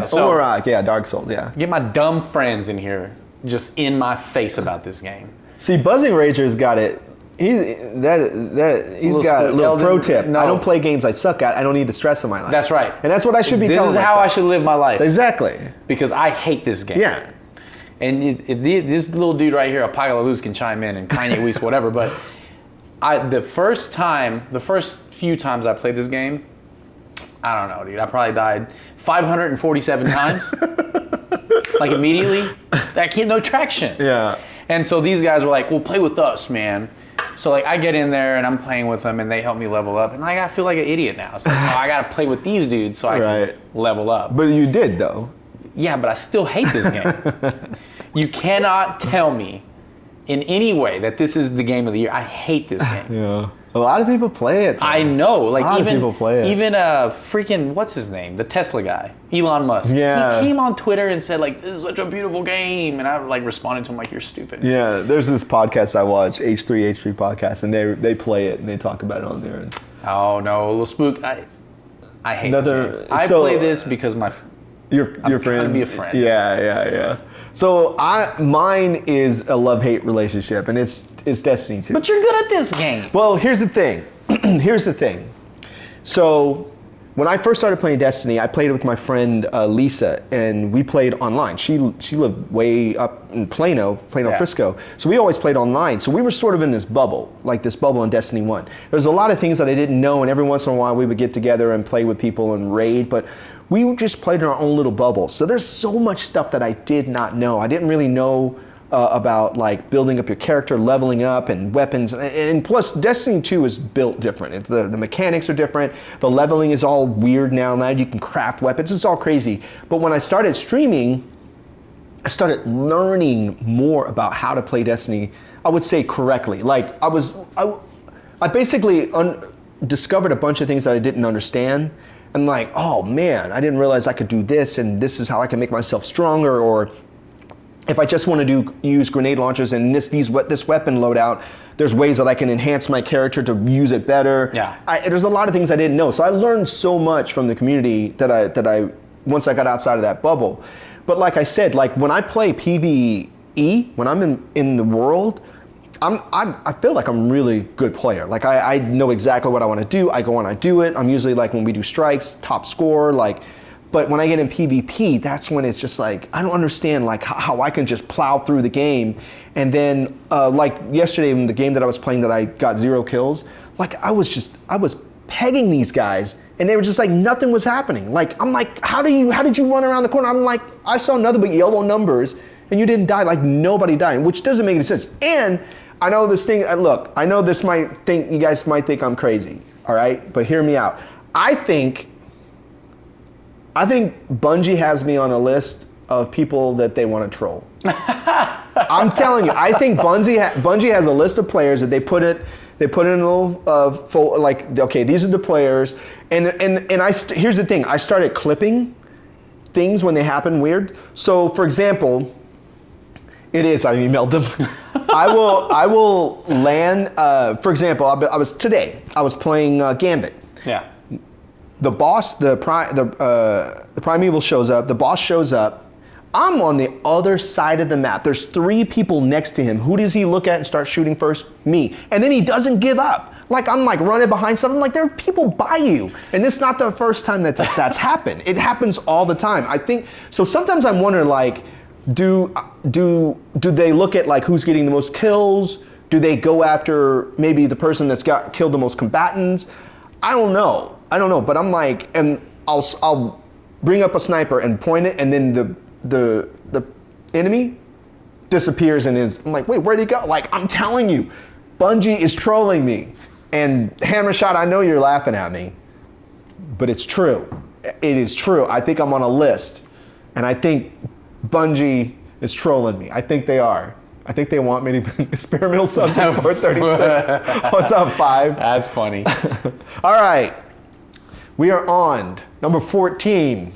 Dark Souls, yeah.
Get my dumb friends in here just in my face about this game.
See, Buzzing Rager's got it. He's got a little pro tip. No. I don't play games I suck at. I don't need the stress in my life.
That's right.
And that's what I should be telling myself.
This is how I should live my life.
Exactly.
Because I hate this game.
Yeah.
And this little dude right here, Apocalypse, can chime in, and Kanye West, whatever. But the first few times I played this game, I don't know, dude. I probably died 547 times. Like, immediately. No traction.
Yeah.
And so these guys were like, well, play with us, man. So, like, I get in there and I'm playing with them and they help me level up. And like, I feel like an idiot now. It's like, oh, I got to play with these dudes so I can level up.
But you did, though.
Yeah, but I still hate this game. You cannot tell me in any way that this is the game of the year. I hate this game.
Yeah. A lot of people play it, though.
I know. Like,
a lot of people play it.
Even freaking, what's his name? The Tesla guy, Elon Musk.
Yeah.
He came on Twitter and said, like, this is such a beautiful game. And I, like, responded to him, like, you're stupid.
Yeah, there's this podcast I watch, H3 podcast, and they play it and they talk about it on there.
Oh, no, Little Spook. I hate this game. I play this because
your
I'm
friend.
trying to be a friend.
Yeah. So mine is a love-hate relationship, and it's Destiny 2.
But you're good at this game.
Well, here's the thing. So when I first started playing Destiny, I played it with my friend Lisa, and we played online. She lived way up in Plano, Frisco. So we always played online. So we were sort of in this bubble, like this bubble in Destiny 1. There's a lot of things that I didn't know, and every once in a while we would get together and play with people and raid, but we just played in our own little bubble. So there's so much stuff that I did not know. I didn't really know about, like, building up your character, leveling up, and weapons. And plus, Destiny 2 is built different. The mechanics are different. The leveling is all weird now. Now you can craft weapons. It's all crazy. But when I started streaming, I started learning more about how to play Destiny, I would say, correctly. Like, I basically discovered a bunch of things that I didn't understand. And like, oh man, I didn't realize I could do this, and this is how I can make myself stronger. Or if I just want to use grenade launchers and this weapon loadout, there's ways that I can enhance my character to use it better.
Yeah.
There's a lot of things I didn't know. So I learned so much from the community that I once I got outside of that bubble. But like I said, like when I play PvE, when I'm in the world, I feel like I'm a really good player. Like I know exactly what I want to do. I go on, I do it. I'm usually, like, when we do strikes, top scorer, like. But when I get in PvP, that's when it's just like, I don't understand, like, how I can just plow through the game. And then like yesterday in the game that I was playing that I got 0 kills, like I was pegging these guys and they were just like, nothing was happening. Like, I'm like, how did you run around the corner? I'm like, I saw nothing but yellow numbers and you didn't die. Like, nobody died, which doesn't make any sense. And I know this thing, look, I know you guys might think I'm crazy, all right? But hear me out. I think Bungie has me on a list of people that they want to troll. I'm telling you, I think Bungie has a list of players that they put in a little folder, like, okay, these are the players. And here's the thing, I started clipping things when they happen weird. So for example, I emailed them. I will land, for example, I was playing Gambit.
Yeah.
The boss, the primeval shows up, the boss shows up. I'm on the other side of the map. There's 3 people next to him. Who does he look at and start shooting first? Me. And then he doesn't give up. Like, I'm like running behind something. Like, there are people by you. And it's not the first time that's happened. It happens all the time. I think, so sometimes I'm wondering, like, do they look at, like, who's getting the most kills? Do they go after maybe the person that's killed the most combatants? I don't know, but I'm like, and I'll bring up a sniper and point it, and then the enemy disappears and I'm like, wait, where'd he go? Like, I'm telling you, Bungie is trolling me. And Hammershot, I know you're laughing at me, but it's true. It is true. I think I'm on a list, and I think Bungie is trolling me. I think they are. I think they want me to be experimental subject 436. What's up, 5?
That's funny.
All right. We are on number 14.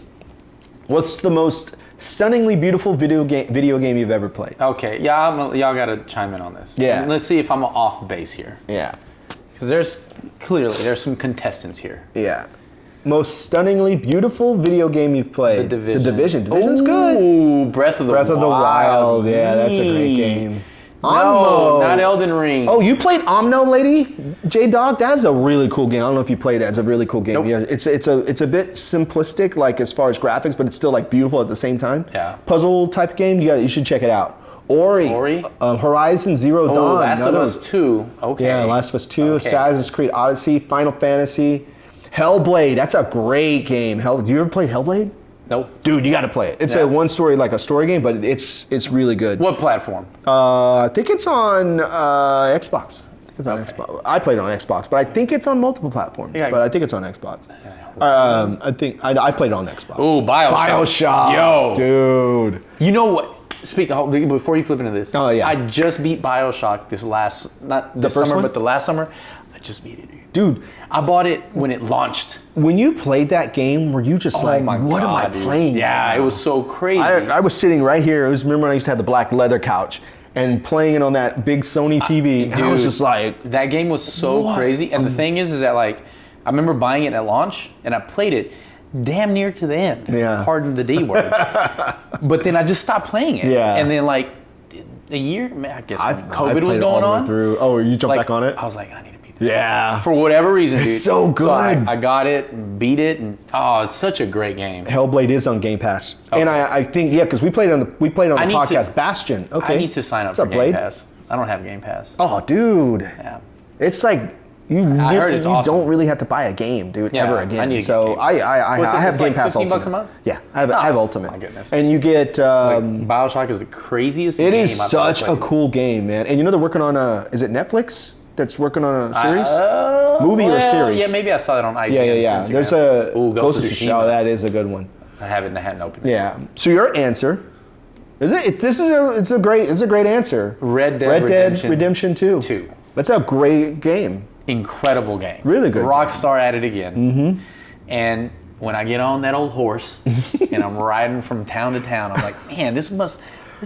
What's the most stunningly beautiful video game you've ever played?
Okay, y'all gotta chime in on this.
Yeah.
And let's see if I'm off base here.
Yeah.
Because there's some contestants here.
Yeah. Most stunningly beautiful video game you've played.
The Division.
The Division. Division's good.
Ooh, Breath of the Wild.
Yeah, that's a great game.
No,
Omno.
not Elden Ring.
Oh, you played Omno, lady? J-Dog? That's a really cool game. I don't know if you played that. It's a really cool game.
Nope.
Yeah, it's a bit simplistic, like as far as graphics, but it's still like beautiful at the same time.
Yeah.
Puzzle type game. You should check it out. Ori? Horizon Zero Dawn.
Last of Us 2. Okay.
Yeah, Last of Us 2,
Okay.
Assassin's Creed Odyssey, Final Fantasy, Hellblade. That's a great game. Do you ever play Hellblade?
Nope.
Dude, you got to play it. It's a one story, like a story game, but it's really good.
What platform?
I think it's on Xbox. It's on Xbox. I played it on Xbox, but I think it's on multiple platforms.
Yeah.
But I think it's on Xbox. I think I played it on Xbox.
Ooh, BioShock.
Yo, dude.
You know what? Before you flip into this.
Oh, yeah.
I just beat BioShock not this
first
summer,
one?
but the last summer. I just beat it.
Dude,
I bought it when it launched.
when you played that game, were you just like,
my
what am I
God, dude.
playing?
Yeah,
right
it
now?
was so crazy.
I was sitting right here. Remember when I used to have the black leather couch and playing it on that big Sony TV, and I was
Dude,
just like,
that game was so
What?
crazy. And the thing is that like, I remember buying it at launch and I played it damn near to the end.
Yeah.
Pardon the D word. But then I just stopped playing it.
Yeah.
And then like a year, I guess when
I
COVID
played
was
it
going
all the way
on.
through. Oh, you jumped
Like,
back on it?
I was like, I need to beat this.
Yeah.
For whatever reason, dude.
It's so good.
I got it, and beat it, and it's such a great game.
Hellblade is on Game Pass, and
Okay.
I think because we played on the
I need to-
podcast Bastion. Okay,
I need to sign up
What's
for
up,
Game
Blade?
Pass. I don't have Game Pass.
Oh, dude,
Yeah.
it's like you
heard it's awesome.
don't really have to buy a game, dude,
Yeah,
ever
I
again.
need to get
So
Game Pass.
I
What's it-
have
it's
Game
like
Pass
$15
Ultimate.
a month?
Yeah, I have Ultimate.
My goodness.
And you get
BioShock is the craziest
it
game
is
I've
such
ever
a
played.
cool game, man. And you know they're working on is it Netflix that's working on a series? Movie or series?
Yeah, maybe I saw that on IGN.
Yeah.
Instagram.
There's a
Ooh,
Ghost of Tsushima. Oh, that is a good one.
I hadn't opened it.
Yeah. So your answer is it? It's a great answer.
Red Dead
Redemption 2.
2.
That's a great game.
Incredible game.
Really good
Rockstar at it again. Mm-hmm. And when I get on that old horse and I'm riding from town to town, I'm like, man, this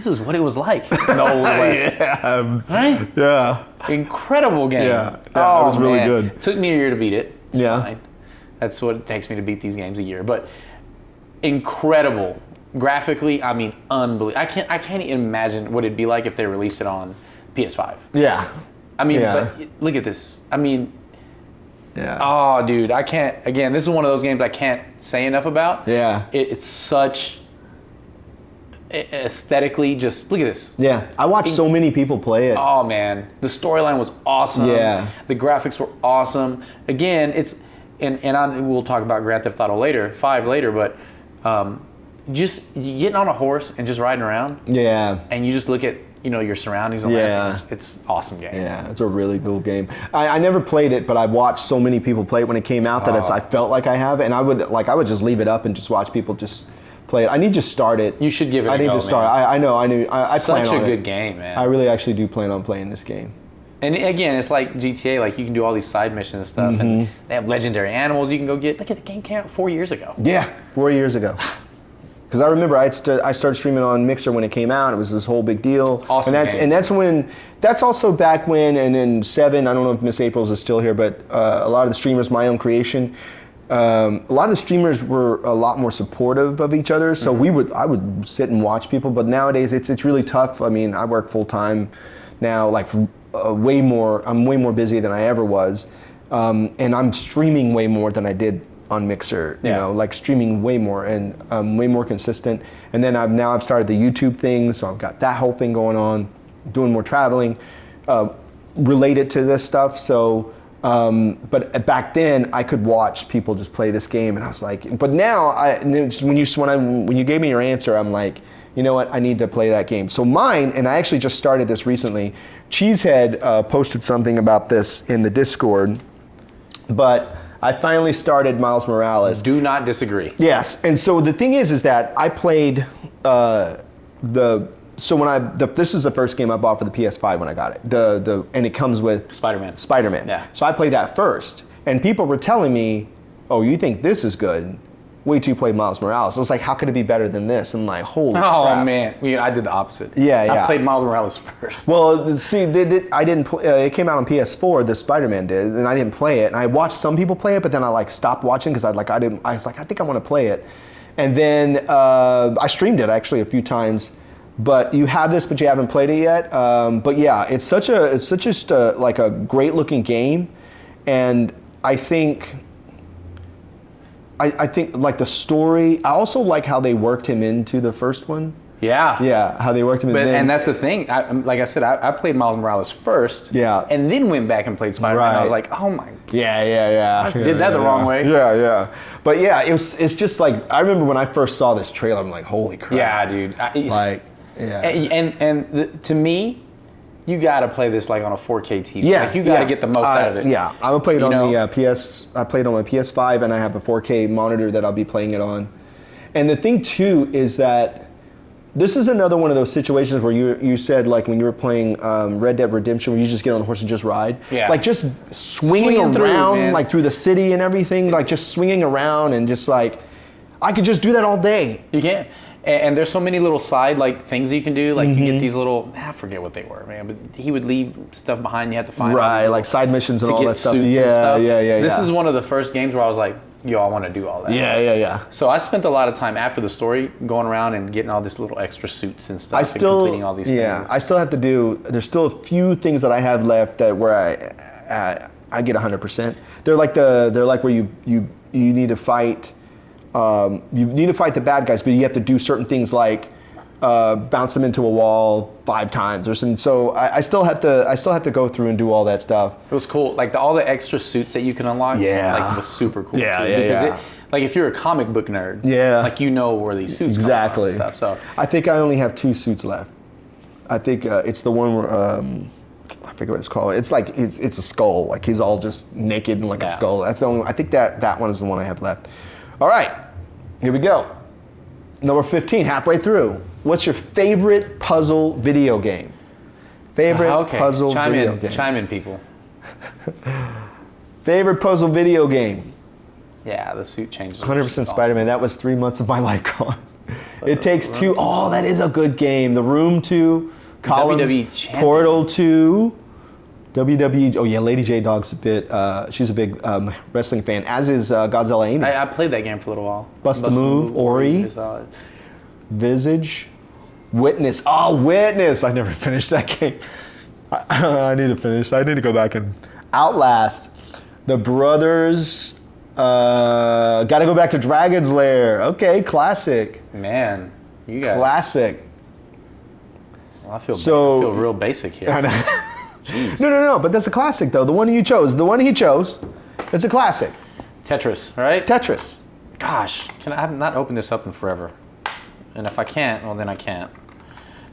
is what it was like in the Old West.
Yeah.
Right?
Yeah.
Incredible game.
Yeah, it was really good.
Took me a year to beat it. It's
Yeah.
fine. That's what it takes me to beat these games a year. But incredible. Graphically, I mean, unbelievable. I can't even imagine what it'd be like if they released it on PS5.
Yeah.
I mean,
Yeah.
but look at this. I mean,
Yeah.
oh, dude, I can't. Again, this is one of those games I can't say enough about.
Yeah.
It's such aesthetically, just look at this.
Yeah. I watched so many people play it.
Oh man, the storyline was awesome.
Yeah.
The graphics were awesome. Again, we'll talk about Grand Theft Auto 5 later, but just getting on a horse and just riding around,
Yeah.
and you just look at your surroundings and
Yeah.
landscapes. It's an awesome game.
Yeah, it's a really cool game. I never played it, but I watched so many people play it when it came out that I felt like I have it, and I would just leave it up and just watch people just play it. I need to start it.
You should give it a go,
I need to start.
man.
I know. I plan
Such
on
a
it.
good game, man.
I really actually do plan on playing this game.
And again, it's like GTA. Like you can do all these side missions and stuff, and they have legendary animals you can go get. Look at the game came out 4 years ago.
Yeah, 4 years ago. Because I remember I started streaming on Mixer when it came out. It was this whole big deal.
Awesome
and that's also back when, and in 7, I don't know if Miss Aprils is still here, but a lot of the streamers, my own creation, a lot of the streamers were a lot more supportive of each other. So I would sit and watch people, but nowadays it's really tough. I mean, I work full time now, like I'm way more busy than I ever was. And I'm streaming way more than I did on Mixer, like streaming way more and way more consistent. And then I've started the YouTube thing, so I've got that whole thing going on, doing more traveling related to this stuff. So, but back then I could watch people just play this game, and I was like, but now when you gave me your answer, I'm like, you know what, I need to play that game. So mine, and I actually just started this recently. Cheesehead posted something about this in the Discord, but I finally started Miles Morales.
Do not disagree.
Yes, and so the thing is that I played So when this is the first game I bought for the PS5 when I got it. And it comes with
Spider-Man.
Spider-Man.
Yeah.
So I played that first, and people were telling me, "Oh, you think this is good? Wait till you play Miles Morales." I was like, "How could it be better than this?" And like, holy crap.
Oh man, I did the opposite.
Yeah.
I played Miles Morales first.
Well, see, I didn't play. It came out on PS4. The Spider-Man did, and I didn't play it. And I watched some people play it, but then I like stopped watching because I was like, I think I want to play it. And then I streamed it actually a few times. But you have this, but you haven't played it yet. But yeah, it's such like a great looking game, and I think like the story. I also like how they worked him into the first one.
Yeah.
Yeah, how they worked him in.
And that's the thing. Like I said, I played Miles Morales first.
Yeah.
And then went back and played Spider-Man.
Right.
I was like, oh my.
Yeah.
I did that the wrong way.
Yeah. But yeah, it's just like, I remember when I first saw this trailer, I'm like, holy crap.
Yeah, dude.
Yeah.
And to me, you gotta play this like on a 4K TV.
Yeah.
Like you gotta get the most out of it.
Yeah. I would play it on the PS. I played it on my PS5, and I have a 4K monitor that I'll be playing it on. And the thing too is that this is another one of those situations where you said, like when you were playing Red Dead Redemption, where you just get on the horse and just ride.
Yeah.
Like just swinging around, like through the city and everything, like just swinging around and just like, I could just do that all day.
You can. And there's so many little side like things that you can do. Like you get these little, I forget what they were, man. But he would leave stuff behind. You had to find
right, like side missions and all that stuff.
Yeah. This
is
is one of the first games where I was like, yo, I want to do all that.
Yeah.
So I spent a lot of time after the story going around and getting all these little extra suits and stuff. And completing all these things.
I still have to do. There's still a few things that I have left that where I get 100%. They're like where you need to fight. You need to fight the bad guys, but you have to do certain things like bounce them into a wall 5 times or something. So I still have to go through and do all that stuff.
It was cool, like all the extra suits that you can unlock.
Yeah,
like was super cool.
Yeah,
too, because like if you're a comic book nerd, like you know where these suits
exactly
come from and stuff. So
I think I only have 2 suits left. I think it's the one where I forget what it's called. It's like it's a skull. Like he's all just naked and like a skull. That's the only. I think that one is the one I have left. All right, here we go. Number 15, halfway through. What's your favorite puzzle video game? Puzzle video game.
Chime in, people.
Favorite puzzle video game?
Yeah, the suit changes.
100%
awesome.
Spider-Man. That was 3 months of my life gone. It Takes Two. Oh, that is a good game. The Room 2, Columns,
WWE
Portal 2, WWE. Oh yeah, Lady J Dog's a bit. She's a big wrestling fan, as is Godzilla Amy.
I played that game for a little while.
Bust a Move, Ori, Visage, Witness. Oh, Witness! I never finished that game. I need to finish. I need to go back and Outlast. The Brothers. Gotta go back to Dragon's Lair. Okay, classic.
Man, you guys.
Classic.
Well, I feel real basic here.
I know.
Jeez.
No, but that's a classic though. The one he chose, it's a classic.
Tetris, right?
Tetris.
Gosh, I have not opened this up in forever. And if I can't, well then I can't.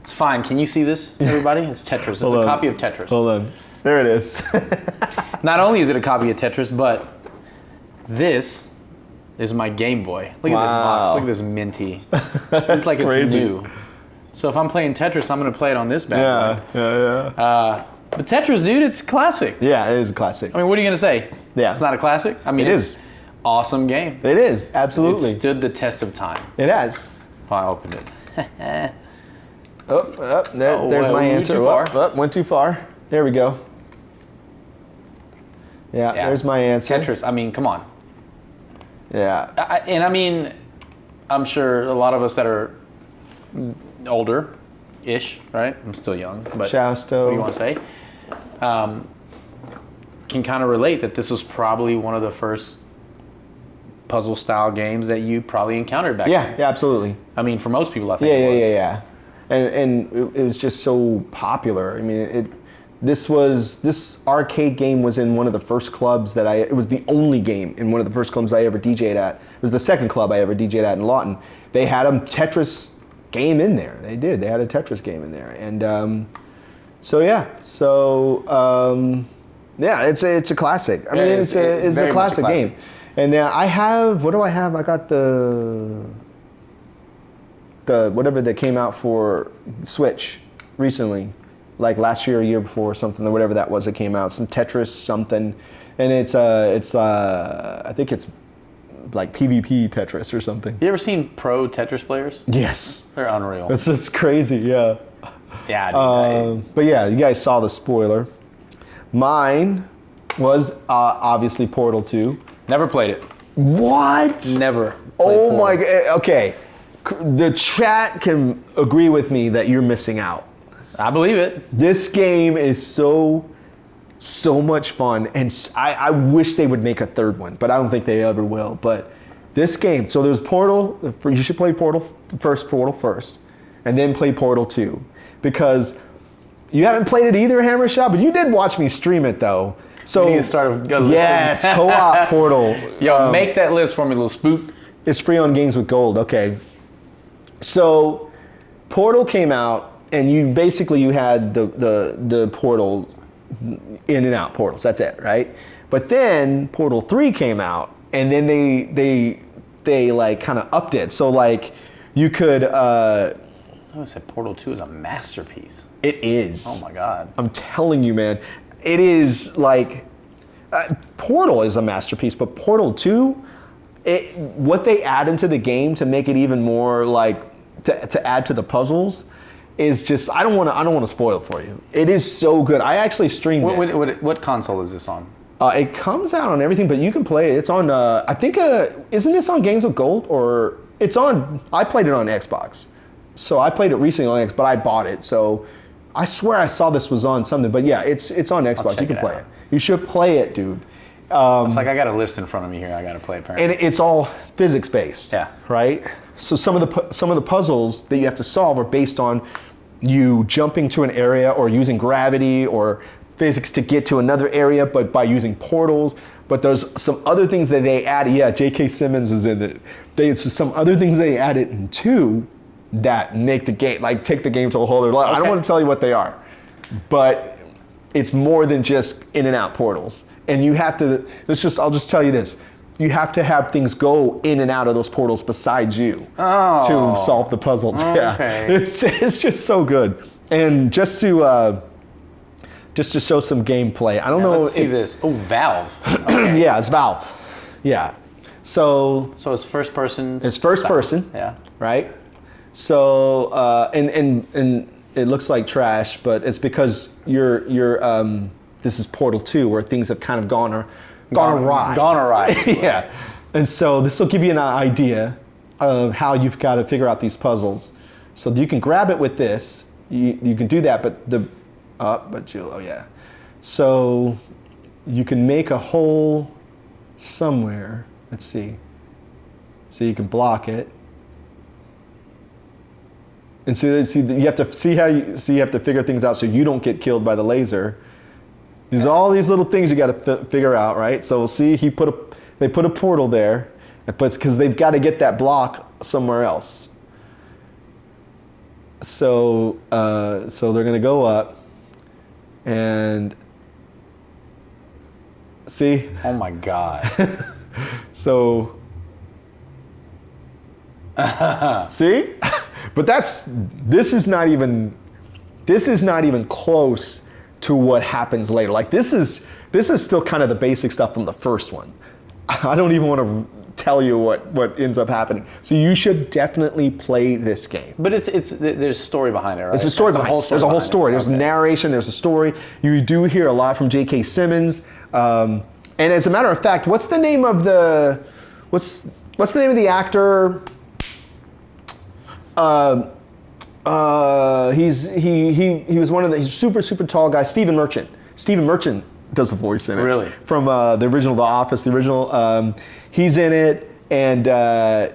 It's fine. Can you see this, everybody? It's Tetris. It's a copy of Tetris.
Hold on. There it is.
Not only is it a copy of Tetris, but this is my Game Boy. Look at this box. Look at this minty. It's like it's new. So if I'm playing Tetris, I'm going to play it on this bad boy.
Yeah.
But Tetris, dude, it's classic.
Yeah, it is a classic.
I mean, what are you going to say?
Yeah.
It's not a classic? I mean, it's awesome game.
It is, absolutely.
It stood the test of time.
It has.
I opened it.
There's my answer. Went too far. There we go. Yeah, there's my answer.
Tetris, I mean, come on.
Yeah.
And I mean, I'm sure a lot of us that are older-ish, right? I'm still young, but
Shausto.
What do you want to say? Can kind of relate that this was probably one of the first puzzle-style games that you probably encountered back then.
Yeah, absolutely.
I mean, for most people, I think it was.
Yeah. And it was just so popular. I mean, this arcade game was in one of the first clubs that it was the only game in one of the first clubs I ever DJ'd at. It was the second club I ever DJ'd at in Lawton. They had a Tetris game in there. They did. They had a Tetris game in there. And it's a classic. I mean, it's a classic game. And now I have, what do I have? I got the the whatever that came out for Switch recently, like last year or year before or something, or whatever that was that came out, some Tetris something, and it's I think it's like PvP Tetris or something.
You ever seen pro Tetris players?
Yes.
They're unreal.
It's just crazy, yeah.
Yeah, dude,
but yeah, you guys saw the spoiler. Mine was obviously Portal 2.
Never played it.
What?
Never.
Oh my god. Okay. The chat can agree with me that you're missing out.
I believe it.
This game is so much fun, and I wish they would make a third one, but I don't think they ever will. But this game, so there's Portal, you should play Portal first, and then play Portal 2. Because you haven't played it either, Hammershot, but you did watch me stream it though. So
you need to start a list.
Yes, co-op Portal.
Yo, make that list for me, little spook.
It's free on Games with Gold. Okay. So Portal came out, and you had the Portal in and out portals. That's it, right? But then Portal 3 came out, and then they like kind of upped it. So like you could.
I would say Portal 2 is a masterpiece.
It is.
Oh my god.
I'm telling you, man. It is like Portal is a masterpiece, but Portal 2, what they add into the game to make it even more like to add to the puzzles is just I don't want to spoil it for you. It is so good. I actually streamed it.
What console is this on?
It comes out on everything, but you can play it. It's on I think isn't this on Games with Gold, or it's on? I played it on Xbox. So I played it recently on Xbox, but I bought it. So I swear I saw this was on something. But yeah, it's on Xbox. You can play it. You should play it, dude.
It's like I got a list in front of me here. I got to play it. Apparently.
And it's all physics based.
Yeah.
Right. So some of the puzzles that you have to solve are based on you jumping to an area or using gravity or physics to get to another area, but by using portals. But there's some other things that they added. Yeah, J.K. Simmons is in it. There's some other things they added in 2 that make the game, like take the game to a whole other level. Okay. I don't want to tell you what they are, but it's more than just in and out portals. And you have to, I'll just tell you this. You have to have things go in and out of those portals besides you to solve the puzzles.
Okay.
Yeah, it's just so good. And just to show some gameplay, I don't know.
Let's see this. Oh, Valve. Okay.
Yeah, it's Valve. Yeah. So
it's first person.
It's first person.
Yeah.
Right. So and it looks like trash, but it's because this is Portal 2 where things have kind of gone awry.
Gone awry.
Yeah. And so this will give you an idea of how you've got to figure out these puzzles. So you can grab it with this. You can do that, but So you can make a hole somewhere. Let's see. So you can block it. And so you have to figure things out so you don't get killed by the laser. There's all these little things you got to figure out, right? So see, they put a portal there, but it's because they've got to get that block somewhere else. So they're gonna go up, and see.
Oh my god.
So. See? But this is not even close to what happens later. Like this is still kind of the basic stuff from the first one. I don't even want to tell you what ends up happening. So you should definitely play this game.
But there's a story behind it, right?
There's a story behind it. There's a whole story. There's narration, there's a story. You do hear a lot from J.K. Simmons. And as a matter of fact, what's the name of the actor? He was one of he's super super tall guy. Stephen Merchant does a voice in it.
Really?
From the original The Office, the original. He's in it, and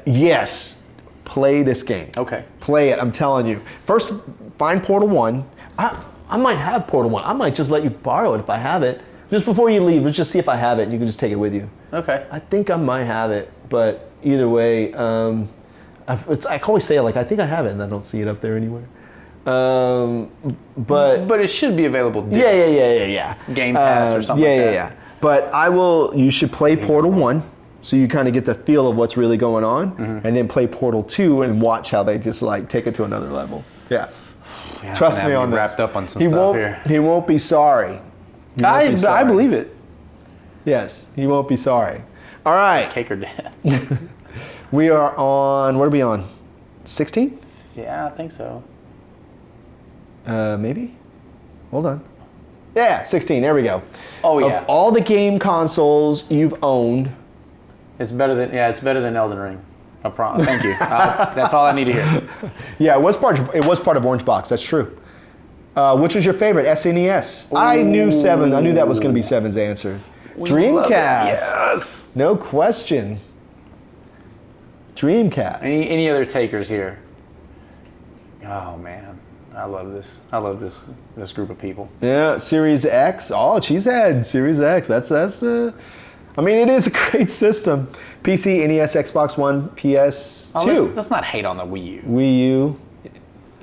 yes, play this game.
Okay.
Play it. I'm telling you. First, find Portal 1. I might have Portal 1. I might just let you borrow it if I have it. Just before you leave, let's just see if I have it, and you can just take it with you.
Okay.
I think I might have it, but either way. I always say it like I think I have it, and I don't see it up there anywhere. But
it should be available.
Yeah.
Game Pass or something like that.
Yeah. But you should play Portal 1, so you kind of get the feel of what's really going on, and then play Portal 2 and watch how they just like take it to another level. Yeah. Trust me on this.
Wrapped up on some stuff here.
He won't be sorry.
I believe it.
Yes, he won't be sorry. All right.
Cake or death.
We are on, what are we on? 16?
Yeah, I think so.
Maybe? Hold on. Yeah, 16, there we go.
Oh yeah.
Of all the game consoles you've owned.
It's better than Elden Ring. Thank you. That's all I need to hear.
Yeah, it was part of Orange Box, that's true. Which was your favorite, SNES? Ooh. I knew that was going to be 7's answer. Dreamcast.
Yes.
No question. Dreamcast.
Any other takers here? Oh man, I love this. I love this group of people.
Yeah, Series X. Oh, Cheesehead. Series X. That's I mean, it is a great system. PC, NES, Xbox One, PS2.
Oh, let's not hate on the Wii U.
Wii U.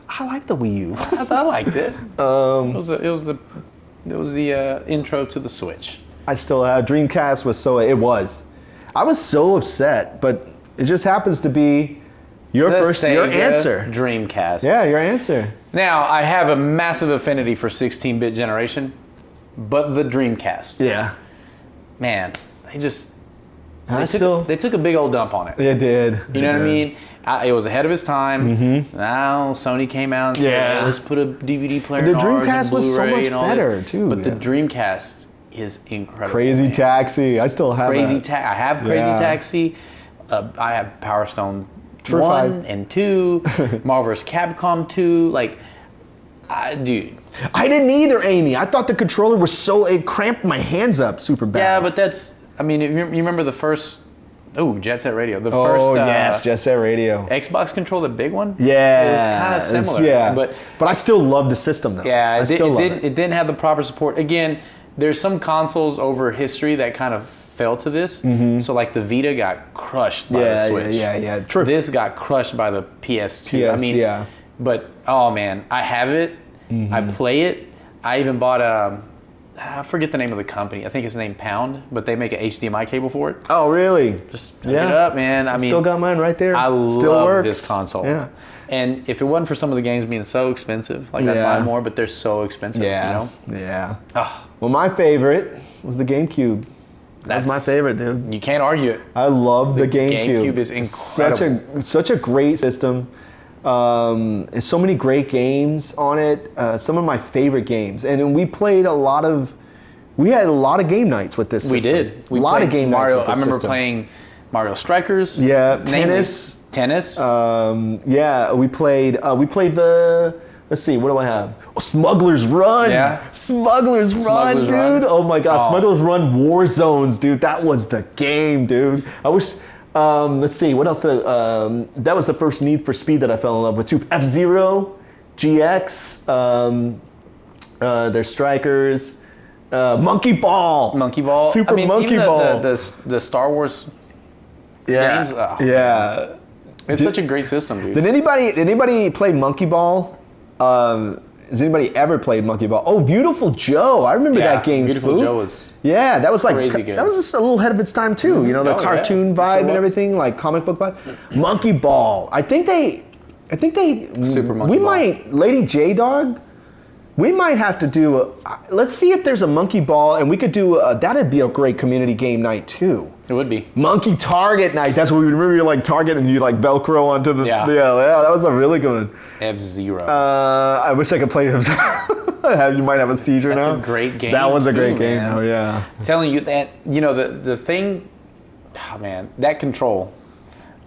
I like the Wii U.
I liked it. It was the intro to the Switch.
I still have Dreamcast I was so upset, but it just happens to be your answer.
Dreamcast.
Yeah, your answer.
Now, I have a massive affinity for 16-bit generation, but the Dreamcast.
Yeah.
Man, they took a big old dump on it.
They did.
You know what I mean? It was ahead of its time. Mm-hmm. Now Sony came out and said, hey, let's put a DVD player in ours.
The Dreamcast was so much better, too.
But the Dreamcast is incredible.
Crazy Taxi. I still have
I have Crazy Taxi. I have Power Stone 1 and 2. Marvel vs. Capcom 2. Dude.
I didn't either, Amy. I thought the controller was it cramped my hands up super bad.
Yeah, but you remember the first, Jet Set Radio.
Yes, Jet Set Radio.
Xbox controller, the big one?
Yeah.
It was kind of similar.
Yeah. But I still love the system, though.
Yeah, it didn't have the proper support. Again, there's some consoles over history that kind of fell to this. Mm-hmm. So like the Vita got crushed by the Switch.
Yeah. True.
This got crushed by the PS2. But, oh man, I have it. Mm-hmm. I play it. I even bought I forget the name of the company. I think it's named Pound, but they make an HDMI cable for it.
Oh, really?
Just pick it up, man. I mean,
still got mine right there.
I
still
love
works.
this console.
Yeah.
And if it wasn't for some of the games being so expensive, I'd buy more, but they're so expensive,
Yeah. Well, my favorite was the GameCube. That's my favorite, dude.
You can't argue it.
I love the GameCube.
GameCube is incredible.
Such a great system. And so many great games on it. Some of my favorite games. And then we had a lot of game nights with this system.
We did.
A lot of game nights with this system.
I remember playing Mario Strikers.
Yeah, tennis. We played let's see, what do I have? Smuggler's Run. Yeah. Smuggler's Run, dude. Oh my God, Smuggler's Run War Zones, dude. That was the game, dude. I wish, let's see, what else? That was the first Need for Speed that I fell in love with too. F-Zero, GX, there's Strikers, Monkey Ball.
Monkey Ball.
Super Monkey Ball.
The Star Wars games.
Yeah.
It's such a great system, dude.
Did anybody play Monkey Ball? Has anybody ever played Monkey Ball? Oh, Beautiful Joe. I remember that game.
Beautiful Joe was
that was like
crazy good.
That was just a little ahead of its time too. You know, the cartoon vibe and everything, like comic book vibe. Monkey Ball. I think they
Super Monkey Ball.
Lady J Dog. We might have to do let's see if there's a Monkey Ball, and we could do that'd be a great community game night too.
It would be.
Monkey Target night. That's what we remember. You like Target and you like Velcro onto the. Yeah, that was a really good one.
F-Zero.
I wish I could play him. You might have a seizure now.
That's a great game.
That was a great game, though, yeah.
I'm telling you that, the thing, that control.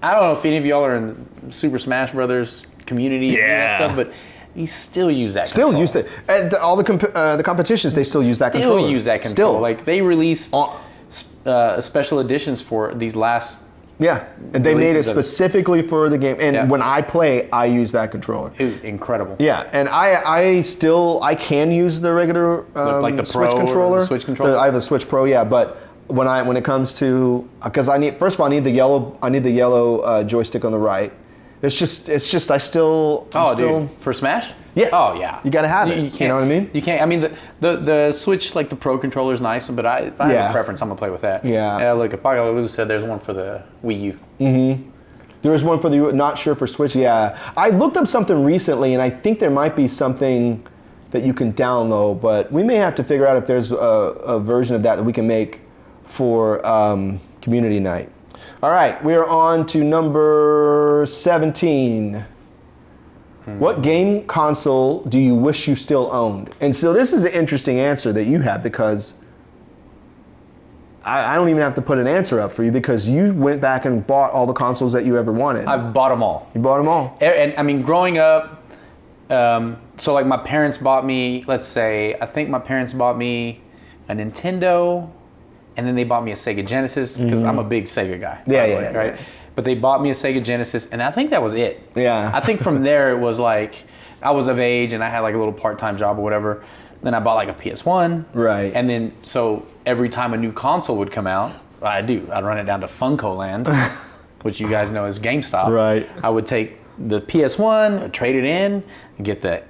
I don't know if any of y'all are in Super Smash Brothers community and stuff, but you still use that control.
Still use it. At all the competitions, they still use that control.
Still use that control. Still. Like, they released special editions for these last
and they made it specifically for the game. And when I play, I use that controller.
Incredible.
Yeah, and I can use the regular
like the
Switch
Pro
controller.
The Switch controller.
I have a Switch Pro, but when it comes to, because first of all I need the yellow joystick on the right. It's just dude,
for Smash?
Yeah.
Oh yeah.
You gotta have it. You know what I mean?
You can't. I mean, the Switch, like the Pro controller is nice, but if I have a preference, I'm gonna play with that.
Yeah.
Look, Apocalypse Lou said there's one for the Wii U.
Mm-hmm. There is one for the not sure for Switch. Yeah. I looked up something recently, and I think there might be something that you can download, but we may have to figure out if there's a version of that we can make for community night. All right, we are on to number 17. What game console do you wish you still owned? And so this is an interesting answer that you have, because I don't even have to put an answer up for you, because you went back and bought all the consoles that you ever wanted.
I've bought them all.
You bought them all?
And I mean, growing up, so like my parents bought me, let's say, I think my parents bought me a Nintendo, and then they bought me a Sega Genesis, because I'm a big Sega guy.
Yeah,
right? But they bought me a Sega Genesis, and I think that was it.
Yeah.
I think from there it was like, I was of age and I had like a little part-time job or whatever. Then I bought like a PS1.
Right.
And then, so every time a new console would come out, I'd run it down to Funko Land, which you guys know is GameStop.
Right.
I would take the PS1, trade it in, and get the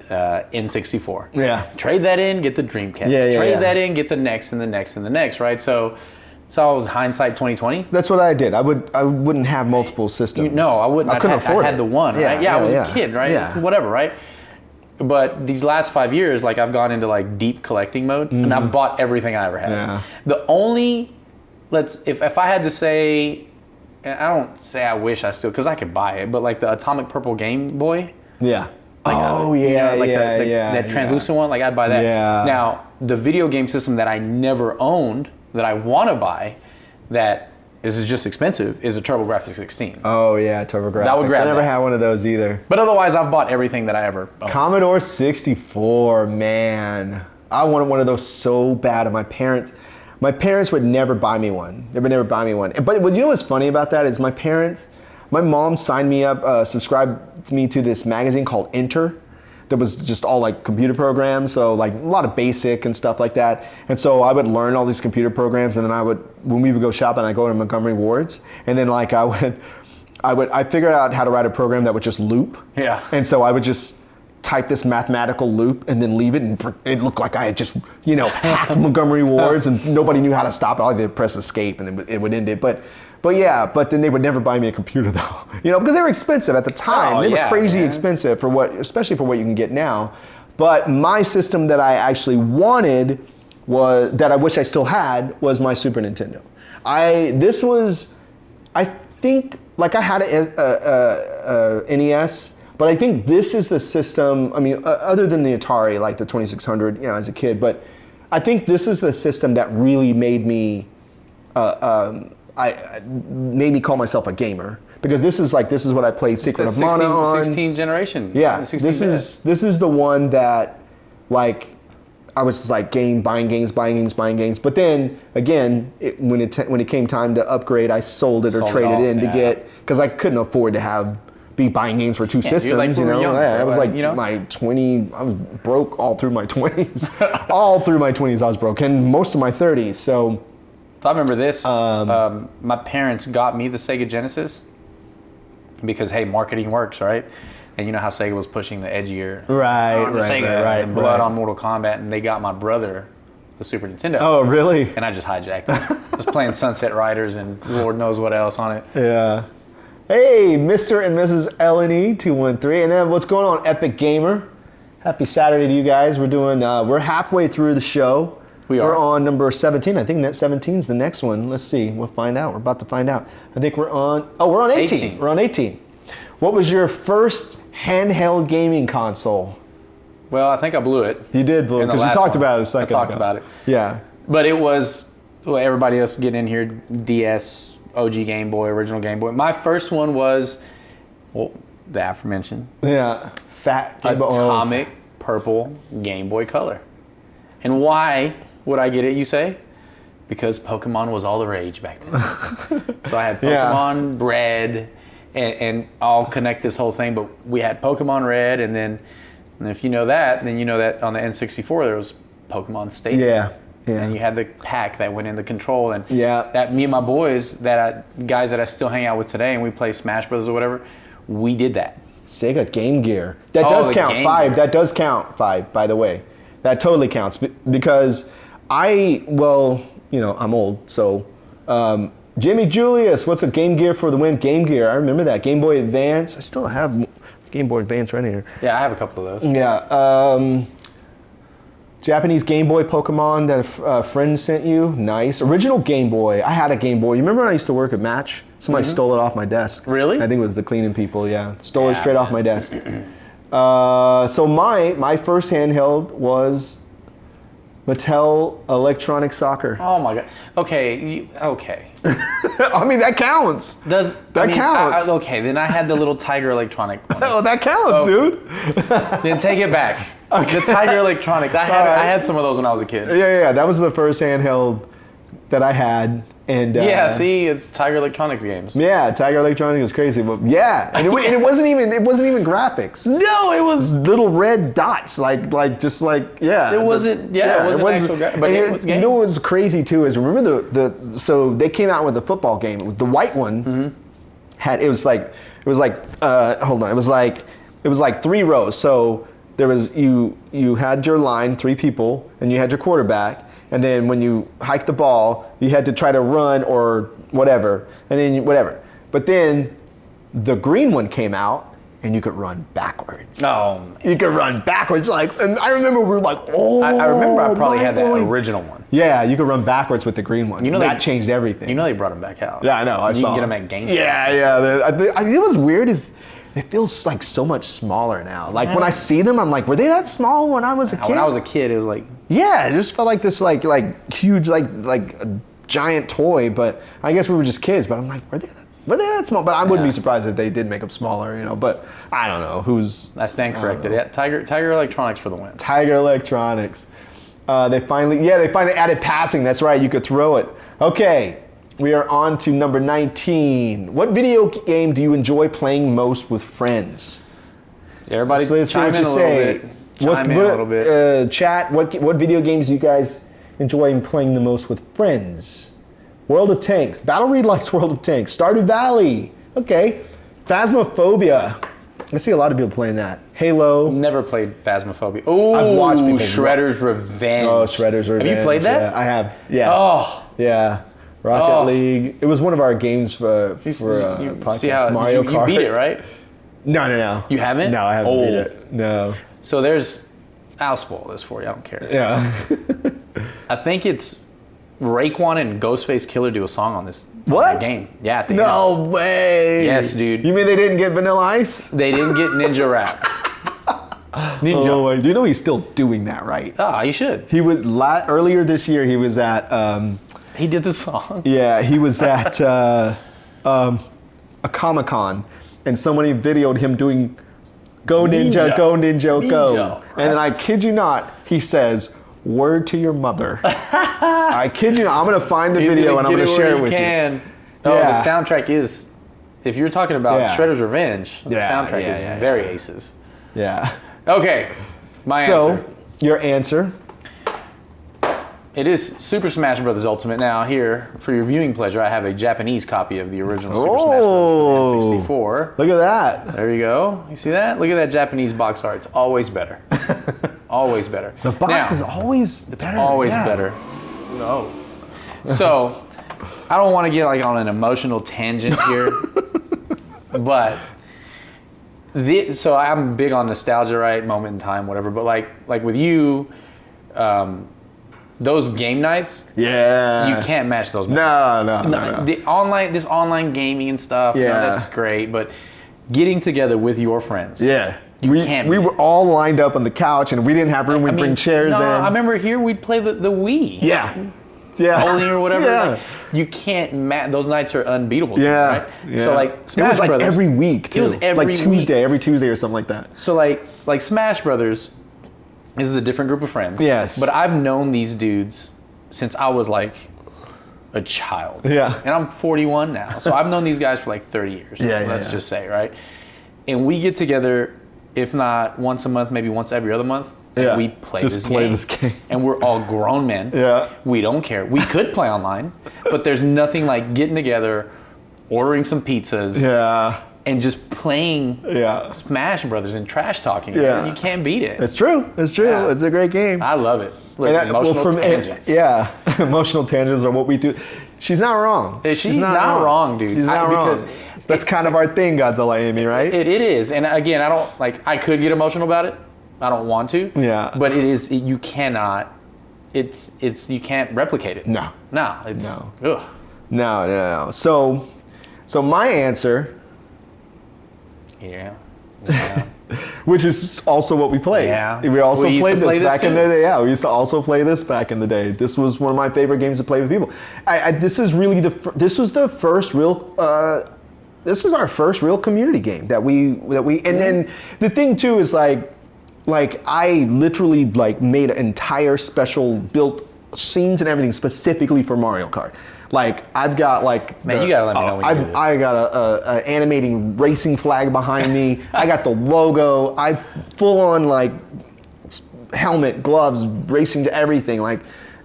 N64.
Yeah.
Trade that in, get the Dreamcast. Trade that in, get the next and the next and the next, right? So it's always hindsight 2020.
That's what I did. I wouldn't have multiple systems.
No, I wouldn't.
I couldn't afford it.
I had the one, right? Yeah, I was a kid, right?
Yeah.
Whatever, right? But these last 5 years, like I've gone into like deep collecting mode, and I've bought everything I ever had.
Yeah.
The only, if I had to say, I don't say I wish I still, because I could buy it, but like the Atomic Purple Game Boy.
Yeah.
Like, that translucent one, like I'd buy that.
Yeah.
Now, the video game system that I never owned, that I want to buy, that is just expensive, is a TurboGrafx 16.
Oh yeah, TurboGrafx.
That would grab
I never
that.
had one of those either.
But otherwise, I've bought everything that I ever owned.
Commodore 64, man. I wanted one of those so bad. And my parents would never buy me one. They would never buy me one. But you know what's funny about that is my mom signed me up, subscribed me to this magazine called Enter. That was just all like computer programs, so like a lot of basic and stuff like that. And so I would learn all these computer programs, and then when we would go shopping, I'd go to Montgomery Ward's, and then like I figured out how to write a program that would just loop.
Yeah.
And so I would just type this mathematical loop and then leave it, and it looked like I had just, hacked Montgomery Ward's, and nobody knew how to stop it. All I did was press escape, and then it would end it. But then they would never buy me a computer though, because they were expensive at the time. They were crazy expensive especially for what you can get now. But my system that I actually wanted that I wish I still had was my Super Nintendo. I think like I had a NES, but I think this is the system. I mean, other than the Atari, like the 2600, as a kid, but I think this is the system that really made me. Made me call myself a gamer, because this is what I played Secret of Mana on.
16 generation.
Yeah, this is the one that like I was just like buying games. But then again, when it came time to upgrade, I sold it or traded it in to get, because I couldn't afford to be buying games for two systems. I was like my 20. I was broke all through my 20s. All through my 20s, I was broke, and most of my 30s. So
I remember this. My parents got me the Sega Genesis because, hey, marketing works, right? And you know how Sega was pushing the edgier, right, blood on Mortal Kombat, and they got my brother the Super Nintendo.
Oh, really?
And I just hijacked it. Just playing Sunset Riders and Lord knows what else on it.
Yeah. Hey, Mr. and Mrs. LNE 213, and then what's going on, Epic Gamer? Happy Saturday to you guys. We're halfway through the show. We're on number 17. I think that 17 is the next one. Let's see. We'll find out. We're about to find out. I think we're on 18. We're on 18. What was your first handheld gaming console?
Well, I think I blew it.
You did blow it, because you talked about it a second ago.
I talked about it.
Yeah.
But it was, everybody else getting in here, DS, OG Game Boy, original Game Boy. My first one was, the aforementioned.
Yeah. Fat Game Boy.
Atomic Purple Game Boy Color. And why would I get it, you say? Because Pokemon was all the rage back then. So I had Pokemon Red, and I'll connect this whole thing, but we had Pokemon Red, and if you know that, then you know that on the N64 there was Pokemon Stadium.
Yeah.
And you had the pack that went in the control, and
that
me and my boys, guys that I still hang out with today, and we play Smash Brothers or whatever, we did that.
Sega Game Gear. That does count. 5. That does count. 5, by the way. That totally counts because I'm old, so Jimmy Julius, what's a Game Gear for the win? Game Gear, I remember that. Game Boy Advance. I still have Game Boy Advance right here.
Yeah, I have a couple of those.
Yeah. Japanese Game Boy Pokemon that a friend sent you. Nice. Original Game Boy. I had a Game Boy. You remember when I used to work at Match? Somebody stole it off my desk.
Really?
I think it was the cleaning people, yeah. Stole it straight off my desk. So my first handheld was Mattel Electronic Soccer.
Oh my god. Okay. Okay.
I mean, that counts.
That counts. Okay, then I had the little Tiger Electronic one.
Oh, that counts, dude.
Then take it back. Okay. The Tiger Electronic. I had some of those when I was a kid.
Yeah. That was the first handheld that I had. And
see, it's Tiger Electronics games.
Yeah, Tiger Electronics is crazy, but yeah, and it wasn't even graphics.
No, it was
little red dots, like yeah.
It wasn't actual graphics, but it was game.
You know what was crazy too is remember so they came out with a football game. It was the white one it was like 3 rows. So there was you had your line, 3 people, and you had your quarterback. And then when you hiked the ball, you had to try to run or whatever, and then whatever. But then the green one came out, and you could run backwards.
No,
you could run backwards, and I remember we were like, oh.
I remember I probably had that original one.
Yeah, you could run backwards with the green one. That changed everything.
You know they brought them back out.
Yeah, I know.
You can get them at GameStop.
Yeah. I mean, it was weird is. It feels like so much smaller now. Like when I see them, I'm like, were they that small when I was a kid?
When I was a kid, it was like.
Yeah, it just felt like this like huge like a giant toy. But I guess we were just kids. But I'm like, were they that small? But I wouldn't be surprised if they did make them smaller, But I don't know who's.
I stand corrected. Yeah, Tiger Electronics for the win.
Tiger Electronics. They finally added passing. That's right. You could throw it. Okay. We are on to number 19. What video game do you enjoy playing most with friends?
Everybody
let's see what you say.
Chime in a little bit.
Chat, what video games do you guys enjoy playing the most with friends? World of Tanks. Battle Reed likes World of Tanks. Stardew Valley. Okay. Phasmophobia. I see a lot of people playing that. Halo.
Never played Phasmophobia. Oh,
I've watched people.
Shredder's Revenge.
Oh, Shredder's Revenge.
Have you played that?
Yeah, I have. Yeah.
Oh.
Yeah. Rocket League. It was one of our games for podcast.
See how
Mario Kart.
You beat it, right?
No.
You haven't?
No, I haven't beat it. No.
So I'll spoil this for you. I don't care.
Yeah.
I think it's Raekwon and Ghostface Killer do a song on this game. Yeah, at the
No
end.
way.
Yes, dude.
You mean they didn't get Vanilla Ice?
They didn't get Ninja Rap. Ninja.
Oh, you know he's still doing that, right?
Ah, you should.
He was earlier this year. He was at.
He did the song.
Yeah, he was at a Comic-Con, and somebody videoed him doing "Go Ninja, Go Ninja, Go," and then I kid you not, he says, "Word to your mother." I kid you not. I'm gonna find the video and I'm gonna share it with you.
Oh, the soundtrack is. If you're talking about Shredder's Revenge, the soundtrack is very aces.
Yeah.
Okay, my answer.
So, your answer.
It is Super Smash Bros. Ultimate. Now, here, for your viewing pleasure, I have a Japanese copy of the original Super Smash Bros. for N64.
Look at that.
There you go. You see that? Look at that Japanese box art. It's always better. Always better.
The box is always better.
It's always better. No. So, I don't want to get on an emotional tangent here, but so I'm big on nostalgia, right? Moment in time, whatever. But like with you, those game nights, you can't match those.
No.
This online gaming and stuff, that's great. But getting together with your friends,
we were all lined up on the couch, and we didn't have room. We'd bring chairs in.
I remember here we'd play the Wii.
Yeah.
Bowling or whatever. Yeah. You can't match. Those nights are unbeatable. Right? So Smash
Brothers. It was
Brothers,
every week too.
It was every
Tuesday, every Tuesday or something like that.
So like Smash Brothers. This is a different group of friends.
Yes.
But I've known these dudes since I was like a child.
Yeah.
And I'm 41 now. So I've known these guys for like 30 years. Let's just say, right? And we get together, if not once a month, maybe once every other month. And we play this game. And we're all grown men.
Yeah.
We don't care. We could play online, but there's nothing like getting together, ordering some pizzas.
Yeah.
and just playing Smash Brothers and trash talking. Yeah. You can't beat it.
It's true. It's true. Yeah. It's a great game.
I love it. Look, emotional tangents.
Emotional tangents are what we do. She's not wrong.
She's not wrong, dude.
She's not wrong. That's kind of our thing, Godzilla Amy, right?
It is. And again, I don't, like, I could get emotional about it. I don't want to.
Yeah.
But it is, you cannot, you can't replicate it.
No.
It's,
no.
Ugh.
No. So my answer.
Yeah.
Which is also what we played.
Yeah.
We also played this back in the day. Yeah, we used to also play this back in the day. This was one of my favorite games to play with people. This is really this was the first real. This is our first real community game that we and then the thing too is like I literally like made an entire special built scenes and everything specifically for Mario Kart. Like I've got like
you gotta let me know when you do this.
I got a animating racing flag behind me. I got the logo. I full on like helmet, gloves, racing to everything. Like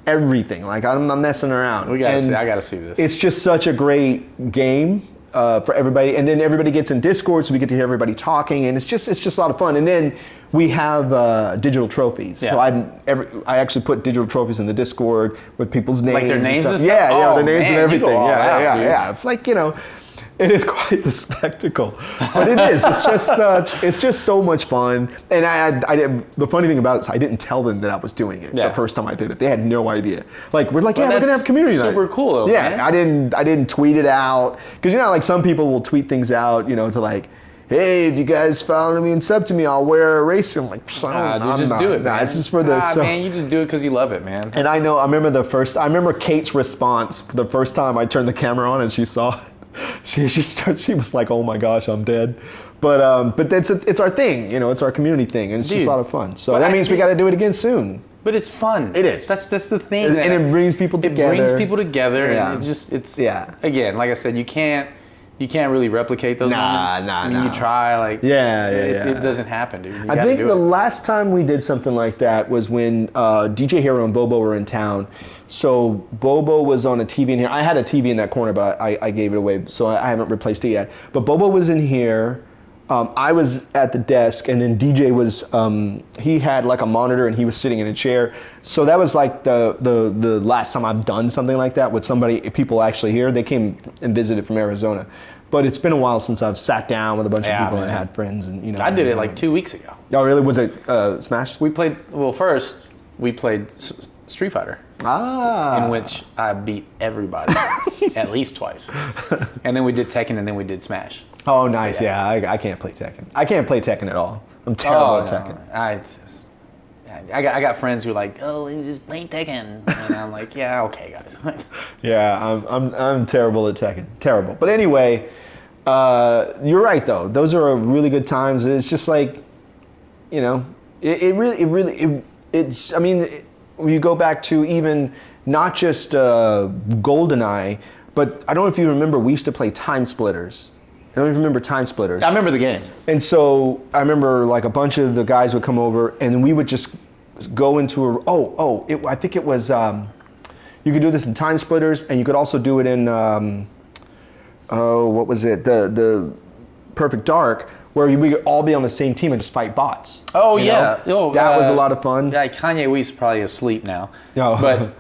I'm not messing around.
I gotta see this.
It's just such a great game for everybody, and then everybody gets in Discord, so we get to hear everybody talking, and it's just a lot of fun. And then we have digital trophies.
Yeah.
So I actually put digital trophies in the Discord with people's names.
Like their names and stuff?
Yeah, their names and everything.
Yeah.
It's like, it is quite the spectacle, but it is. It's just so much fun. And I did, the funny thing about it is I didn't tell them that I was doing it the first time I did it. They had no idea. Like we're like, we're gonna have community night.
Super cool though.
Yeah,
man.
I didn't tweet it out because like some people will tweet things out, to like, hey, if you guys follow me and sub to me, I'll wear a race. I'm like,
do it.
Nah, it's just for the.
Man, you just do it because you love it, man.
And I remember Kate's response the first time I turned the camera on and she saw it. She was like, oh my gosh, I'm dead. But it's our thing, it's our community thing, and it's just a lot of fun. So that means we got to do it again soon.
But it's fun.
It is.
That's the thing.
And it brings people together.
Yeah. And again, like I said, you can't really replicate those moments. I mean, you try, like, it doesn't happen, dude.
I think the last time we did something like that was when DJ Hero and Bobo were in town. So Bobo was on a TV in here. I had a TV in that corner, but I gave it away, so I haven't replaced it yet. But Bobo was in here. I was at the desk, and then DJ was, he had like a monitor and he was sitting in a chair. So that was like the last time I've done something like that with people actually here. They came and visited from Arizona. But it's been a while since I've sat down with a bunch of people and had friends. And
I did it like 2 weeks ago.
Oh, really? Was it Smash?
First we played Street Fighter. In which I beat everybody at least twice. And then we did Tekken, and then we did Smash.
Oh, nice. Yeah, I can't play Tekken. I can't play Tekken at all. I'm terrible at Tekken.
I got friends who are like, oh, just play Tekken. And I'm like, yeah, okay, guys.
Yeah, I'm terrible at Tekken. Terrible. But anyway, you're right, though. Those are really good times. It's just like, you go back to even not just GoldenEye, but I don't know if you remember, we used to play Time Splitters. I don't even remember Time Splitters.
I remember the game.
And so I remember like a bunch of the guys would come over and we would just go into I think it was, you could do this in Time Splitters, and you could also do it in, what was it? The Perfect Dark, where we could all be on the same team and just fight bots.
Oh, yeah.
That was a lot of fun.
Yeah, Kanye West's probably asleep now.
No.
But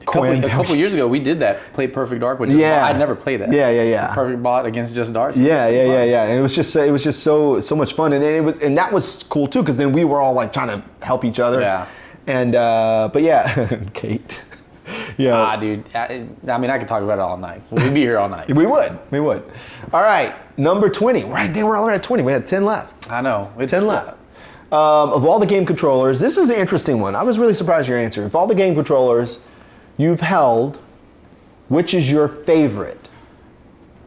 a couple years ago, we did that. Played Perfect Dark with just I'd never played that.
Yeah.
Perfect Bot against Just Darts.
Yeah. And it was just so much fun. And then that was cool too, because then we were all like trying to help each other.
Yeah.
And but yeah, Kate. Yeah.
Dude. I mean, I could talk about it all night. We'd be here all night.
We would. All right, number 20. Right, they were already at 20. We had 10 left.
I know.
10 left. Of all the game controllers, this is an interesting one. I was really surprised your answer. Of all the game controllers you've held, which is your favorite?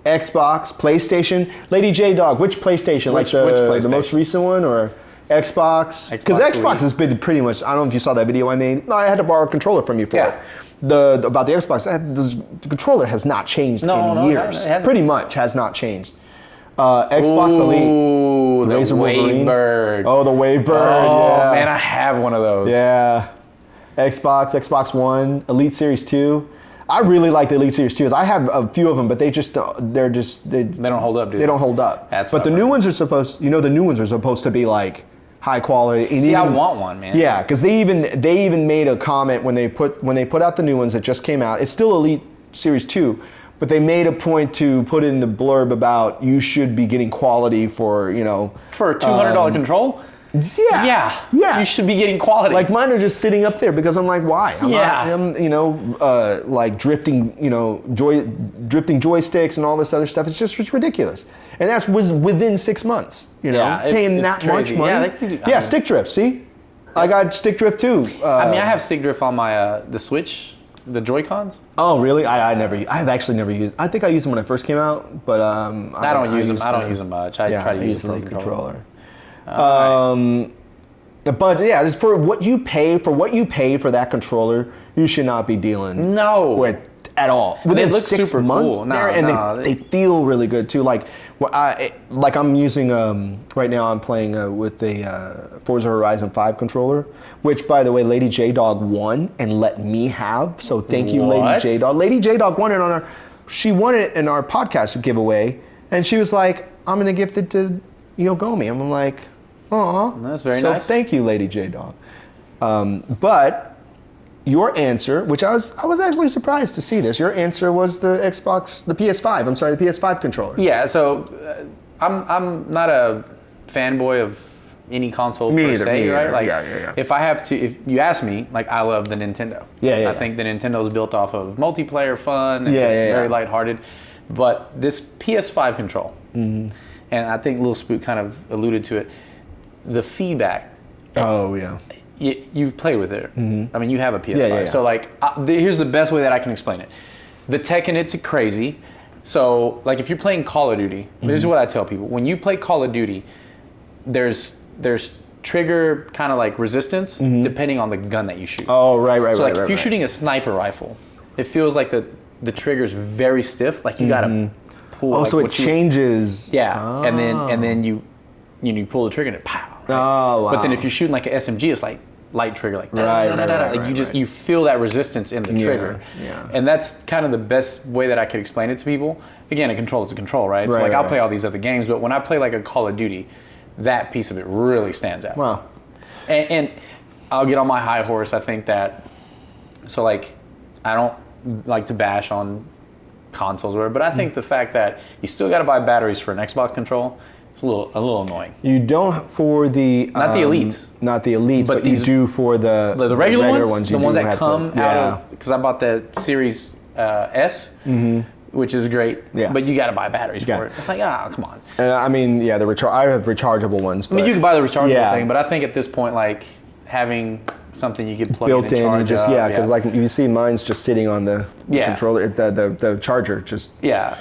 Xbox, PlayStation? Lady J-Dog, which PlayStation? Which PlayStation? The most recent one, or Xbox? Because Xbox has been pretty much, I don't know if you saw that video I made. No, I had to borrow a controller from you for it. About the Xbox, the controller has not changed in years. Pretty much has not changed. Xbox Elite,
the Wavebird.
Oh, the Wavebird.
Oh, man, I have one of those.
Yeah. Xbox One, Elite Series 2. I really like the Elite Series 2s. I have a few of them, but they don't
hold up, dude.
They don't hold up. But the new ones are supposed, the new ones are supposed to be like high quality.
See, I want one, man.
Yeah, because they even made a comment when they put out the new ones that just came out. It's still Elite Series 2, but they made a point to put in the blurb about you should be getting quality for
for a $200 control.
Yeah.
You should be getting quality.
Like mine are just sitting up there because I'm like, why? I'm like drifting, drifting joysticks and all this other stuff. It's ridiculous. And that was within 6 months, paying that
crazy.
much money. Stick drift, see? I got stick drift too.
I have stick drift on my the Switch, the Joy-Cons.
Oh, really? I've actually never used. I think I used them when I first came out, but
I don't use them. I don't use them much. I try to use the controller.
But yeah, just for what you pay for that controller, you should not be dealing with at all. Within
it looks
6
super
months,
cool.
They feel really good too. Like I'm using right now. I'm playing with the Forza Horizon 5 controller, which by the way, Lady J Dog won and let me have. So thank you, Lady J Dog. Lady J Dog won it she won it in our podcast giveaway, and she was like, "I'm gonna gift it to Gomi." I'm like, "Aw,
that's very nice."
So thank you, Lady J Dog. But your answer, which I was actually surprised to see this. Your answer was the PS5. I'm sorry, the PS5 controller.
Yeah. So I'm not a fanboy of any console per se, right? Like, if you ask me, like, I love the Nintendo. I think the Nintendo's built off of multiplayer fun and very lighthearted. But this PS5 control, and I think Lil Spook kind of alluded to it, the feedback.
Oh yeah.
You've played with it. I mean, you have a PS5. So like, here's the best way that I can explain it. The tech in it's crazy. So like, if you're playing Call of Duty, this is what I tell people. When you play Call of Duty, there's trigger kind of like resistance depending on the gun that you shoot.
Oh, right.
So like, if you're shooting a sniper rifle, it feels like the trigger's very stiff. Like you gotta pull.
Oh, like, so it changes.
And then you pull the trigger and it pow. Right?
Oh, wow.
But then if you're shooting like an SMG, it's like light trigger, like you feel that resistance in the trigger. And that's kind of the best way that I could explain it to people. Again, a control is a control, right? So I'll play all these other games, but when I play like a Call of Duty, that piece of it really stands out.
Wow.
And I'll get on my high horse. I think that, so like, I don't like to bash on consoles or whatever, but I think the fact that you still got to buy batteries for an Xbox control, it's a little annoying.
You don't for the
not the elites,
but you do for the
regular
ones.
The ones that come out of, because I bought the Series S, which is great. Yeah. But you got to buy batteries for it. It's like, come on.
I mean, I have rechargeable ones.
But, I mean, you can buy the rechargeable thing, but I think at this point, like, having something you could plug
built
in and charge
because like you see mine's just sitting on the controller, the charger just.
Yeah.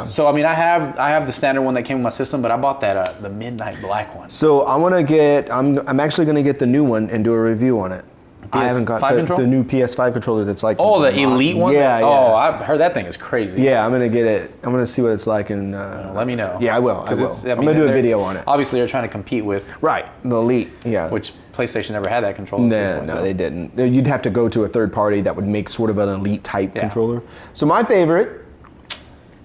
So I mean, I have the standard one that came with my system, but I bought that the midnight black one.
So I'm actually gonna get the new one and do a review on it. I haven't got the new PS5 controller that's like.
Oh, the Elite one.
Yeah.
Oh, I've heard that thing is crazy.
Yeah, I'm gonna get it. I'm gonna see what it's like and.
Let me know.
Yeah, I will. I'm gonna do a video on it.
Obviously, they're trying to compete with.
Right, the Elite. Yeah.
Which PlayStation never had that controller.
No, they didn't. You'd have to go to a third party that would make sort of an Elite type controller. So my favorite.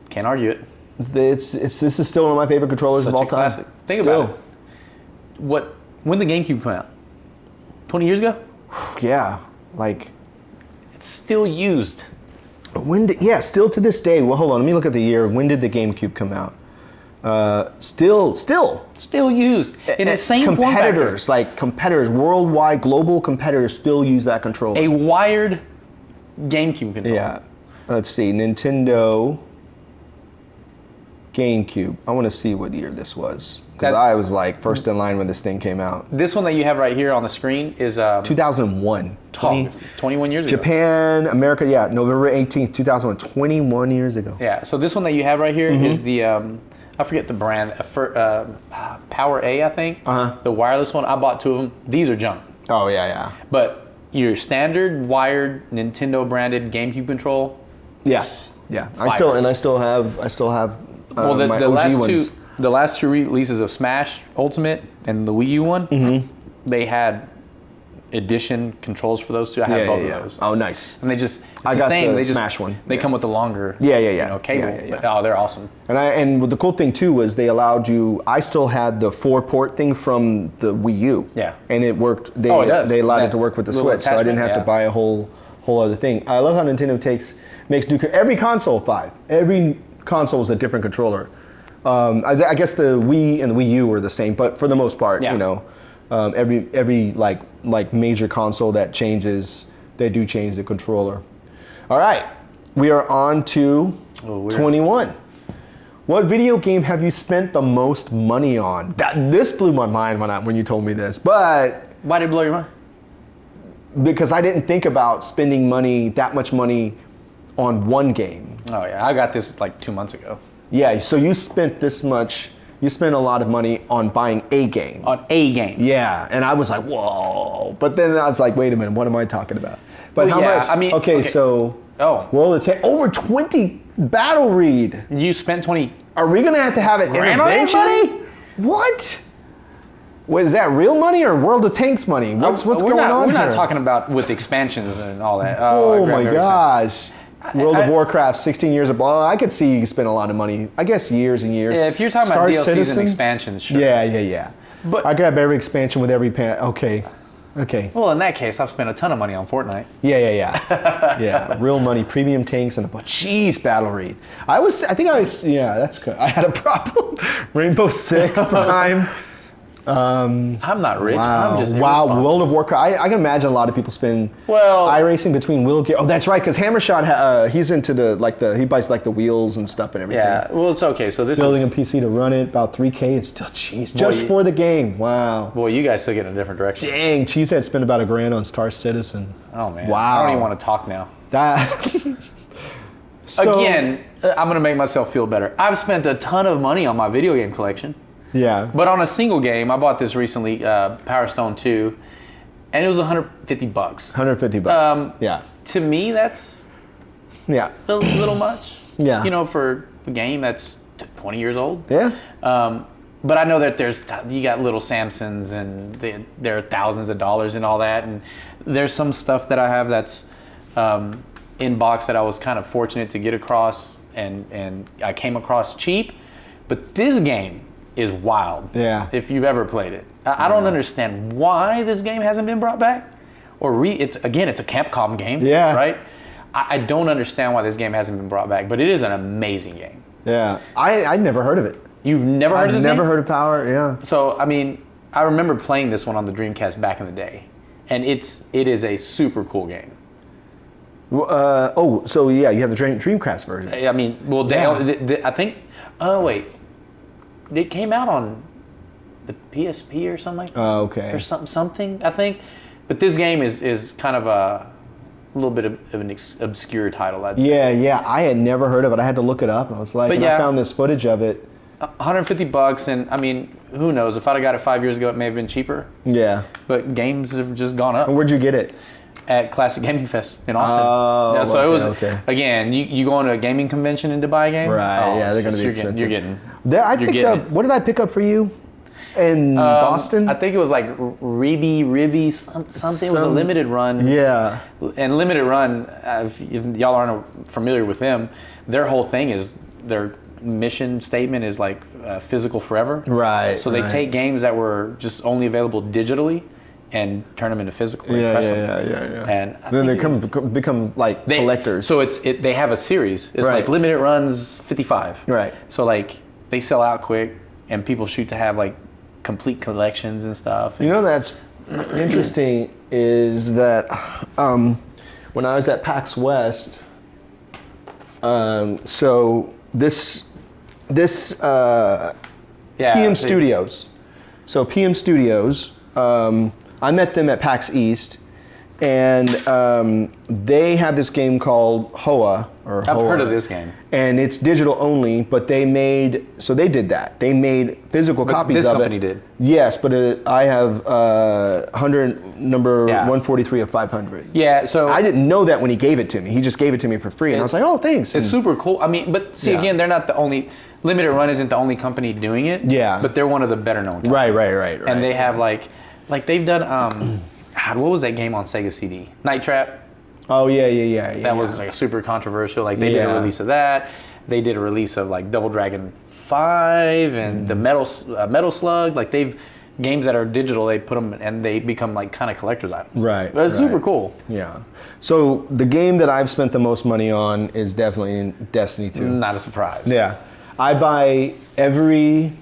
Can't argue it.
This is still one of my favorite controllers of all time.
Classic. Think about it. When did the GameCube come out? 20 years ago?
Yeah, like
it's still used.
Still to this day. Well, hold on. Let me look at the year. When did the GameCube come out? Still
used in the same
competitors, worldwide, global competitors still use that controller.
A wired GameCube controller.
Yeah. Let's see. Nintendo GameCube. I want to see what year this was because I was like first in line when this thing came out.
This one that you have right here on the screen is
2001.
21 years ago.
Japan, America, November 18th, 2001. 21 years ago.
Yeah. So this one that you have right here is the I forget the brand. Power A, I think. The wireless one. I bought two of them. These are junk.
Oh yeah.
But your standard wired Nintendo branded GameCube control.
Yeah. I still have.
Well,
my OG ones.
The last two releases of Smash Ultimate and the Wii U one, they had edition controls for those two. I have both of those.
Oh, nice.
And they just,
I got the Smash one.
They come with the longer cable. But, oh, they're awesome.
And the cool thing too was they allowed you, I still had the 4-port thing from the Wii U.
Yeah.
And it worked, they allowed it to work with the Switch, so I didn't have to buy a whole other thing. I love how Nintendo makes every console 5. Every console is a different controller. I guess the Wii and the Wii U are the same, but for the most part, you know, every like major console that changes, they do change the controller. All right, we are on to 21. What video game have you spent the most money on? This blew my mind when you told me this, but
why did it blow your mind?
Because I didn't think about spending that much money on one game.
Oh yeah, I got this like 2 months ago.
Yeah, so you spent this much. You spent a lot of money on buying a game.
On a game.
Yeah, and I was like, whoa. But then I was like, wait a minute, what am I talking about? But how much?
I mean,
okay, so World of Tanks, over 20 battle read.
You spent 20.
Are we gonna have to have an intervention? What? Is that real money or World of Tanks money? What's going on here?
We're not talking about with expansions and all that.
Oh my gosh. World of Warcraft, 16 years of I could see you spend a lot of money. I guess years and years.
Yeah, if you're talking about DLCs and expansions, sure.
Yeah. But I grab every expansion with every Okay.
Well, in that case, I've spent a ton of money on Fortnite.
Yeah. Yeah, real money, premium tanks, and jeez, battle read. That's good. I had a problem. Rainbow Six Prime.
I'm not rich.
Wow.
I'm just
World of Warcraft. I can imagine a lot of people spend iRacing between wheel gear. Oh, that's right, because Hammershot, he's into he buys like the wheels and stuff and everything.
Yeah, well, it's okay. So this
building a PC to run it, about $3K. It's still just for the game. Wow.
Boy, you guys still get in a different direction.
Dang, Cheesehead spent about $1,000 on Star Citizen.
Oh man.
Wow.
I don't even want to talk now.
So, again,
I'm gonna make myself feel better. I've spent a ton of money on my video game collection.
Yeah.
But on a single game, I bought this recently, Power Stone 2, and it was $150.
$150. Yeah.
To me, that's a little much.
Yeah.
You know, for a game that's 20 years old.
Yeah.
But I know that you got little Samsons and there are thousands of dollars and all that, and there's some stuff that I have that's in box that I was kind of fortunate to get across and I came across cheap. But this game is wild.
Yeah.
If you've ever played it, I don't understand why this game hasn't been brought back, it's a Capcom game.
Yeah.
Right. I don't understand why this game hasn't been brought back, but it is an amazing game.
Yeah. I'd never heard of it.
You've never heard of this game?
I've never heard of Power. Yeah.
So I mean, I remember playing this one on the Dreamcast back in the day, and it is a super cool game.
So yeah, you have the Dreamcast version.
I mean, well, I think. Oh wait. It came out on the PSP or something like that.
Oh, okay.
Or something, I think. But this game is kind of a little bit of an obscure title, I'd say.
Yeah. I had never heard of it. I had to look it up. I was like, I found this footage of it.
$150, and I mean, who knows? If I'd have got it 5 years ago, it may have been cheaper.
Yeah.
But games have just gone up.
And where'd you get it?
At Classic Gaming Fest in Austin.
Oh,
yeah, so it was, again, you go on to a gaming convention and to buy a game?
Right, they're going to be expensive. What did I pick up for you in Boston?
I think it was like Ribby, something. It was a limited run.
Yeah.
And limited run, if y'all aren't familiar with them, their whole thing is, their mission statement is like physical forever.
Right.
So they take games that were just only available digitally and turn them into physical.
Yeah.
And
then they become like collectors.
So they have a series. It's like limited runs 55.
Right.
So like they sell out quick, and people shoot to have like complete collections and stuff.
You know, that's interesting is that when I was at PAX West, so this PM Studios. So PM Studios. I met them at PAX East, and they have this game called Hoa.
I've heard of this game.
And it's digital only, but they did that. They made physical copies of it.
This company did.
Yes, but I have number 143 of 500.
Yeah, so
I didn't know that when he gave it to me. He just gave it to me for free, and I was like, oh, thanks.
It's super cool. I mean, but see, again, they're not the only. Limited Run isn't the only company doing it.
Yeah.
But they're one of the better known companies.
Right.
And they have like they've done God, what was that game on Sega CD? Night Trap.
Oh yeah.
That was like super controversial. Like they did a release of that. They did a release of like Double Dragon 5 and the Metal Slug. Like games that are digital, they put them and they become like kind of collector's items.
Right.
That's super cool.
Yeah. So the game that I've spent the most money on is definitely Destiny 2.
Not a surprise.
Yeah. I buy every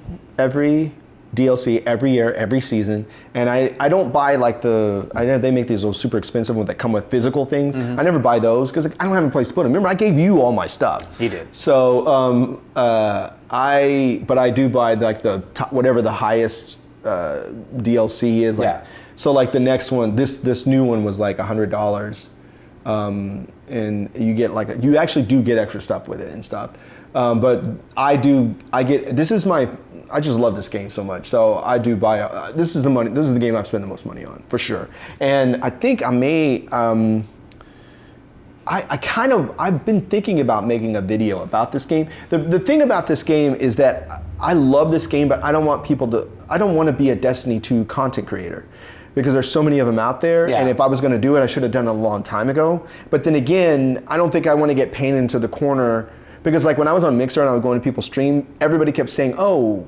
DLC every year, every season, and I don't buy like I know they make these little super expensive ones that come with physical things. I never buy those because I don't have a place to put them. Remember, I gave you all my stuff.
He did.
So I do buy like the top, whatever the highest DLC is. Like, so like the next one, this new one was like $100, and you get you actually do get extra stuff with it and stuff. But I just love this game so much. So I do buy, this is the game I've spent the most money on, for sure. And I think I may, I've been thinking about making a video about this game. The thing about this game is that I love this game, but I don't want to be a Destiny 2 content creator, because there's so many of them out there. And if I was going to do it, I should have done it a long time ago. But then again, I don't think I want to get painted into the corner, because like when I was on Mixer and I was going to people's stream, everybody kept saying, oh,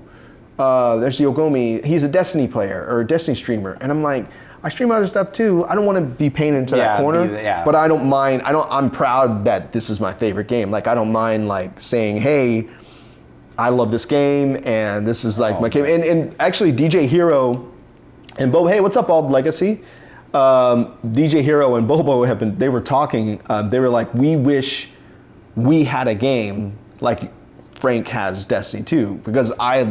there's Yogomi, he's a Destiny player or a Destiny streamer. And I'm like, I stream other stuff too. I don't want to be painted into that corner, but I don't mind. I'm proud that this is my favorite game. Like I don't mind like saying, hey, I love this game and this is like my game. And actually DJ Hero and Bobo, hey, what's up, Bald Legacy? DJ Hero and Bobo they were talking, they were like, we wish we had a game like Frank has Destiny 2, because I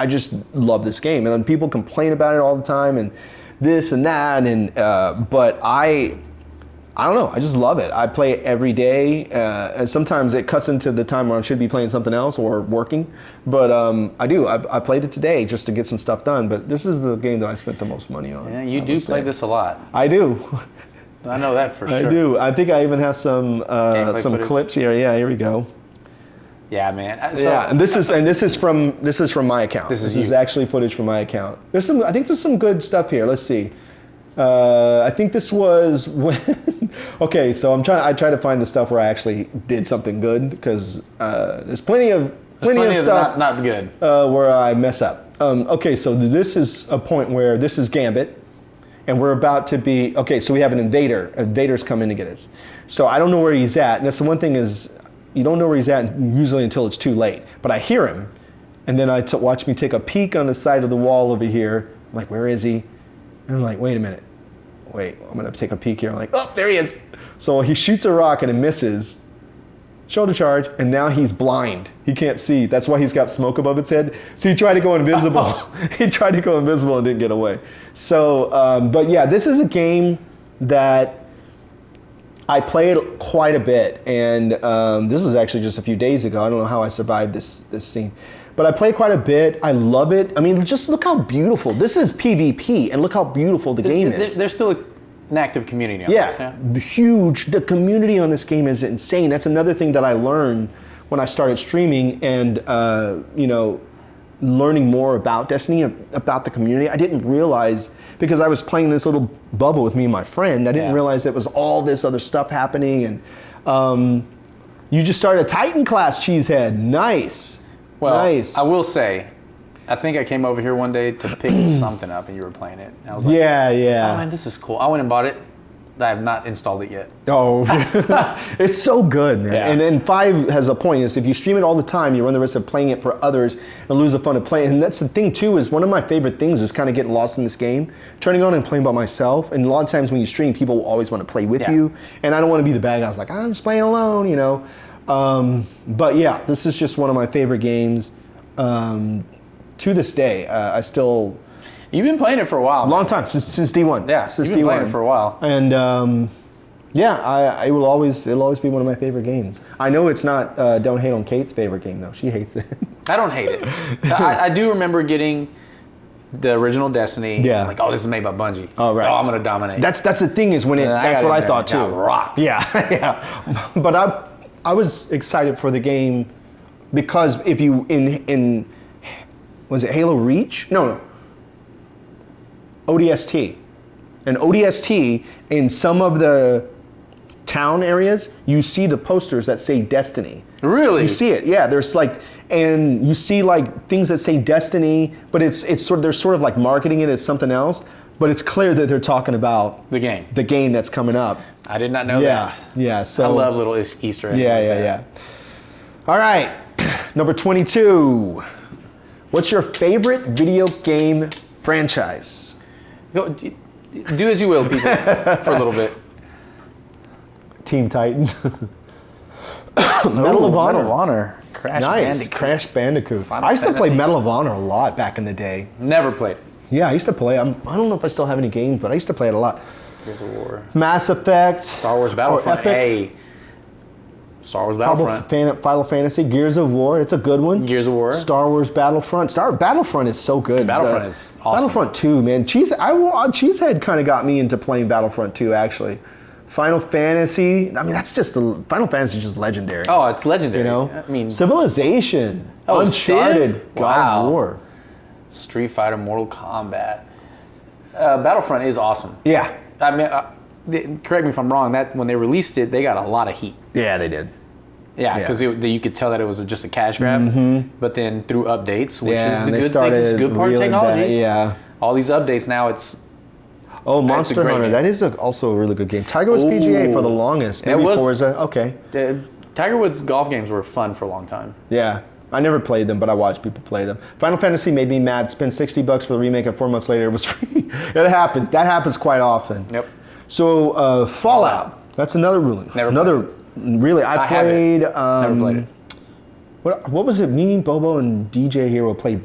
just love this game, and people complain about it all the time and this and that, and but I don't know, I just love it. I play it every day, and sometimes it cuts into the time where I should be playing something else or working, but I played it today just to get some stuff done. But this is the game that I spent the most money on.
Yeah, you do play this a lot.
I do.
I know that for sure.
I do. I think I even have some clips here. Yeah, here we go.
Yeah, man.
And this is from my account. This is actually footage from my account. I think there's some good stuff here. Let's see. I think this was when. Okay, so I try to find the stuff where I actually did something good, because there's plenty of stuff
not good
where I mess up. Okay, so this is a point where this is Gambit. And we're about to be, okay, so we have an invader. Invaders come in to get us. So I don't know where he's at. And that's the one thing is, you don't know where he's at usually until it's too late. But I hear him. And then watch me take a peek on the side of the wall over here. I'm like, where is he? And I'm like, wait a minute. Wait, I'm going to take a peek here. I'm like, oh, there he is. So he shoots a rock and it misses. Shoulder charge, and now he's blind. He can't see. That's why he's got smoke above his head. So he tried to go invisible. He tried to go invisible and didn't get away. So, but yeah, this is a game that I played quite a bit, and this was actually just a few days ago. I don't know how I survived this scene, but I played quite a bit. I love it. I mean, just look how beautiful. This is PvP, and look how beautiful the game is.
There's still an active community on this. Yeah,
huge. The community on this game is insane. That's another thing that I learned when I started streaming and learning more about Destiny, about the community. I didn't realize, because I was playing this little bubble with me and my friend, I didn't realize there was all this other stuff happening. And you just started a Titan class, Cheesehead. Nice.
Well,
nice.
I will say, I think I came over here one day to pick something up and you were playing it. And I was like,
yeah.
Oh man, this is cool. I went and bought it. I have not installed it yet.
Oh, it's so good, man.
Yeah.
And 5 has a point, is if you stream it all the time, you run the risk of playing it for others and lose the fun of playing. And that's the thing too, is one of my favorite things is kind of getting lost in this game, turning on and playing by myself. And a lot of times when you stream, people will always want to play with you. And I don't want to be the bad guy. I was like, I'm just playing alone, you know. But yeah, this is just one of my favorite games. To this day, I still...
You've been playing it for a while.
Long time, since D1.
Yeah,
since
you've been
D1.
playing it for a while.
And it'll always be one of my favorite games. I know it's not Don't Hate on Kate's favorite game though. She hates it.
I don't hate it. I do remember getting the original Destiny.
Yeah.
Like, oh, this is made by Bungie.
Oh, right.
Oh, I'm gonna dominate.
That's the thing is when it. That's what I thought too.
Rocked.
Yeah, yeah. But I was excited for the game because if you in was it Halo Reach? No. ODST. an ODST in some of the town areas, you see the posters that say Destiny.
Really?
You see it, yeah. There's like, and you see like things that say Destiny, but it's sort of, they're sort of like marketing it as something else, but it's clear that they're talking about
the game
that's coming up.
I did not know that.
Yeah, so.
I love little Easter eggs.
Yeah. All right, number 22. What's your favorite video game franchise?
Go, do as you will, people, for a little bit.
Team Titan. Medal of Honor.
Medal of Honor. Crash Bandicoot.
Crash Bandicoot.
Final
I used to play
Fantasy.
Medal of Honor a lot back in the day.
Never played it.
Yeah, I used to play. I don't know if I still have any games, but I used to play it a lot.
Gears of War.
Mass Effect.
Star Wars Battlefront. Hey. Star Wars Battlefront.
Final Fantasy. Gears of War. It's a good one.
Gears of War.
Star Wars Battlefront. Battlefront is so good.
Battlefront is awesome.
Battlefront 2, man. Cheesehead kind of got me into playing Battlefront 2, actually. Final Fantasy. I mean, Final Fantasy is just legendary.
Oh, it's legendary.
You know?
I mean,
Civilization.
Oh,
Uncharted.
Civ?
God
Wow.
of War.
Street Fighter, Mortal Kombat. Battlefront is awesome.
Yeah.
I mean, correct me if I'm wrong. That when they released it, they got a lot of heat.
Yeah, they did.
Yeah, because you could tell that it was just a cash grab. But then through updates, which is the good thing, it's a good part of technology.
Yeah.
All these updates now, it's.
Oh, Monster Hunter.
game.
That is also a really good game. Tiger Woods PGA for the longest. Maybe Forza. Okay.
Tiger Woods golf games were fun for a long time.
Yeah. I never played them, but I watched people play them. Final Fantasy made me mad. Spend $60 for the remake, and 4 months later it was free. It happened. That happens quite often.
Yep.
So Fallout. That's another ruling. Really. I played.
Never played it.
What was it? Me, Bobo, and DJ Hero played.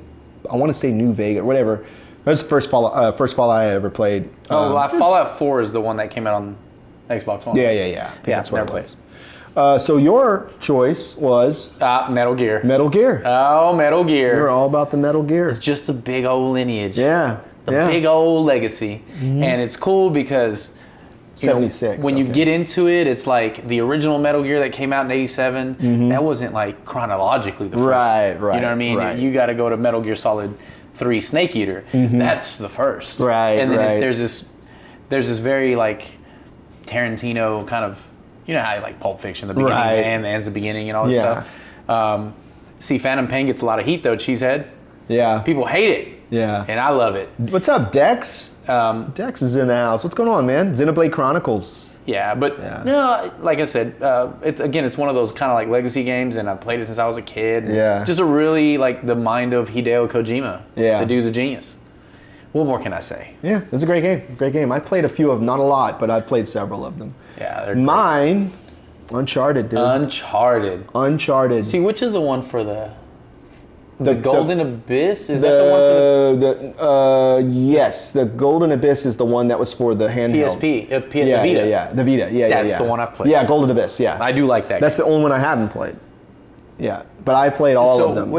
I want to say New Vegas, whatever. That's the first Fallout I ever played.
Fallout 4 is the one that came out on Xbox One.
Yeah. I think that's what
never
it was. So your choice was
Metal Gear.
Metal Gear.
Oh, Metal Gear.
You're all about the Metal Gear.
It's just a big old lineage.
Yeah.
The big old legacy. And it's cool because
76.
When you get into it, it's like the original Metal Gear that came out in '87. That wasn't like chronologically the first.
Right.
You know what I mean?
Right.
You got to go to Metal Gear Solid 3 Snake Eater. That's the first.
Right.
And then there's this very like Tarantino kind of, you know how like Pulp Fiction, the beginning's the end, the end's the beginning, and all this stuff. See, Phantom Pain gets a lot of heat though. Cheesehead.
Yeah.
People hate it.
Yeah.
And I love it.
What's up, Dex? Dex is in the house. What's going on, man? Xenoblade Chronicles.
Yeah, but no, like I said, it's one of those kind of like legacy games, and I've played it since I was a kid.
Yeah.
Just a really like the mind of Hideo Kojima.
Yeah.
The dude's a genius. What more can I say?
Yeah, it's a great game. Great game. I played a few of them, not a lot, but I've played several of them.
Yeah, they're
Mine, Uncharted, dude. Uncharted.
See, which is the one for the Golden Abyss? Is that the one for the
yes, the Golden Abyss is the one that was for the handheld.
PSP, the Vita?
Yeah, the Vita.
That's the one I've played.
Yeah, Golden Abyss. Yeah,
I do like that.
That's the only one I haven't played. Yeah, but I played all of them.
So,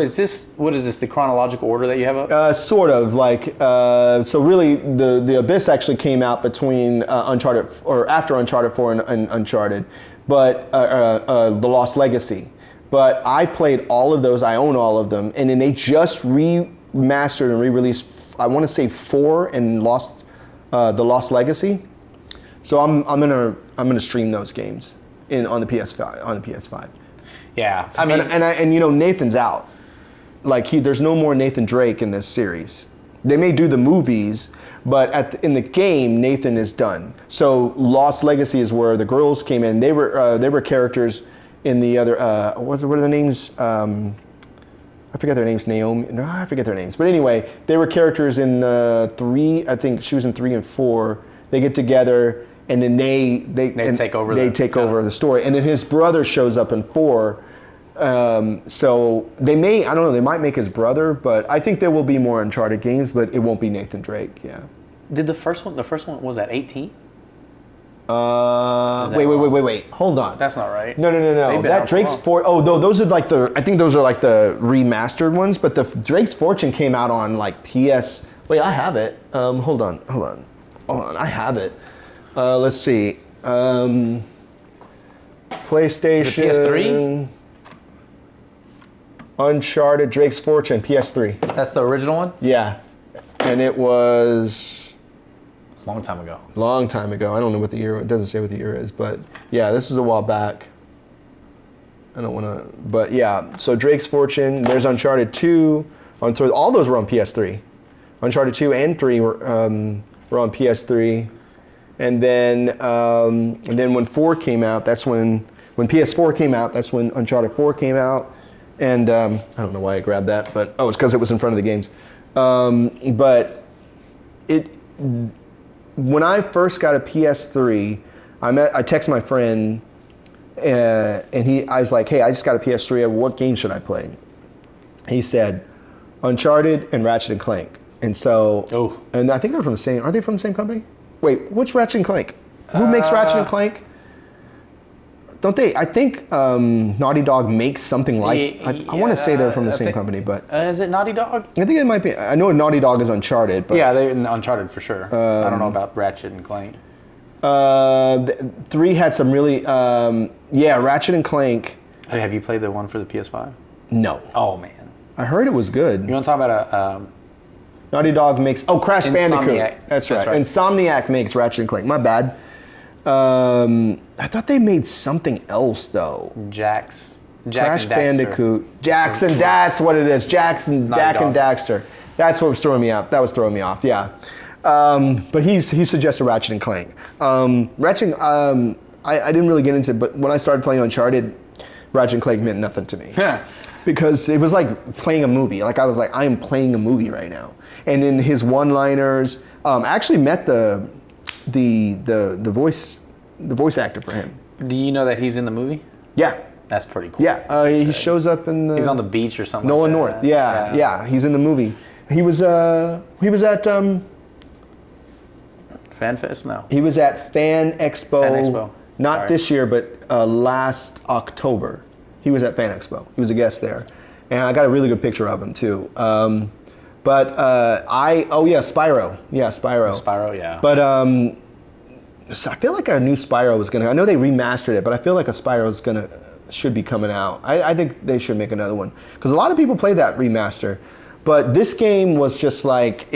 what is this? The chronological order that you have up?
Sort of like. So really, the Abyss actually came out between Uncharted or after Uncharted 4 and Uncharted, but the Lost Legacy. But I played all of those. I own all of them, and then they just remastered and re-released. I want to say 4 and the Lost Legacy. So I'm gonna stream those games on the PS5.
Yeah, I mean,
and you know Nathan's out. Like there's no more Nathan Drake in this series. They may do the movies, but in the game Nathan is done. So Lost Legacy is where the girls came in. They were characters. In the other, what are the names? I forget their names. Naomi. No, I forget their names. But anyway, they were characters in 3. I think she was in 3 and 4. They get together, and then they
take over.
They take over the story, and then his brother shows up in 4. So they may. I don't know. They might make his brother, but I think there will be more Uncharted games, but it won't be Nathan Drake. Yeah.
Did the first one? The first one was at 18.
Wait. Hold on.
That's not right.
No. That Drake's those are like I think those are like the remastered ones, but the Drake's Fortune came out on like PS. Wait, I have it. Hold on. I have it. Let's see. PlayStation.
Is it PS3?
Uncharted, Drake's Fortune, PS3.
That's the original one?
Yeah. And it was...
Long time ago.
Long time ago. I don't know what the year. It doesn't say what the year is, but yeah, this is a while back. I don't want to, but yeah. So Drake's Fortune. There's Uncharted 2. All those were on PS3. Uncharted 2 and 3 were on PS3, and then when 4 came out, that's when PS4 came out. That's when Uncharted 4 came out, and I don't know why I grabbed that, but it's because it was in front of the games. But when I first got a PS3, I texted my friend, and I was like, hey, I just got a PS3. What game should I play? He said, Uncharted and Ratchet and Clank. And so, and I think they're from the same. Are they from the same company? Wait, which Ratchet and Clank? Who makes Ratchet and Clank? Don't they? I think Naughty Dog makes something like. I want to say they're from the same company, but
is it Naughty Dog?
I think it might be. I know Naughty Dog is Uncharted, but
yeah, they're Uncharted for sure. I don't know about Ratchet and Clank.
3 had some really, Ratchet and Clank.
Hey, have you played the one for the PS5?
No.
Oh man,
I heard it was good.
You want to talk about a?
Naughty Dog makes Crash Bandicoot. That's right. Insomniac makes Ratchet and Clank. My bad. I thought they made something else though.
Crash
Bandicoot. Jackson. That's what it is. Jackson. Dak and Daxter. That's what was throwing me out. That was throwing me off. Yeah. But he suggested Ratchet and Clank. Ratchet. I didn't really get into it, but when I started playing Uncharted, Ratchet and Clank meant nothing to me. Because it was like playing a movie. Like I was like, I am playing a movie right now. And in his one-liners, I actually met the voice actor for him.
Do you know that he's in the movie?
Yeah.
That's pretty cool.
Yeah, he shows up in the.
He's on the beach or something.
Nolan North. Yeah, he's in the movie. He was at
FanFest? No.
He was at Fan Expo. Not this year, but last October. He was at Fan Expo. He was a guest there, and I got a really good picture of him too. Spyro. Yeah, Spyro.
Spyro, yeah.
But so I feel like a new Spyro was gonna. I know they remastered it, but I feel like a Spyro should be coming out. I think they should make another one because a lot of people play that remaster. But this game was just like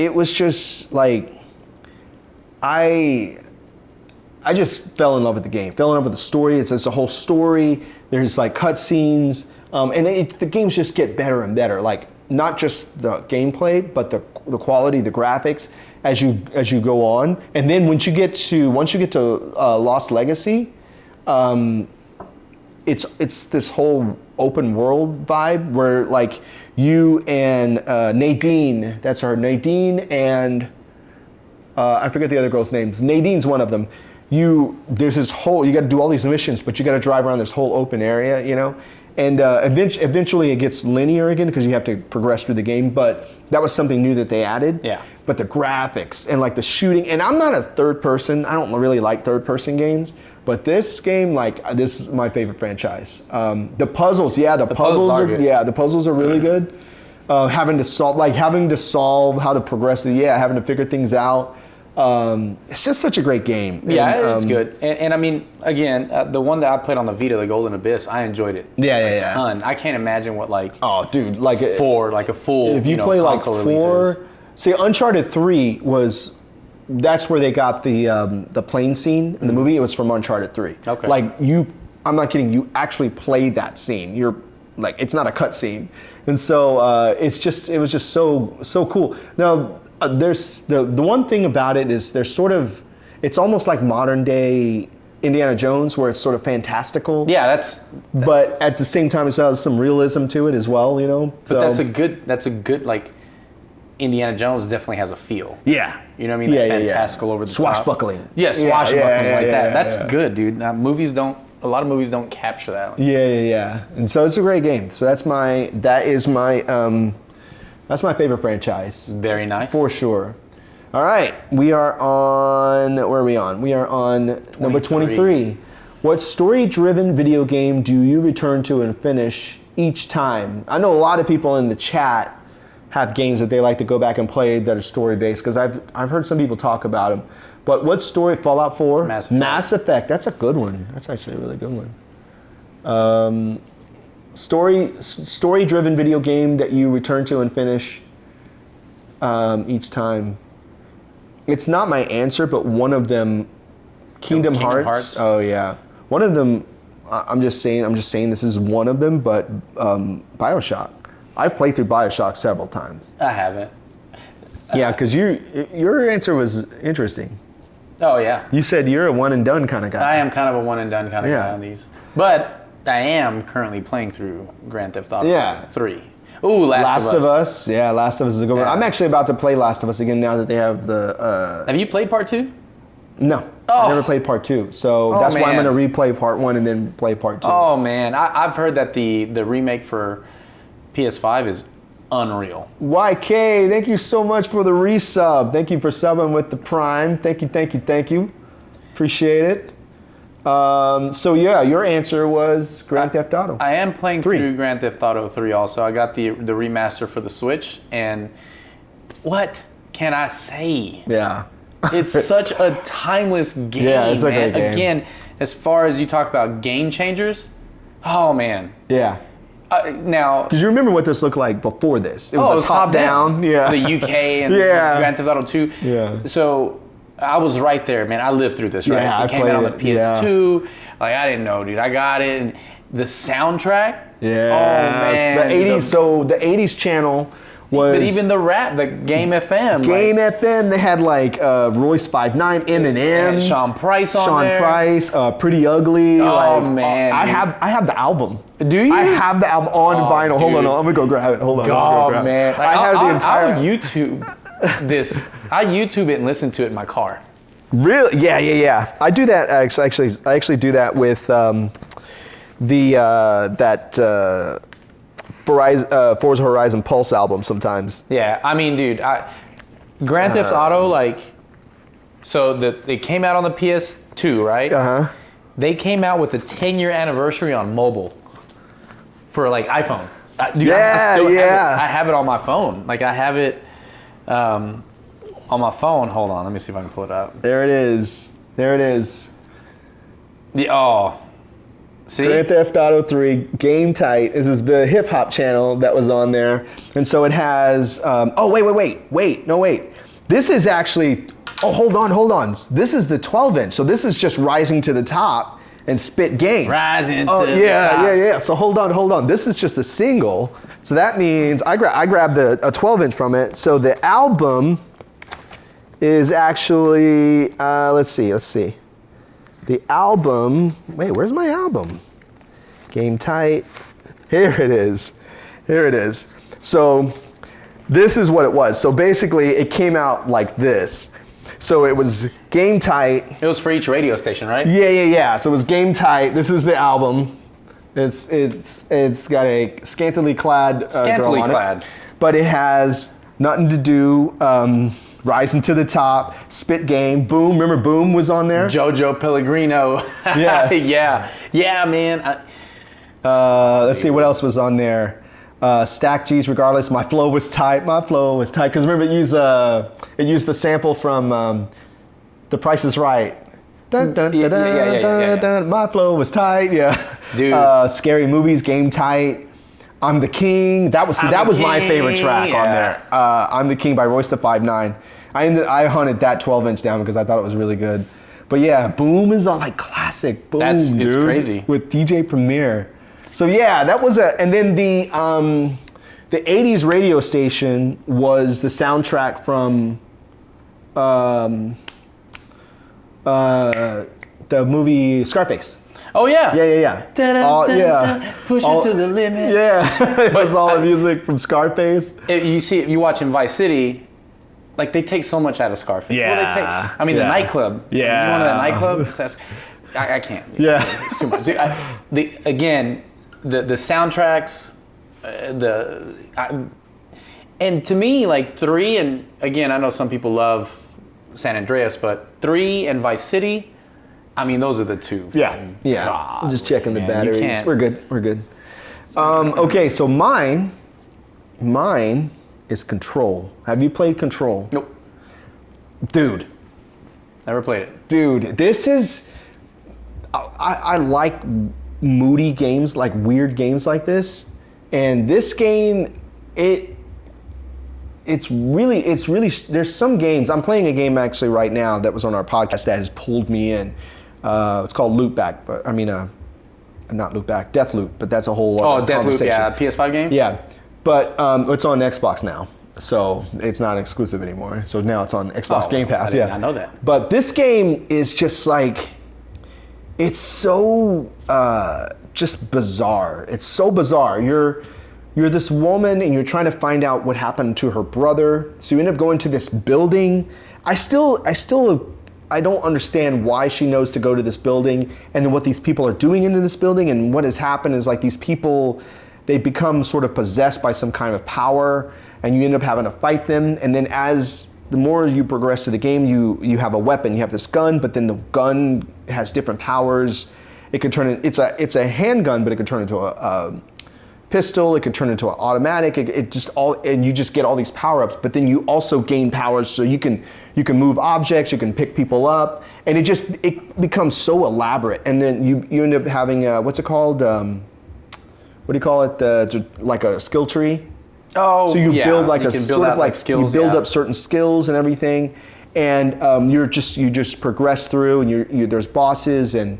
I just fell in love with the game. Fell in love with the story. It's a whole story. There's like cutscenes, and the games just get better and better. Like not just the gameplay, but the quality, the graphics as you go on. And then once you get to Lost Legacy, it's this whole open world vibe where like you and Nadine. That's her. Nadine and I forget the other girl's names. Nadine's one of them. There's this whole, you got to do all these missions, but you got to drive around this whole open area, and eventually it gets linear again because you have to progress through the game, but that was something new that they added.
Yeah.
But the graphics and like the shooting, and I'm not a third person, I don't really like third person games, but this game, this is my favorite franchise. The puzzles, the puzzles are really good. Having to solve how to progress, having to figure things out. It's just such a great game.
Yeah, it's good. And I mean, again, the one that I played on the Vita, the Golden Abyss, I enjoyed it a ton. I can't imagine what a full
if you play like 4
releases.
See, Uncharted 3 that's where they got the plane scene in the movie. It was from Uncharted 3.
Okay.
I'm not kidding, you actually played that scene. You're like, it's not a cut scene. And so it was just so cool. Now, there's the one thing about it is it's almost like modern day Indiana Jones where it's sort of fantastical.
Yeah,
but at the same time it has some realism to it as well,
But that's a good like Indiana Jones definitely has a feel.
Yeah.
You know what I mean? Fantastical over the
swashbuckling.
Top. Yeah, swashbuckling that. That's good, dude. Now, a lot of movies don't capture that.
Yeah. And so it's a great game. So that's my favorite franchise.
Very nice.
For sure. All right. We are on, where are we on? We are on number 23. What story-driven video game do you return to and finish each time? I know a lot of people in the chat have games that they like to go back and play that are story-based because I've heard some people talk about them. But what story? Fallout 4? Mass Effect. That's a good one. That's actually a really good one. Story-driven video game that you return to and finish each time. It's not my answer, but one of them, Kingdom Hearts. Oh yeah, one of them. I'm just saying this is one of them, but BioShock. I've played through BioShock several times.
I haven't.
Yeah, because your answer was interesting.
Oh yeah.
You said you're a one and done kind of guy.
I am kind of a one and done kind of guy on these, but I am currently playing through Grand Theft Auto 3. Ooh, Last of Us.
Yeah, Last of Us is a good one. I'm actually about to play Last of Us again now that they have the...
Have you played part 2?
No. I never played part 2. So that's why I'm going to replay part 1 and then play part 2.
Oh, man. I've heard that the remake for PS5 is unreal.
YK, thank you so much for the resub. Thank you for subbing with the Prime. Thank you. Appreciate it. So yeah, your answer was Grand Theft Auto.
I am playing through Grand Theft Auto 3 also. I got the remaster for the Switch, and what can I say?
Yeah.
It's such a timeless game,
yeah, it's a great game.
Again, as far as you talk about game changers, oh man.
Yeah.
Now,
because you remember what this looked like before this. It was top down. Yeah.
The UK and Grand Theft Auto 2.
Yeah.
So I was right there, man. I lived through this, right?
Yeah,
it came out on the PS2. Like, I didn't know, dude. I got it. And the soundtrack.
Yeah.
Oh, man.
The 80s. So the 80s channel was...
But even the rap, the Game FM.
Game FM. They had like Royce 5'9", Eminem.
And Sean Price on there.
Sean Price. Pretty Ugly.
Oh, man.
I have the album.
Do you?
I have the album on vinyl.
Dude.
Hold on. I'm going to go grab it. Hold on.
Oh, man. Like,
I have the entire...
I'll YouTube this. I YouTube it and listen to it in my car.
Really? Yeah. I do that actually. I actually do that with Forza Horizon Pulse album sometimes.
Yeah, I mean, dude, Grand Theft Auto, like, so it came out on the PS2, right?
Uh-huh.
They came out with a 10-year anniversary on mobile for like iPhone. Dude, I have it on my phone. Like, I have it on my phone. Hold on, let me see if I can pull it up.
There it is.
See?
Grand Theft Auto 3, Game Tight. This is the hip hop channel that was on there. And so it has, wait. This is actually, hold on. This is the 12-inch. So this is just Rising to the Top and Spit Game.
Rising to the top.
Yeah. So hold on. This is just a single. So that means I grabbed a 12-inch from it. So the album is actually, let's see. The album, wait, where's my album? Game Tight. Here it is. So this is what it was. So basically it came out like this. So it was Game Tight.
It was for each radio station, right?
Yeah. So it was Game Tight. This is the album. It's got a scantily clad girl on it. But it has Nothing to Do, Rising to the Top, Spit Game, Boom. Remember Boom was on there?
Jojo Pellegrino.
Yes.
yeah, man.
Let's see what else was on there. Stack G's Regardless. My Flow was tight. Because remember it used the sample from The Price is Right. Dun, dun, dun, dun, dun. My Flow was tight. Yeah.
Dude.
Scary Movies, Game Tight. I'm the King. That was my favorite track on there. I'm the King by Royce the 5'9". I hunted that 12-inch down because I thought it was really good. But yeah, Boom is on like classic. Boom,
it's crazy.
With DJ Premier. So yeah, that was and then the 80s radio station was the soundtrack from the movie Scarface.
Oh yeah.
Yeah.
Push it to the limit.
Yeah. It was all the music from Scarface.
If you watch in Vice City, like they take so much out of Scarface.
Yeah.
The nightclub.
Yeah.
You want that nightclub? I can't.
Yeah.
It's too much. The soundtracks, and to me, like 3, and again, I know some people love San Andreas, but 3 and Vice City, I mean, those are the two.
Yeah. I'm just checking the batteries. We're good.
Okay.
Okay, so mine is Control. Have you played Control?
Nope.
Dude.
Never played it.
Dude, this is, I like moody games, like weird games like this. And this game, it's really, there's some games, I'm playing a game actually right now that was on our podcast that has pulled me in. It's called Loopback, but I mean, not Loopback, Deathloop, but that's a whole other
Deathloop, yeah, PS5 game?
Yeah, but it's on Xbox now, so it's not exclusive anymore. So now it's on Xbox Game Pass,
I know that.
But this game is just like, it's so just bizarre. It's so bizarre. You're this woman and you're trying to find out what happened to her brother. So you end up going to this building. I don't understand why she knows to go to this building and then what these people are doing into this building. And what has happened is like these people, they become sort of possessed by some kind of power and you end up having to fight them. And then as the more you progress to the game, you have a weapon, you have this gun, but then the gun has different powers. It could turn it's a handgun, but it could turn into a pistol, it could turn into an automatic, and you just get all these power-ups, but then you also gain powers so you can move objects, you can pick people up, and it becomes so elaborate. And then you end up having what's it called? What do you call it? Like a skill tree.
Oh,
so you build like
you sort of like skills.
You build up certain skills and everything, and you just progress through, and there's bosses, and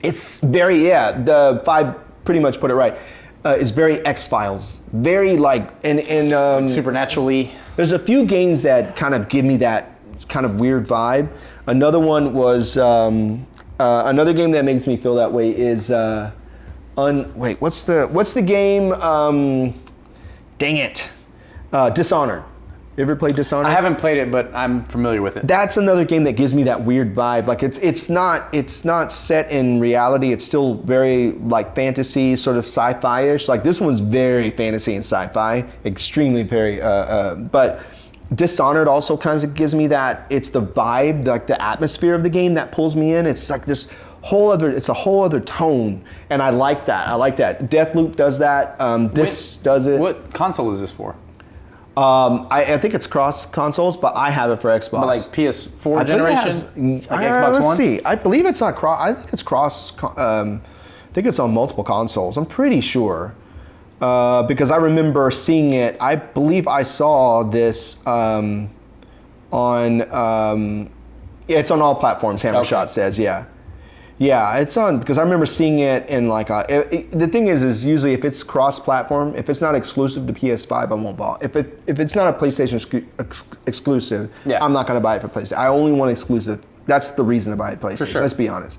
it's very the vibe pretty much put it right. It's very X-Files, very like and
supernaturally.
There's a few games that kind of give me that kind of weird vibe. Another one was another game that makes me feel that way is what's the game? Dang it, Dishonored. You ever played Dishonored?
I haven't played it, but I'm familiar with it.
That's another game that gives me that weird vibe. Like it's not set in reality. It's still very like fantasy, sort of sci-fi-ish. Like this one's very fantasy and sci-fi, extremely very. But Dishonored also kind of gives me that. It's the vibe, like the atmosphere of the game that pulls me in. It's like this whole other. It's a whole other tone, and I like that. Deathloop does that. This does it.
What console is this for?
I think it's cross consoles, but I have it for Xbox.
But like PS4 generation? Like Xbox One?
Let's see. I believe it's not cross. I think it's cross. I think it's on multiple consoles. I'm pretty sure. Because I remember seeing it. I believe I saw this on. It's on all platforms, Hammershot says, yeah. Yeah, it's on, because I remember seeing it in like, the thing is usually if it's cross-platform, if it's not exclusive to PS5, I won't buy it. If it's not a PlayStation exclusive, I'm not going to buy it for PlayStation. I only want exclusive. That's the reason to buy it PlayStation, let's be honest.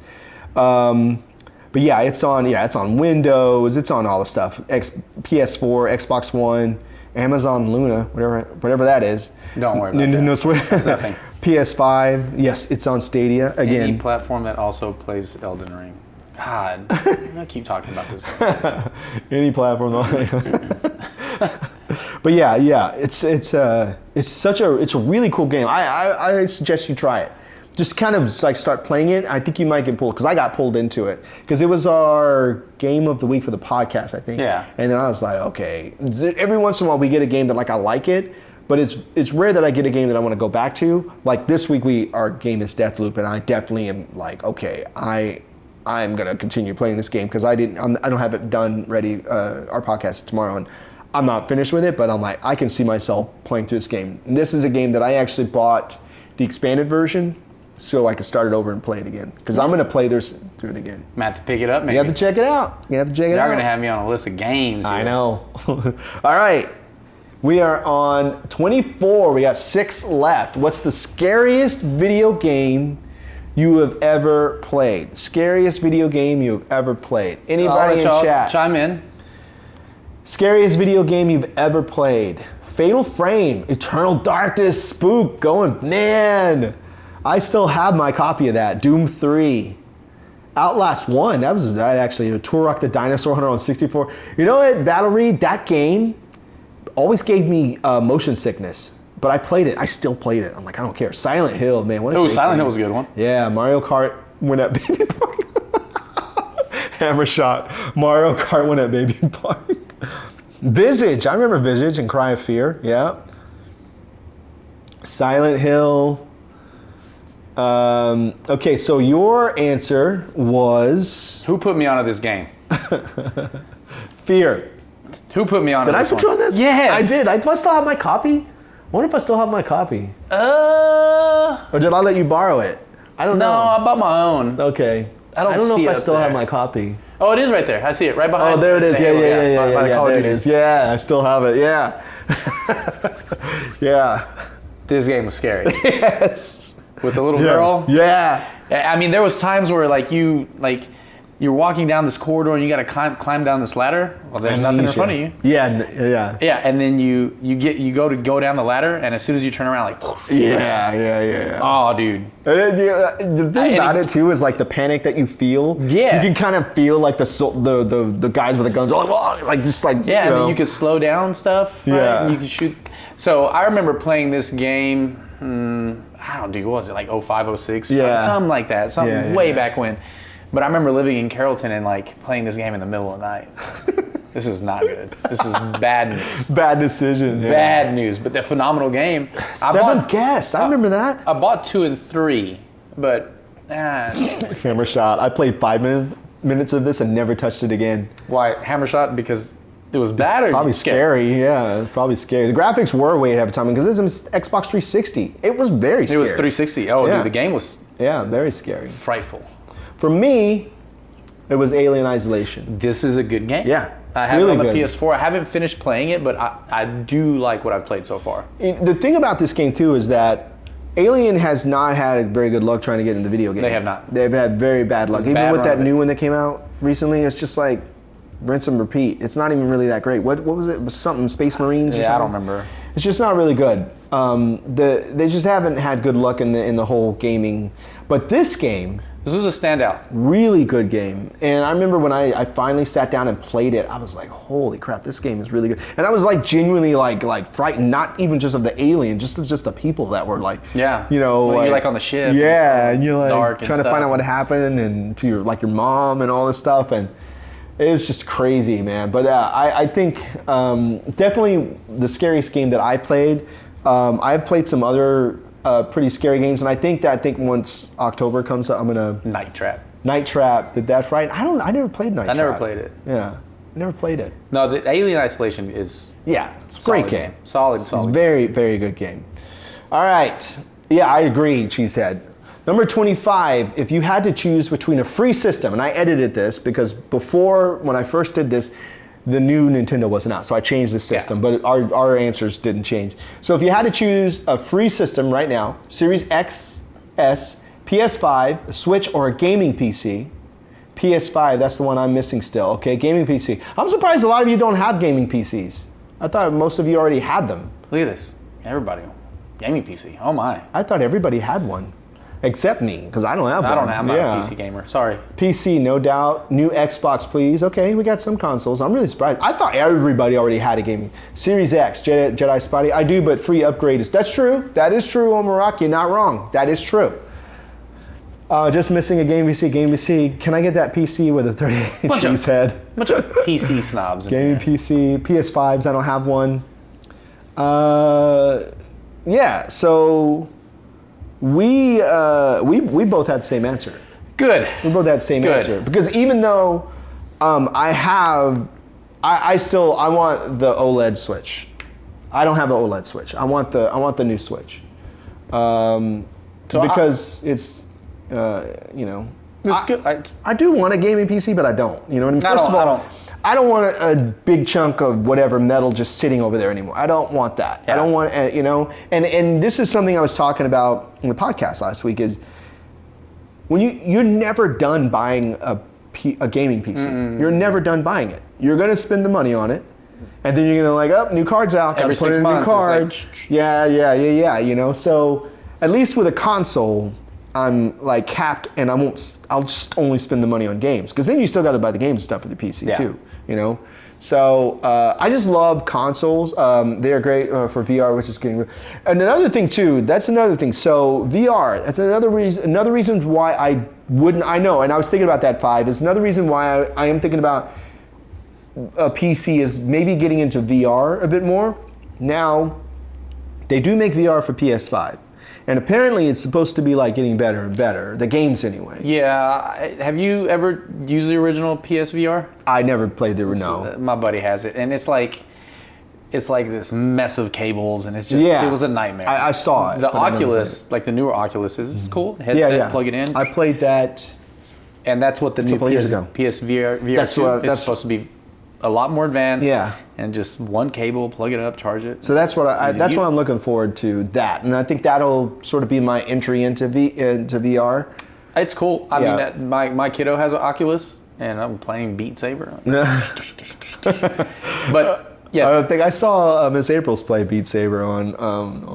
But yeah, it's on Windows, it's on all the stuff. PS4, Xbox One, Amazon Luna, whatever that is.
Don't worry about that.
No swear.
That's nothing.
PS5, yes, it's on Stadia again.
Any platform that also plays Elden Ring. God, I keep talking about this.
Any platform. But yeah, it's a really cool game. I suggest you try it. Just kind of like start playing it. I think you might get pulled, because I got pulled into it because it was our game of the week for the podcast, I think.
Yeah.
And then I was like, okay. Every once in a while we get a game that like I like it, but it's rare that I get a game that I want to go back to. Like this week our game is Deathloop, and I definitely am like, okay, I'm gonna continue playing this game because I don't have it done ready. Our podcast is tomorrow, and I'm not finished with it, but I'm like, I can see myself playing through this game. And this is a game that I actually bought the expanded version, so I could start it over and play it again. Because I'm going to play through it again.
I'm going to have to pick it up, maybe.
You have to check it out. You're
going to have me on a list of games here.
I know. All right. We are on 24. We got 6 left. What's the scariest video game you have ever played? Scariest video game you have ever played? Anybody in chat?
Chime in.
Scariest video game you've ever played? Fatal Frame, Eternal Darkness, Spook, man. I still have my copy of that. Doom 3. Outlast 1. That actually. Turok the Dinosaur Hunter on 64. You know what, Battle Reed? That game always gave me motion sickness. But I played it. I still played it. I'm like, I don't care. Silent Hill, man.
Silent Hill was a good one.
Yeah, Mario Kart went at Baby Park. Hammer shot. Mario Kart went at Baby Park. Visage. I remember Visage and Cry of Fear. Yeah. Silent Hill. Okay, so your answer was...
Who put me onto this game?
Fear.
Who put me on
Did I put you on this?
Yes.
I did. Do I still have my copy? I wonder if I still have my copy. Or did I let you borrow it? I don't know.
No, I bought my own.
Okay.
I don't
know
see
if
it
I still
up
have
there.
my copy.
Oh, it is right there. I see it right behind.
Oh, there it is. Yeah.
There
it is. Yeah, I still have it. Yeah. Yeah.
This game was scary.
Yes.
With the little girl.
Yeah.
I mean, there was times where you're walking down this corridor and you got to climb down this ladder. Well, there's nothing in front of you.
Yeah.
Yeah, and then you go down the ladder, and as soon as you turn around, like.
Yeah.
Oh, dude.
The thing about it too is like the panic that you feel.
Yeah.
You can kind of feel like the guys with the guns, like just like.
Yeah, and then you can slow down stuff. Right?
Yeah.
And you can shoot. So I remember playing this game. I don't know, what was it, like 05, 06?
Yeah.
Something like that. Something way back when. But I remember living in Carrollton and like playing this game in the middle of the night. This is not good. This is bad news.
Bad decision. Yeah.
Bad news, but the phenomenal game.
Seventh Guest. I remember that.
I bought 2 and 3, but
Hammer Shot. I played 5 minutes of this and never touched it again.
Why Hammer Shot? Because it was bad or
probably scary. Yeah, probably scary. The graphics were way ahead of time because this is Xbox 360. It was very scary.
It was 360. Oh,
Yeah.
dude, the game was
very scary.
frightful.
For me, it was Alien Isolation.
This is a good game.
Yeah,
I have
really
it on the
good.
PS4. I haven't finished playing it, but I do like what I've played so far.
The thing about this game too is that Alien has not had very good luck trying to get into the video game.
They have not.
They've had very bad luck. Even
Bad
with
run
that
of it.
new one that came out recently, it's just like rinse and repeat. It's not even really that great. What was it? It was something Space Marines or something?
Yeah, I don't remember.
It's just not really good. They just haven't had good luck in the whole gaming. But this game,
This was a standout.
really good game. And I remember when I finally sat down and played it, I was like, holy crap, this game is really good. And I was like genuinely like frightened, not even just of the alien, just the people that were like,
Yeah.
you know,
When you're like on the ship.
yeah, and you're like
dark and
trying to
stuff.
find out what happened and to your mom and all this stuff. And it was just crazy, man. But I think definitely the scariest game that I played. I've played some other pretty scary games, and I think once October comes up, I'm gonna
Night Trap.
Night Trap. Did that right? I never played Night Trap.
I never played it.
Yeah, I never played it.
No, the Alien Isolation is
Yeah, it's a
solid
great game.
Solid.
It's a very, very good game. All right. Yeah, I agree, Cheesehead. Number 25, if you had to choose between a free system, and I edited this because before, when I first did this, the new Nintendo wasn't out, so I changed the system, but our answers didn't change. So if you had to choose a free system right now, Series X, S, PS5, Switch, or a gaming PC, PS5, that's the one I'm missing still, okay, gaming PC. I'm surprised a lot of you don't have gaming PCs. I thought most of you already had them.
Look at this. Everybody. Gaming PC. Oh my.
I thought everybody had one, except me, because I don't have one.
I don't have. I'm not a PC gamer. Sorry.
PC, no doubt. New Xbox, please. Okay, we got some consoles. I'm really surprised. I thought everybody already had a gaming. Series X, Jedi Spotty. I do, but free upgrade is. That's true. That is true, Omaraki. You're not wrong. That is true. Just missing a game PC. Can I get that PC with a 38-inch cheesehead?
Bunch of PC snobs.
Gaming PC, PS5s. I don't have one. Yeah. So. We both had the same answer.
Good.
We both had the same answer because even though I want the OLED Switch. I don't have the OLED Switch. I want the new Switch because it's
It's good.
I do want a gaming PC, but I don't. You know what I mean? First of all, I don't want a big chunk of whatever metal just sitting over there anymore. I don't want that. Yeah. I don't want, and this is something I was talking about in the podcast last week is when you're never done buying a gaming PC. Mm-hmm. You're never done buying it. You're going to spend the money on it. And then you're going to new card's out. Got to put in a new card. Yeah. So at least with a console, I'm capped and I'll just only spend the money on games. Because then you still got to buy the games and stuff for the PC too. So I just love consoles. They are great for VR, which is getting. And another thing too. That's another thing. So VR. That's another reason. Another reason why I wouldn't. I know. And I was thinking about that 5. There's another reason why I am thinking about a PC is maybe getting into VR a bit more. Now, they do make VR for PS5. And apparently it's supposed to be like getting better and better. The games anyway.
Yeah. Have you ever used the original PSVR?
I never played the no.
My buddy has it, and it's like this mess of cables, and it's just it was a nightmare.
I saw it.
The Oculus, like the newer Oculus, is cool. Headset, plug it in.
I played that,
and that's what the new PSVR
that's
supposed to be. A lot more advanced.
Yeah.
And just one cable, plug it up, charge it.
So that's what what I'm looking forward to. That, and I think that'll sort of be my entry into VR.
It's cool. I mean, my kiddo has an Oculus, and I'm playing Beat Saber. But yes,
I think I saw Miss April's play Beat Saber on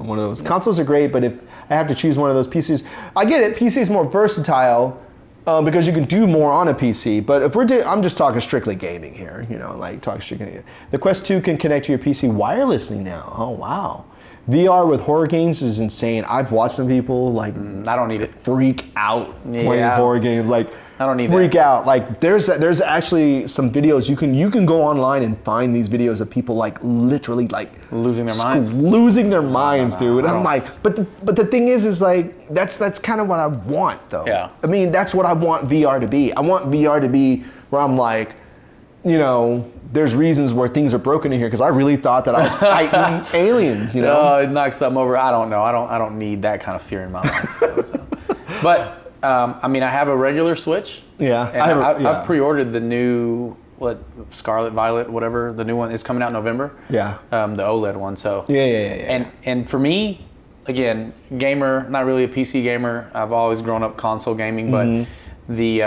one of those. Consoles are great, but if I have to choose one of those PCs, I get it. PC is more versatile. Because you can do more on a PC, but if I'm just talking strictly gaming here, like talking strictly. The Quest 2 can connect to your PC wirelessly now. Oh wow, VR with horror games is insane. I've watched some people like
I don't need it.
Freak out playing horror games. Like
I don't need
freak out. Like there's actually some videos you can go online and find these videos of people like literally like
losing their minds.
Losing their minds, dude. I'm like, but the thing is like that's kind of what I want though.
Yeah.
I mean, that's what I want VR to be. I want VR to be where I'm like, there's reasons where things are broken in here because I really thought that I was fighting aliens.
No, it knocks something over. I don't know. I don't need that kind of fear in my life. So. But. I mean, I have a regular Switch.
Yeah.
And I've pre-ordered the new, Scarlet Violet, whatever. The new one is coming out in November.
Yeah.
The OLED one. So.
Yeah.
And for me, again, gamer, not really a PC gamer. I've always grown up console gaming, but the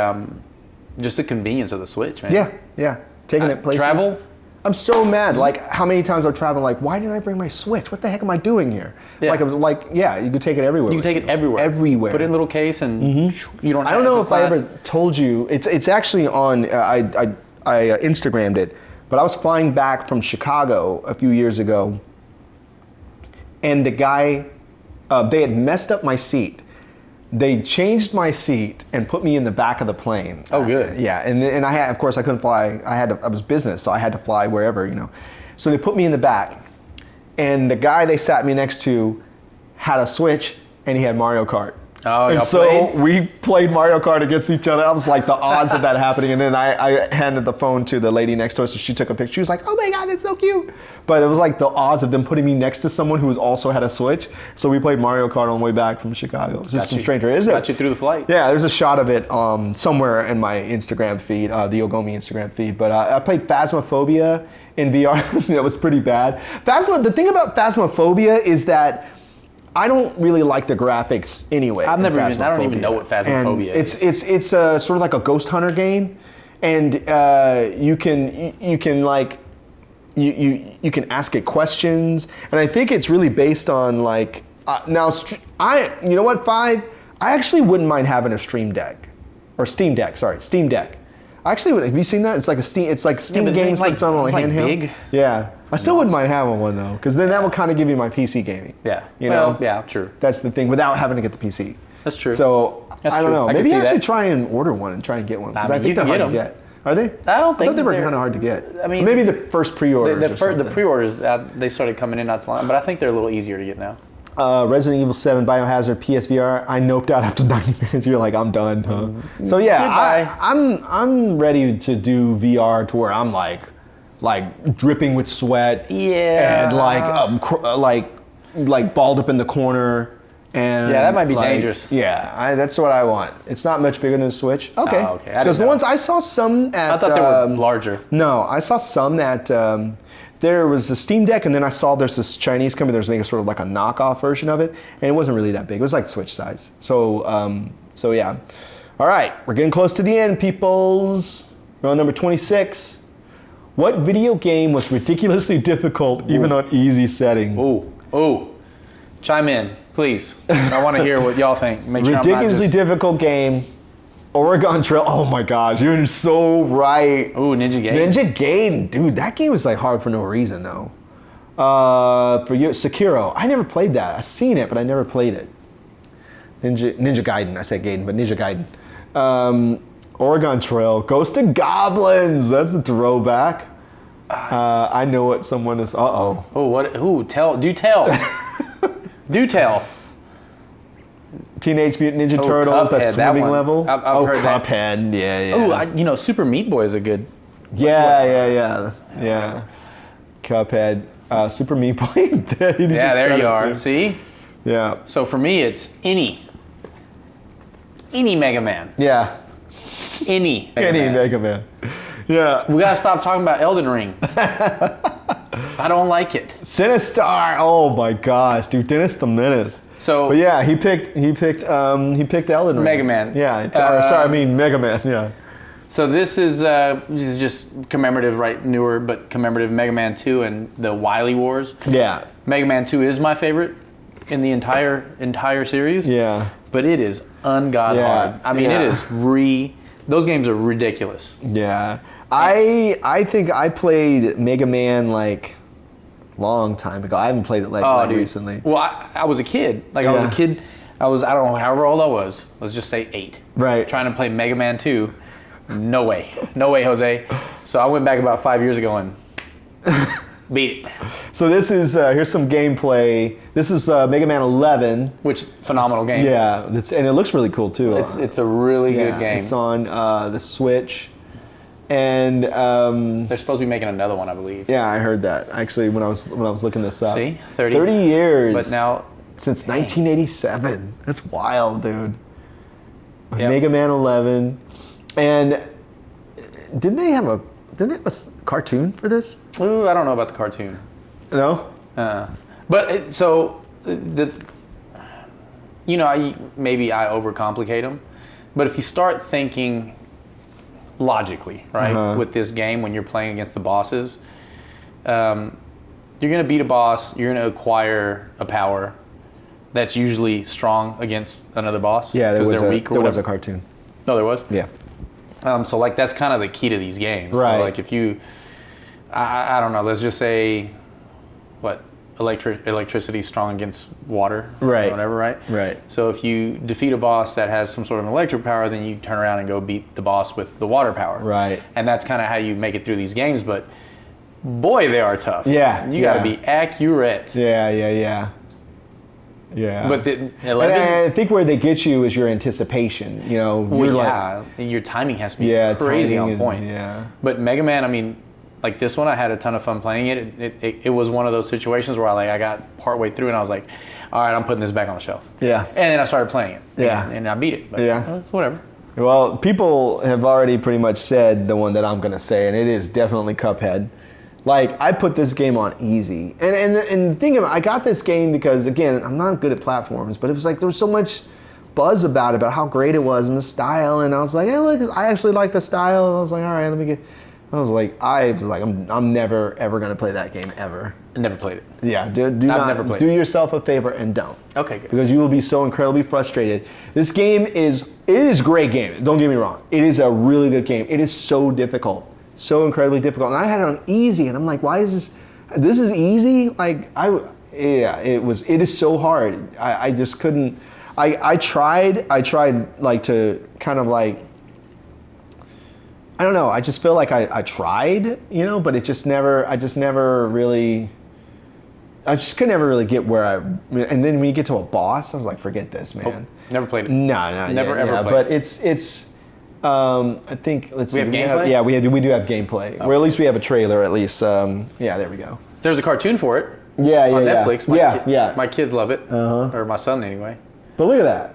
just the convenience of the Switch, man.
Yeah. Taking it places.
Travel.
I'm so mad. Like how many times I've traveled. Like, why didn't I bring my Switch? What the heck am I doing here?
Yeah.
Like I was like, you could take it everywhere.
You can take it everywhere.
Everywhere.
Put it in a little case, and you don't.
I don't know if I ever told you. It's actually on. I Instagrammed it, but I was flying back from Chicago a few years ago, and the guy, they had messed up my seat. They changed my seat and put me in the back of the plane.
Oh, good.
Yeah, and I had, of course, I couldn't fly. I was business, so I had to fly wherever, So they put me in the back, and the guy they sat me next to had a Switch, and he had Mario Kart.
Oh,
and so we played Mario Kart against each other. I was like, the odds of that happening. And then I handed the phone to the lady next to us, so she took a picture. She was like, oh my God, that's so cute. But it was like the odds of them putting me next to someone who also had a Switch. So we played Mario Kart on the way back from Chicago. It's just some stranger.
Got you through the flight.
Yeah, there's a shot of it somewhere in my Instagram feed, the Ogomi Instagram feed. But I played Phasmophobia in VR. That was pretty bad. The thing about Phasmophobia is that I don't really like the graphics anyway.
I don't even know what Phasmophobia is.
It's sort of like a ghost hunter game, and you can like you can ask it questions, and I think it's really based on like you know what, 5? I actually wouldn't mind having a Steam Deck. I actually would. Have you seen that? It's like Steam games, but it's on a handheld.
Big.
Yeah, I still wouldn't mind having one though, because then that will kind of give you my PC gaming.
Yeah. Yeah, true.
That's the thing, without having to get the PC.
That's true.
So I don't know. Maybe I should try and order one and try and get one, because I think they're hard to get. Are they?
I don't think
I thought they were kind of hard to get.
I mean,
maybe the first pre-orders.
The pre-orders they started coming in not too long, but I think they're a little easier to get now.
Resident Evil 7, Biohazard, PSVR. I noped out after 90 minutes. You're like, I'm done, huh? So yeah, I'm ready to do VR to where I'm like dripping with sweat.
Yeah.
And like balled up in the corner. And
yeah, that might be dangerous.
Yeah, that's what I want. It's not much bigger than the Switch. Okay.
Oh, okay.
Because once I saw some at.
I thought they were larger.
No, I saw some at. There was a Steam Deck, and then I saw there's this Chinese company that was making sort of like a knockoff version of it, and it wasn't really that big. It was like Switch size. So yeah. All right, we're getting close to the end, peoples. We're on number 26. What video game was ridiculously difficult, even on easy setting?
Ooh. Chime in, please. I want to hear what y'all think. Make sure
ridiculously difficult game. Oregon Trail. Oh my gosh, you're so right.
Ooh, Ninja Gaiden.
Ninja Gaiden, dude, that game was like hard for no reason though. For you, Sekiro. I never played that. I've seen it, but I never played it. Ninja Gaiden. I said Gaiden, but Ninja Gaiden. Oregon Trail. Ghost and Goblins. That's the throwback. I know what someone is.
Oh, what? Who? Do tell. Do tell.
Teenage Mutant Ninja Turtles,
Cuphead,
that swimming
that
level.
I've heard
Cuphead, yeah.
Oh, Super Meat Boy is a good.
Yeah. Cuphead, Super Meat Boy.
There you are.
Too.
See?
Yeah.
So for me, it's any Mega Man.
Yeah.
Any
Mega Man. Yeah.
We gotta stop talking about Elden Ring. I don't like it.
Sinistar. Oh my gosh, dude, Dennis the Menace.
So,
but yeah, he picked Elden Ring.
Mega Man.
Yeah. Mega Man. Yeah.
So this is just commemorative, right? Newer, but commemorative Mega Man 2 and the Wily Wars.
Yeah.
Mega Man 2 is my favorite in the entire series.
Yeah.
But it is ungod hard. I mean, it is those games are ridiculous.
Yeah. I think I played Mega Man like long time ago. I haven't played it like recently.
Well, I was a kid. I was a kid. I don't know, however old I was. Let's just say 8.
Right.
Trying to play Mega Man 2. No way, Jose. So I went back about 5 years ago and beat it.
So this is here's some gameplay. This is Mega Man 11,
which phenomenal game.
Yeah, and it looks really cool too.
It's a really good game.
It's on the Switch, and
they're supposed to be making another one, I believe.
Yeah, I heard that actually when I was looking this up.
See,
30 years.
But now
since 1987. That's wild, dude. Yep. Mega Man 11. And didn't they have a cartoon for this?
Ooh, I don't know about the cartoon.
No?
But maybe I overcomplicate them. But if you start thinking logically, right, with this game when you're playing against the bosses, you're going to beat a boss, you're going to acquire a power that's usually strong against another boss.
Yeah, there was a cartoon.
No, there was?
Yeah.
So like that's kind of the key to these games.
Right.
So like if you, I don't know, let's just say, electricity is strong against water.
Right.
Or whatever, right?
Right.
So if you defeat a boss that has some sort of electric power, then you turn around and go beat the boss with the water power.
Right.
And that's kind of how you make it through these games. But boy, they are tough.
Yeah.
You got to be accurate.
Yeah.
But
and I think where they get you is your anticipation. You know,
your timing has to be crazy on point.
Yeah.
But Mega Man, I mean, like this one, I had a ton of fun playing it. It was one of those situations where I got partway through and I was like, all right, I'm putting this back on the shelf.
Yeah.
And then I started playing it.
Yeah.
And I beat it. But whatever.
Well, people have already pretty much said the one that I'm going to say, and it is definitely Cuphead. Like, I put this game on easy. And think about it, I got this game because, again, I'm not good at platforms, but it was like there was so much buzz about it, about how great it was and the style. And I was like, hey, look, I actually like the style. And I was like, all right, I'm never, ever going to play that game, ever.
I never played it.
Yeah, do yourself a favor and don't.
Okay, good.
Because you will be so incredibly frustrated. This game is a great game. Don't get me wrong. It is a really good game. It is so difficult. So incredibly difficult. And I had it on easy, and I'm like, why is this is easy? Like, it is so hard. I just couldn't, I tried like to kind of like, I don't know, I just feel like I tried, but I just could never really get and then when you get to a boss, I was like, forget this, man.
Oh, never played it.
No.
Never ever played
but it's I think
we have gameplay?
We do have gameplay. Or at least we have a trailer. At least, there we go.
There's a cartoon for it.
On
Netflix.
My
kids love it, or my son anyway.
But look at that.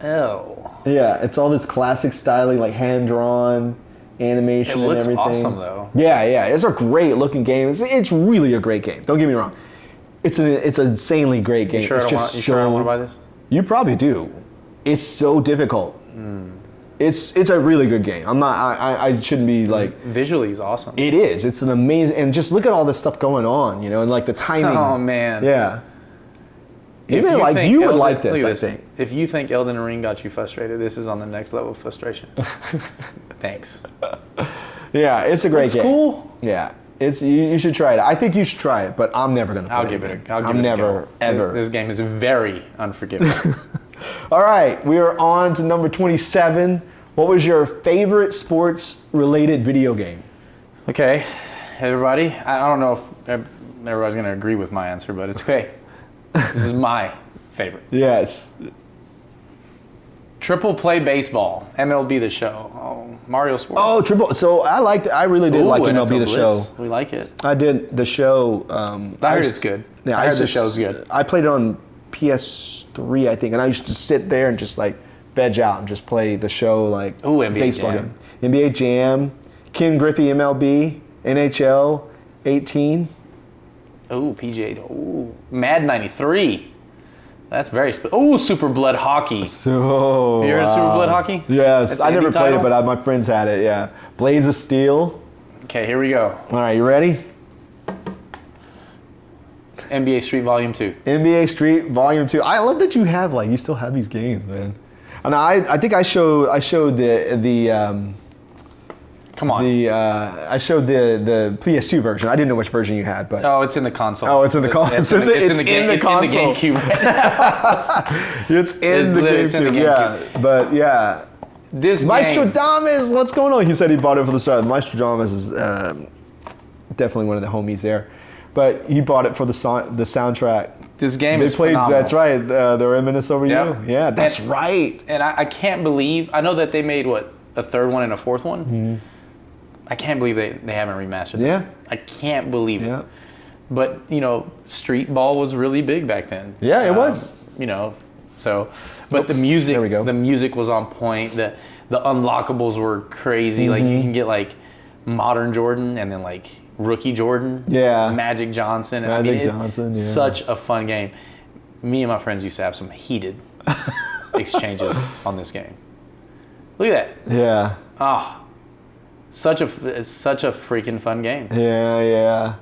Oh.
Yeah, it's all this classic styling, like hand drawn animation and everything.
It looks awesome though.
Yeah, it's a great looking game. It's really a great game. Don't get me wrong. It's an insanely great game.
You sure I don't want to buy this?
You probably do. It's so difficult. It's a really good game. I shouldn't be like.
Visually is awesome.
It is. It's an amazing, and just look at all this stuff going on, and like the timing.
Oh man.
Yeah. Even like you would like this, I think.
If you think Elden Ring got you frustrated, this is on the next level of frustration. Thanks.
Yeah, it's a great game.
It's cool.
Yeah. You should try it. I think you should try it, but I'm never gonna play it.
I'm never
ever.
This game is very unforgiving.
All right, we are on to number 27. What was your favorite sports-related video game?
Okay, everybody. I don't know if everybody's going to agree with my answer, but it's okay. This is my favorite.
Yes.
Triple Play Baseball, MLB The Show. Oh, Mario Sports.
Oh, Triple. So I really did like MLB The Show.
We like it.
I did the show.
I heard it's good.
Yeah,
I heard the show's good.
I played it on PS3, I think, and I used to sit there and just like veg out and just play the show like
NBA
baseball
Jam.
game. NBA Jam, Ken Griffey MLB, NHL 18.
Oh, PGA. Oh, Mad 93. That's very Super Blood Hockey.
So
you heard of Super Blood Hockey?
Yes,
That's
I never played
title?
it, but my friends had it. Yeah, Blades of Steel.
Okay, here we go.
All right, you ready?
NBA Street Volume 2.
NBA Street Volume 2. I love that you still have these games, man. And I think I showed the
Come on.
I showed the PS2 version. I didn't know which version you had, but
Oh, it's in the console.
Oh, it's in the console. It's in the console.
It's in the GameCube right now.
It's in the GameCube. Yeah, but yeah.
This
Maestro
game.
Damas, what's going on? He said he bought it for the start. Maestro Damas is definitely one of the homies there, but he bought it for the soundtrack.
This game is
played.
phenomenal.
That's right. The Reminisce Over
Yep.
You. Yeah, that's right.
And I can't believe. I know that they made a third one and a fourth one. Mm-hmm. I can't believe they haven't remastered this.
Yeah.
I can't believe
Yeah.
it. But Street Ball was really big back then.
Yeah, it was.
So, but the music,
There we go.
the music was on point. The unlockables were crazy.
Mm-hmm.
Like you can get like modern Jordan and then like rookie Jordan.
Yeah.
Magic Johnson. And
Magic Johnson. Yeah.
Such a fun game. Me and my friends used to have some heated exchanges on this game. Look at that.
Yeah.
Ah. It's such a freaking fun game.
Yeah.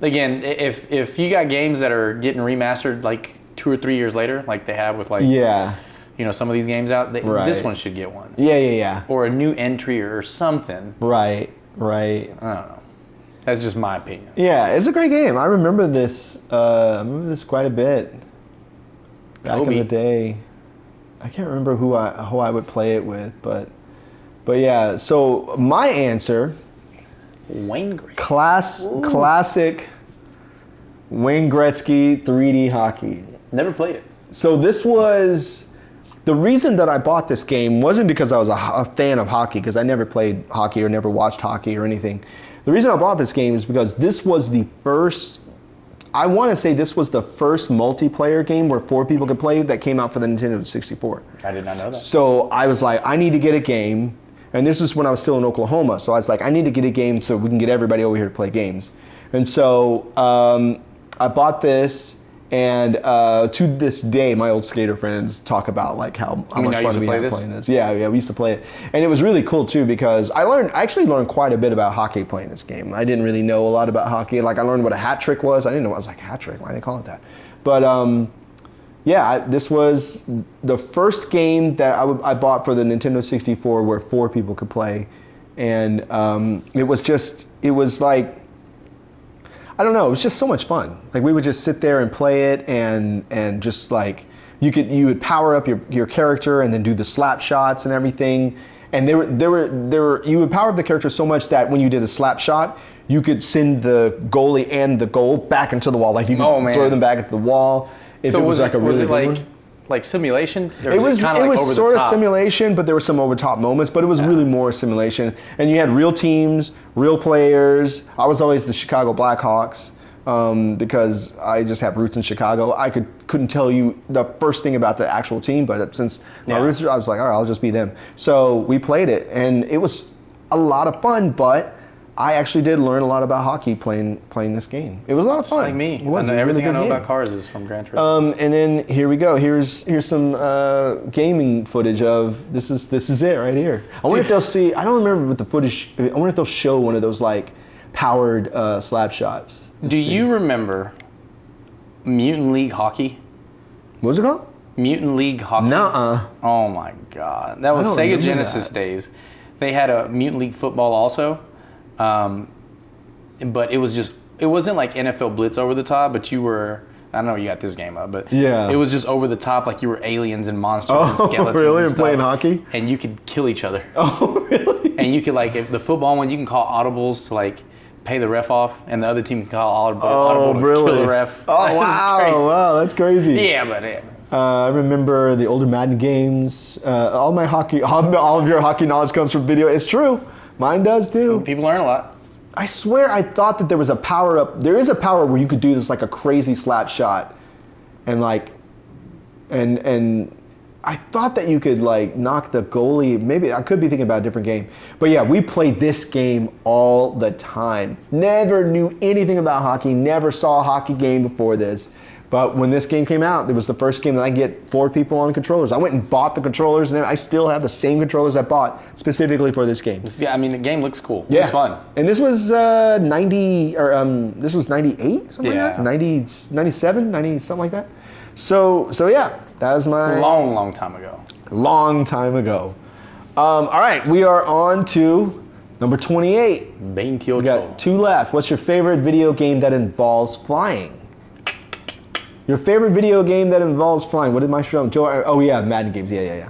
Again, if you got games that are getting remastered like 2 or 3 years later, like they have with like some of these games out, this one should get one.
Yeah.
Or a new entry or something.
Right.
I don't know. That's just my opinion.
Yeah, it's a great game. I remember this. Quite a bit. Back in the day. I can't remember who I would play it with, but yeah. So my answer.
Wayne Gretzky.
Classic Wayne Gretzky 3D hockey.
Never played it.
So this was the reason that I bought this game wasn't because I was a fan of hockey, because I never played hockey or never watched hockey or anything. The reason I bought this game is because this was the first, I want to say this was the first multiplayer game where 4 people could play that came out for the Nintendo 64.
I did not know that.
So I was like, I need to get a game. And this is when I was still in Oklahoma. So I was like, I need to get a game so we can get everybody over here to play games. And so I bought this. And to this day, my old skater friends talk about like how much fun we had playing this. Yeah, we used to play it, and it was really cool too because I actually learned quite a bit about hockey playing this game. I didn't really know a lot about hockey. Like I learned what a hat trick was. I didn't know. I was like, hat trick? Why do they call it that? But this was the first game that I bought for the Nintendo 64 where 4 people could play, and it was like. I don't know. It was just so much fun. Like we would just sit there and play it, and just like you would power up your character and then do the slap shots and everything. And you would power up the character so much that when you did a slap shot, you could send the goalie and the goal back into the wall. Like you could throw them back into the wall. If
so
it was like a really good one.
Like simulation? Or
It was
kind of like over
sort
the
of
top?
simulation, but there were some over top moments. But it was really more simulation, and you had real teams, real players. I was always the Chicago Blackhawks because I just have roots in Chicago. I couldn't tell you the first thing about the actual team, but since my roots, I was like, all right, I'll just be them. So we played it, and it was a lot of fun. But I actually did learn a lot about hockey playing this game. It was a lot of fun.
Like me.
It was
Everything
really
I know
game.
about cars is from Gran Turismo.
And then here we go. Here's some gaming footage of this is it right here. I wonder if they'll see. I don't remember what the footage. I wonder if they'll show one of those like powered slap shots.
Do you remember Mutant League Hockey?
What was it called?
Mutant League Hockey.
Nuh-uh.
Oh my God, that was
I don't
Sega
remember
Genesis
that.
days. They had a Mutant League football also, but it wasn't like NFL Blitz over the top. But you were. I don't know you got this game up, but
Yeah.
it was just over the top, like you were aliens and monsters and
Oh,
skeletons
really?
and
And playing
stuff.
hockey?
And you could kill each other.
Oh, really?
And you could like, if the football one, you can call audibles to like pay the ref off, and the other team can call audible to
really?
kill the ref.
Oh,
It's
wow.
crazy.
Wow, that's crazy.
Yeah, but
I remember the older Madden games. All of your hockey knowledge comes from video. It's true. Mine does too.
People learn a lot.
I swear I thought that there was a power up. There is a power where you could do this like a crazy slap shot. And like, and I thought that you could like knock the goalie. Maybe I could be thinking about a different game. But yeah, we played this game all the time. Never knew anything about hockey. Never saw a hockey game before this. But when this game came out, it was the first game that I get 4 people on controllers. I went and bought the controllers, and I still have the same controllers I bought specifically for this game.
Yeah, I mean the game looks cool.
Yeah.
It's fun.
And this was 90 or this was 98, something like that. 90, 97, 90, something like that. So yeah, that was my
long time ago.
Long time ago. All right, we are on to number 28. We got 2 left. What's your favorite video game that involves flying? Your favorite video game that involves flying? What did my show? Oh yeah, Madden games. Yeah.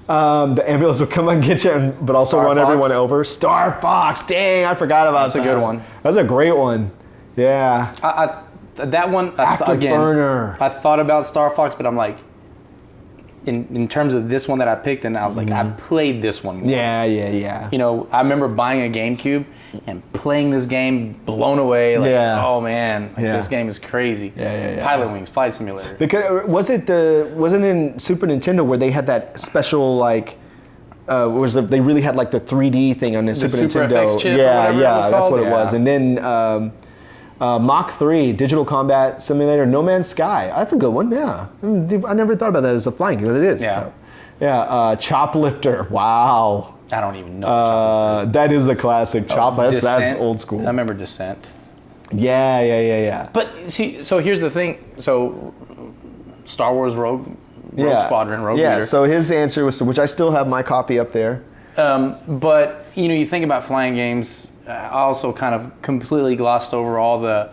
The ambulance will come and get you, but also run everyone over. Star Fox. Dang, I forgot about that.
That's a good one.
That's a great one. Yeah.
That one.
Afterburner.
I thought about Star Fox, but I'm like, in terms of this one that I picked, and I was like, I played this one more.
Yeah.
You know, I remember buying a GameCube and playing this game, blown away. Like, oh man, this game is crazy.
Yeah.
Pilot Wings, Flight Simulator.
Because wasn't in Super Nintendo where they had that special like they really had like the 3D thing on the Super Nintendo.
FX chip
Yeah, that's what it
Yeah.
was. And then Mach 3, Digital Combat Simulator, No Man's Sky. That's a good one. Yeah, I never thought about that as a flying game, but it is.
Yeah.
Choplifter. Wow.
I don't even know.
That is the classic Choplifter. That's old school.
I remember Descent.
Yeah.
But see, so here's the thing. So Star Wars Rogue Squadron, Rogue Leader.
So his answer was, which I still have my copy up there.
But you think about flying games. I also kind of completely glossed over all the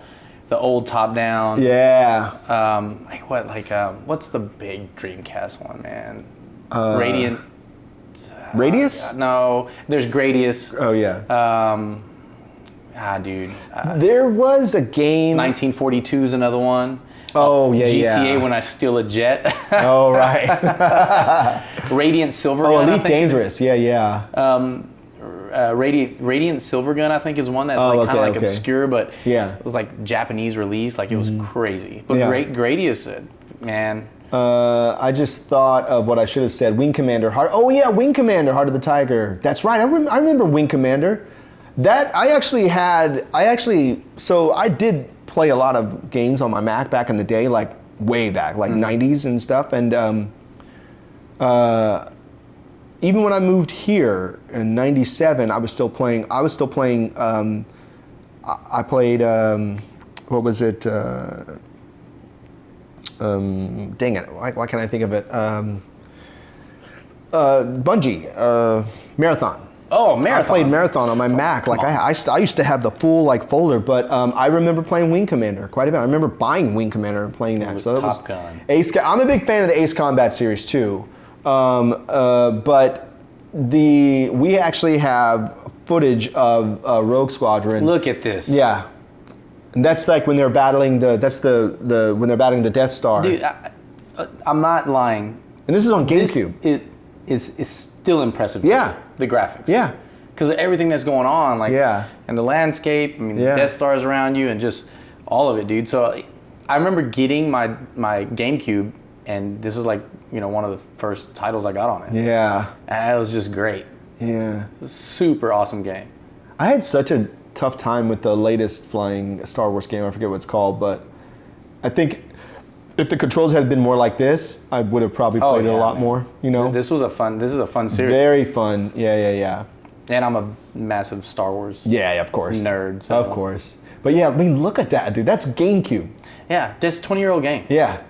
old top down.
Yeah.
What's the big Dreamcast one, man? Radiant.
Radius?
No, there's Gradius.
Oh yeah.
Dude.
There was a game.
1942 is another one.
Oh yeah.
GTA when I steal a jet.
Oh right.
Radiant Silvergun.
Oh, Elite Dangerous. Yeah.
Radiant Silvergun, I think, is one that's kind of obscure, but it was like Japanese release. Like it was crazy. But Gradius, man.
I just thought of what I should have said. Wing Commander Heart. Oh yeah, Wing Commander Heart of the Tiger. That's right. I remember Wing Commander. That so I did play a lot of games on my Mac back in the day, like way back, like 90s and stuff. And even when I moved here in '97, I was still playing. I played. What was it? Dang it! Why can't I think of it? Bungie Marathon.
Oh, Marathon!
I played Marathon on my Mac. I used to have the full fuller, but I remember playing Wing Commander quite a bit. I remember buying Wing Commander and playing that. So that
Top Gun.
I'm a big fan of the Ace Combat series too, but we actually have footage of Rogue Squadron.
Look at this.
Yeah. And that's like when they're battling when they're battling the Death Star.
Dude, I'm not lying.
And this is on GameCube.
It's still impressive.
Yeah.
The graphics.
Yeah.
Because of everything that's going on, and the landscape. I mean, the Death Stars around you, and just all of it, dude. So I remember getting my GameCube, and this is like one of the first titles I got on it.
Yeah.
And it was just great.
Yeah.
It was a super awesome game.
I had such a tough time with the latest flying Star Wars game. I forget what it's called, but I think if the controls had been more like this, I would have probably played it a lot more.
This is a fun series.
Very fun. Yeah.
And I'm a massive Star Wars.
Yeah, of course.
Nerd. So.
Of course. But yeah, I mean, look at that, dude. That's GameCube.
Yeah, just 20-year-old game.
Yeah,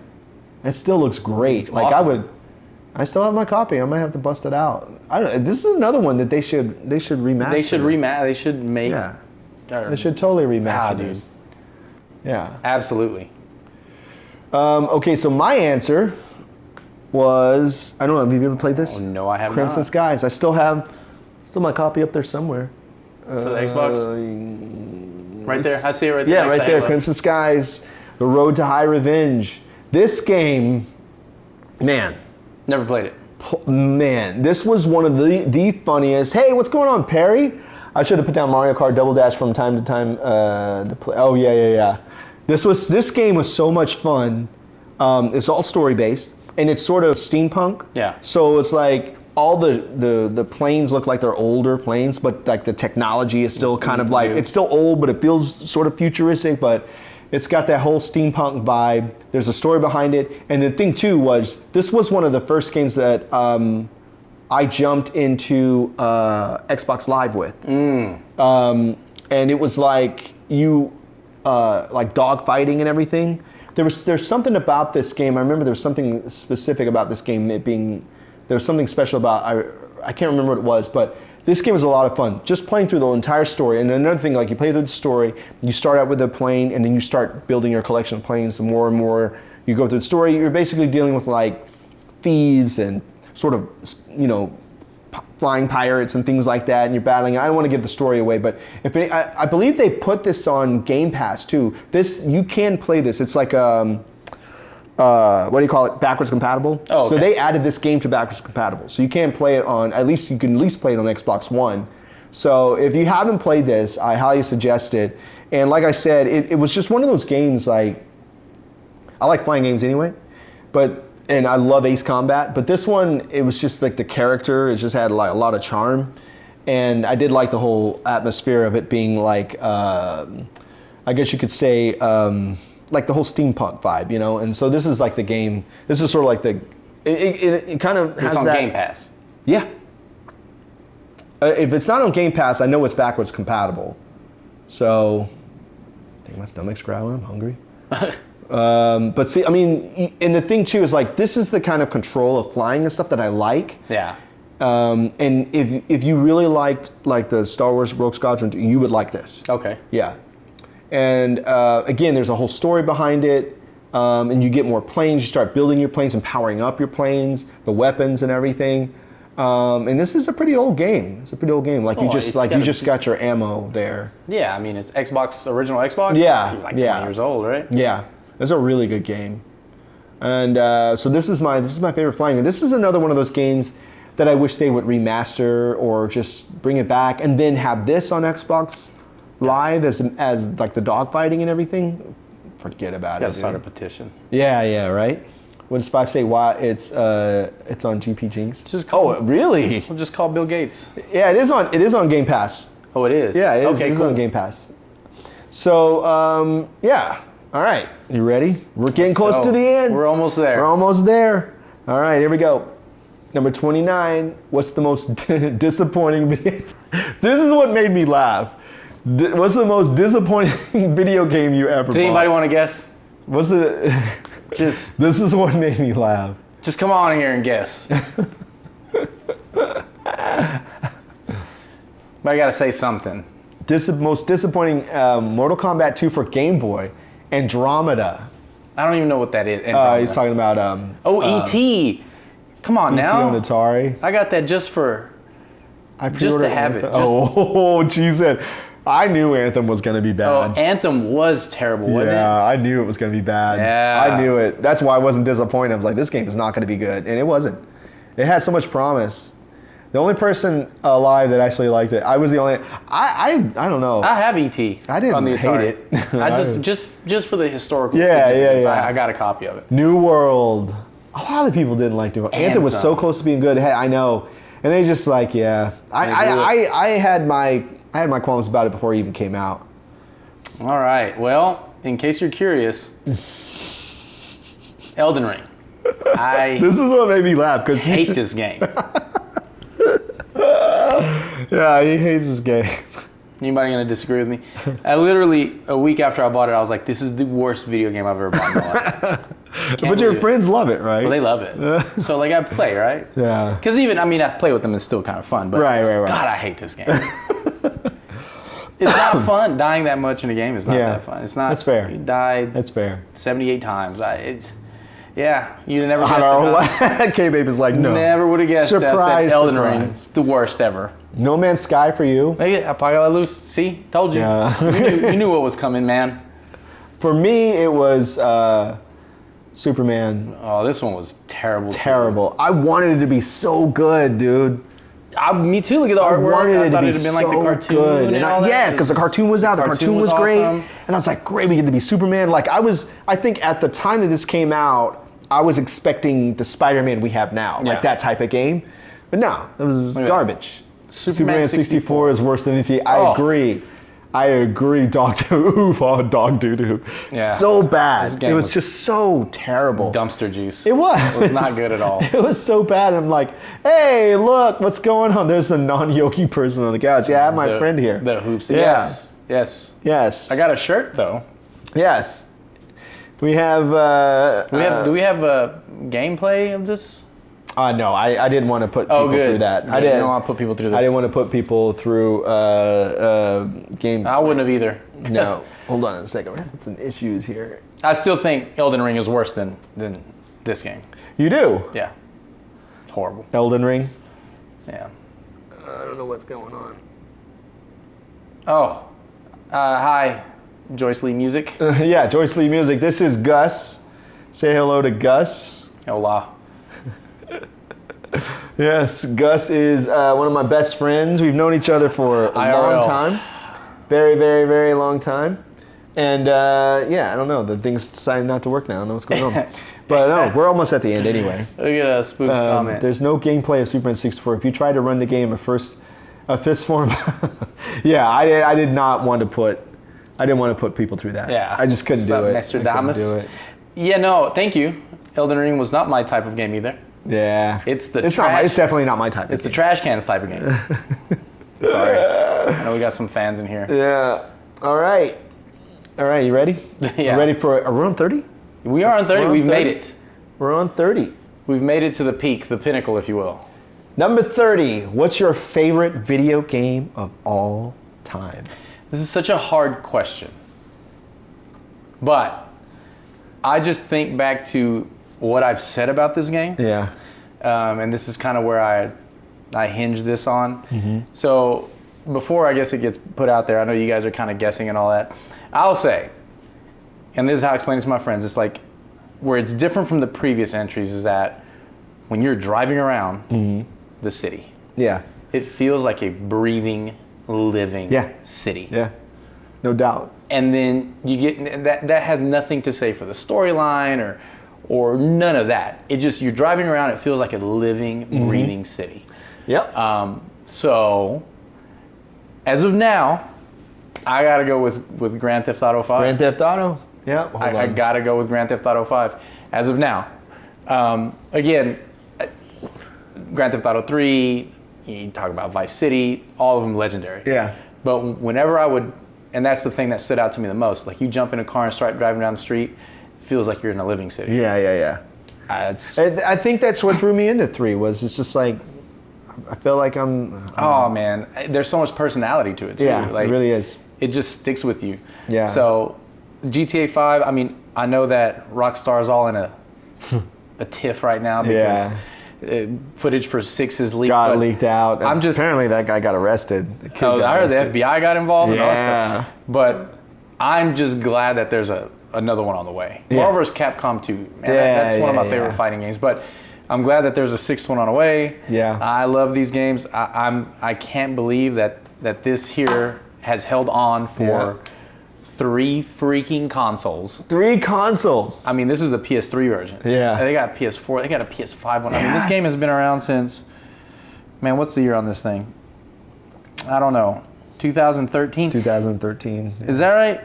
it still looks great. Like
awesome.
I still have my copy. I might have to bust it out. I don't know. This is another one that they should remaster.
They should make.
Yeah. They should totally remaster
dude.
Yeah.
Absolutely.
Okay, so my answer was, I don't know, have you ever played this?
Oh, no, I have
Crimson
not.
Skies. I still have my copy up there somewhere.
For the Xbox? Right there. I see it right there.
Yeah, right there. Crimson Skies, The Road to High Revenge. This game Man.
Never played it.
Man, this was one of the funniest. Hey, what's going on, Perry? I should have put down Mario Kart Double Dash from time to time to play. Oh yeah. This game was so much fun. It's all story based, and it's sort of steampunk.
Yeah.
So it's like all the planes look like they're older planes, but like the technology is still kind of like, it's still old, but it feels sort of futuristic, but it's got that whole steampunk vibe. There's a story behind it. And the thing too was, this was one of the first games that I jumped into Xbox Live with. And it was like like dog fighting and everything. There's something about this game. I remember there was something specific about this game, it being, there was something special about, I can't remember what it was, but this game was a lot of fun. Just playing through the entire story. And another thing, like you play through the story, you start out with a plane, and then you start building your collection of planes. The more and more you go through the story, you're basically dealing with like thieves and sort of, flying pirates and things like that, and you're battling. I don't want to give the story away, but I believe they put this on Game Pass too. You can play this. It's like what do you call it? Backwards compatible.
Oh, okay.
So they added this game to backwards compatible. So you can play it on, you can at least play it on Xbox One. So if you haven't played this, I highly suggest it. And like I said, it was just one of those games, like, I like flying games anyway, and I love Ace Combat, but this one, it was just like the character, it just had like a lot of charm. And I did like the whole atmosphere of it being like, I guess you could say, like the whole steampunk vibe, and so this is like the game. This is sort of like it kind of has
it's on
that.
Game Pass.
Yeah. If it's not on Game Pass, I know it's backwards compatible. So, I think my stomach's growling. I'm hungry. But see, I mean, and the thing too is like, this is the kind of control of flying and stuff that I like.
Yeah.
And if you really liked like the Star Wars Rogue Squadron, you would like this.
Okay.
Yeah. And again, there's a whole story behind it, and you get more planes. You start building your planes and powering up your planes, the weapons and everything. And this is a pretty old game. It's a pretty old game. Like you just got your ammo there.
Yeah, I mean it's original Xbox.
Yeah,
You're like 20 years old, right?
Yeah, it's a really good game. And so this is my favorite flying game. This is another one of those games that I wish they would remaster or just bring it back, and then have this on Xbox Live as like the dogfighting and everything. Forget about it.
Gotta start a petition.
Yeah, right. What does Five say? Why it's on GP Jinx? Really?
We'll just call Bill Gates.
Yeah, it is on Game Pass.
Oh, it is.
Yeah, it is.
Okay,
It's
cool.
on Game Pass. So yeah. All right, you ready? We're getting close to the end.
We're almost there.
We're almost there. All right, here we go. Number 29. What's the most disappointing video? This is what made me laugh. What's the most disappointing video game you ever bought?
Does anybody want to guess?
What's the? This is what made me laugh.
Just come on here and guess. But I gotta say something.
Most disappointing Mortal Kombat 2 for Game Boy, Andromeda.
I don't even know what that is.
He's talking about
E.T. Come on
E.T.
now.
on Atari.
I got that just to have it.
Jeez. I knew Anthem was going to be bad.
Anthem was terrible, wasn't it?
Yeah, I knew it was going to be bad.
Yeah.
I knew it. That's why I wasn't disappointed. I was like, this game is not going to be good. And it wasn't. It had so much promise. The only person alive that actually liked it, I was the only, I don't know.
I have E.T.
I didn't
on the
hate
Atari.
it.
I just for the historical
Yeah.
I got a copy of it.
New World. A lot of people didn't like New World. Anthem was so close to being good. Hey, I know. And they just like, yeah. I had my qualms about it before it even came out.
All right. Well, in case you're curious, Elden Ring.
This is what made me laugh because
hate this game.
Yeah, he hates this game.
Anybody gonna disagree with me? I literally, a week after I bought it, I was like, this is the worst video game I've ever bought in my life.
But your friends love it, right?
Well, they love it. So like I play, right?
Yeah.
Because even, I play with them, it's still kind of fun. But
right.
God, I hate this game. It's not fun. Dying that much in a game is not that fun. It's not.
That's fair.
You died.
That's fair.
78 times. You'd never guessed it.
K-Babe is like, no.
Never would have guessed
Surprise,
Elden
surprise.
Ring. It's the worst ever.
No Man's Sky for you.
Hey, I probably got loose. See? Told you.
Yeah.
You knew what was coming, man.
For me, it was Superman.
Oh, this one was terrible.
Terrible. I wanted it to be so good, dude.
Me too. Look at the artwork.
I thought
it had been like the cartoon
good.
and all that.
Yeah, because the cartoon was out. The cartoon was great.
Awesome.
And I was like, great, we get to be Superman. Like I think at the time that this came out, I was expecting the Spider-Man we have now, like that type of game. But no, it was garbage. Superman 64 is worse than ET. I agree. Dog doo-doo.
Yeah.
So bad. It was just so terrible.
Dumpster juice.
It was.
It was not good at all.
It was so bad. I'm like, hey, look, what's going on? There's a non-Yoki person on the couch. Yeah, I have my friend here.
The hoops.
Yeah.
Yes. I got a shirt though.
Yes. We have.
Do we have a gameplay of this?
No, I didn't want to put people through that.
I didn't want to put people through this.
I didn't want to put people through game.
I wouldn't have either.
No, hold on a second. We're having some issues here.
I still think Elden Ring is worse than this game.
You do?
Yeah. It's horrible.
Elden Ring?
Yeah.
I don't know what's going on.
Oh. Hi, Joyce Lee Music.
Yeah, Joyce Lee Music. This is Gus. Say hello to Gus.
Hola.
Yes, Gus is one of my best friends. We've known each other for a long time. Very, very, very long time. And I don't know. The thing's decided not to work now. I don't know what's going on. But no, we're almost at the end anyway.
Look at Spook's comment.
There's no gameplay of Superman 64. If you try to run the game a fist form, yeah, I did not want to put. I didn't want to put people through that.
Yeah,
I just couldn't do it.
Mr. Damas. Yeah, no, thank you. Elden Ring was not my type of game either.
Yeah,
it's
definitely not my type.
It's the trash cans type of game. Sorry, I know we got some fans in here.
Yeah. All right. You ready?
Yeah.
You ready for? Are we on 30?
We are on 30. We've made it.
We're on 30.
We've made it to the peak, the pinnacle, if you will.
Number 30. What's your favorite video game of all time?
This is such a hard question, but I just think back to what I've said about this game.
Yeah.
And this is kind of where I hinge this on.
Mm-hmm.
So before I guess it gets put out there, I know you guys are kind of guessing and all that. I'll say, and this is how I explain it to my friends, it's like where it's different from the previous entries is that when you're driving around the city, it feels like a breathing, living city.
Yeah, no doubt.
And then you get that has nothing to say for the storyline or none of that. It just, you're driving around, it feels like a living, breathing city.
Yep.
So as of now, I gotta go with Grand Theft Auto 5.
Grand Theft Auto? Yeah.
I gotta go with Grand Theft Auto 5 as of now. Again, Grand Theft Auto 3, you talk about Vice City, all of them legendary.
Yeah.
But whenever I would, and that's the thing that stood out to me the most, like you jump in a car and start driving down the street, it feels like you're in a living city.
Yeah. I think that's what drew me into 3 was it's just like, I feel like
oh man, there's so much personality to it too.
Yeah,
like,
it really is.
It just sticks with you.
Yeah.
So GTA 5, I mean, I know that Rockstar's all in a tiff right now because footage for 6 is leaked.
Got leaked out. Apparently that guy got arrested.
I heard the FBI got involved and all that stuff. But I'm just glad that there's another one on the way. Marvel vs. Capcom 2, man, that's one of my favorite fighting games. But I'm glad that there's a 6th one on the way.
Yeah.
I love these games. I can't believe that this here has held on for 3 freaking consoles.
3 consoles.
I mean, this is the PS3 version.
Yeah.
They got PS4. They got a PS5 one. I mean, this game has been around since, man, what's the year on this thing? I don't know. 2013?
2013. Yeah.
Is that right?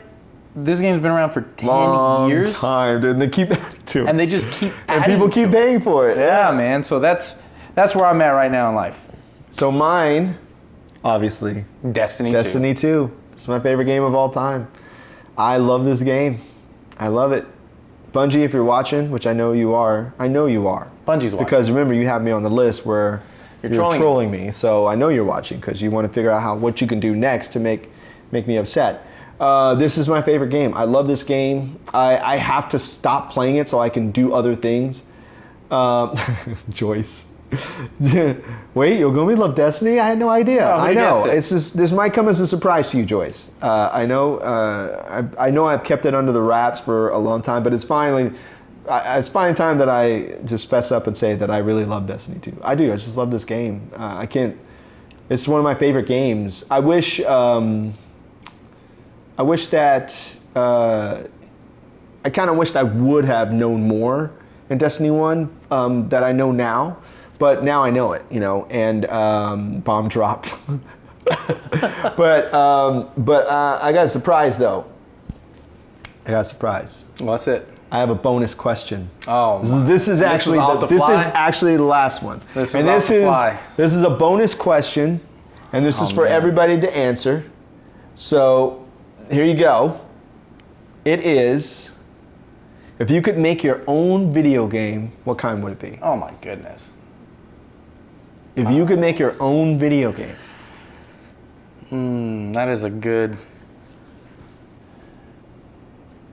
This game's been around for 10 years.
Long time, dude. And they keep adding to it.
And they just keep adding
and people keep paying for it.
Yeah, man. So that's where I'm at right now in life.
So mine, obviously.
Destiny
2. It's my favorite game of all time. I love this game. I love it. Bungie, if you're watching, which I know you are.
Bungie's watching.
Because remember, you have me on the list where you're trolling me. So I know you're watching because you want to figure out what you can do next to make me upset. This is my favorite game. I love this game. I have to stop playing it so I can do other things. Joyce. Wait, Yogumi loved Destiny? I had no idea.
Oh,
I know. It's just, this might come as a surprise to you, Joyce. I know I've kept it under the wraps for a long time, but it's finally it's finally time that I just fess up and say that I really love Destiny 2. I do. I just love this game. I can't. It's one of my favorite games. I wish that. I kind of wished I would have known more in Destiny 1 that I know now, but now I know it, and bomb dropped. but I got a surprise though. I got a surprise.
What's it?
I have a bonus question.
Oh,
this is actually the last one.
This is
a bonus question, and this is for everybody to answer. So here you go. It is, if you could make your own video game, what kind would it be?
Oh my goodness.
If you could make your own video game.
That is a good.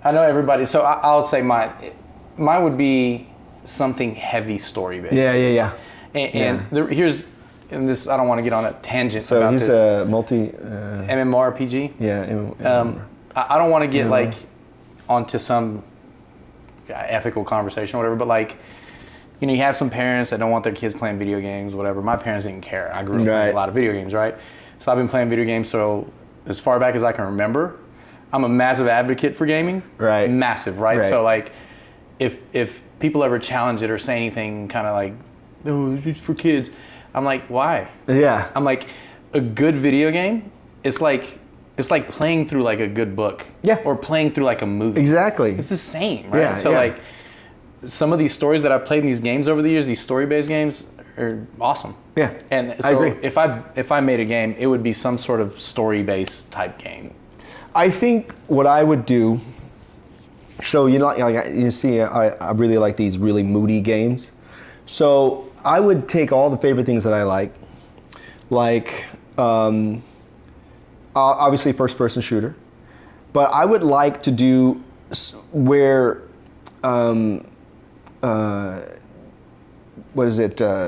I know everybody, so I'll say mine would be something heavy story based.
Yeah.
And here's, and this, I don't want to get on a tangent
so
about
he's
this.
A multi...
MMORPG?
Yeah.
I don't want to get like onto some ethical conversation or whatever, but like, you have some parents that don't want their kids playing video games, whatever. My parents didn't care. I grew up playing a lot of video games, right? So I've been playing video games so as far back as I can remember. I'm a massive advocate for gaming.
Right.
Massive, right? So like, if people ever challenge it or say anything kind of like, no, it's for kids, I'm like, why?
Yeah.
I'm like, a good video game, it's like playing through like a good book.
Yeah.
Or playing through like a movie.
Exactly.
It's the same, right?
Yeah,
So like, some of these stories that I've played in these games over the years, these story-based games, are awesome.
Yeah.
And so
I agree.
if I made a game, it would be some sort of story-based type game.
I think what I would do, so you see, I really like these really moody games. So I would take all the favorite things that I like obviously first-person shooter, but I would like to do where,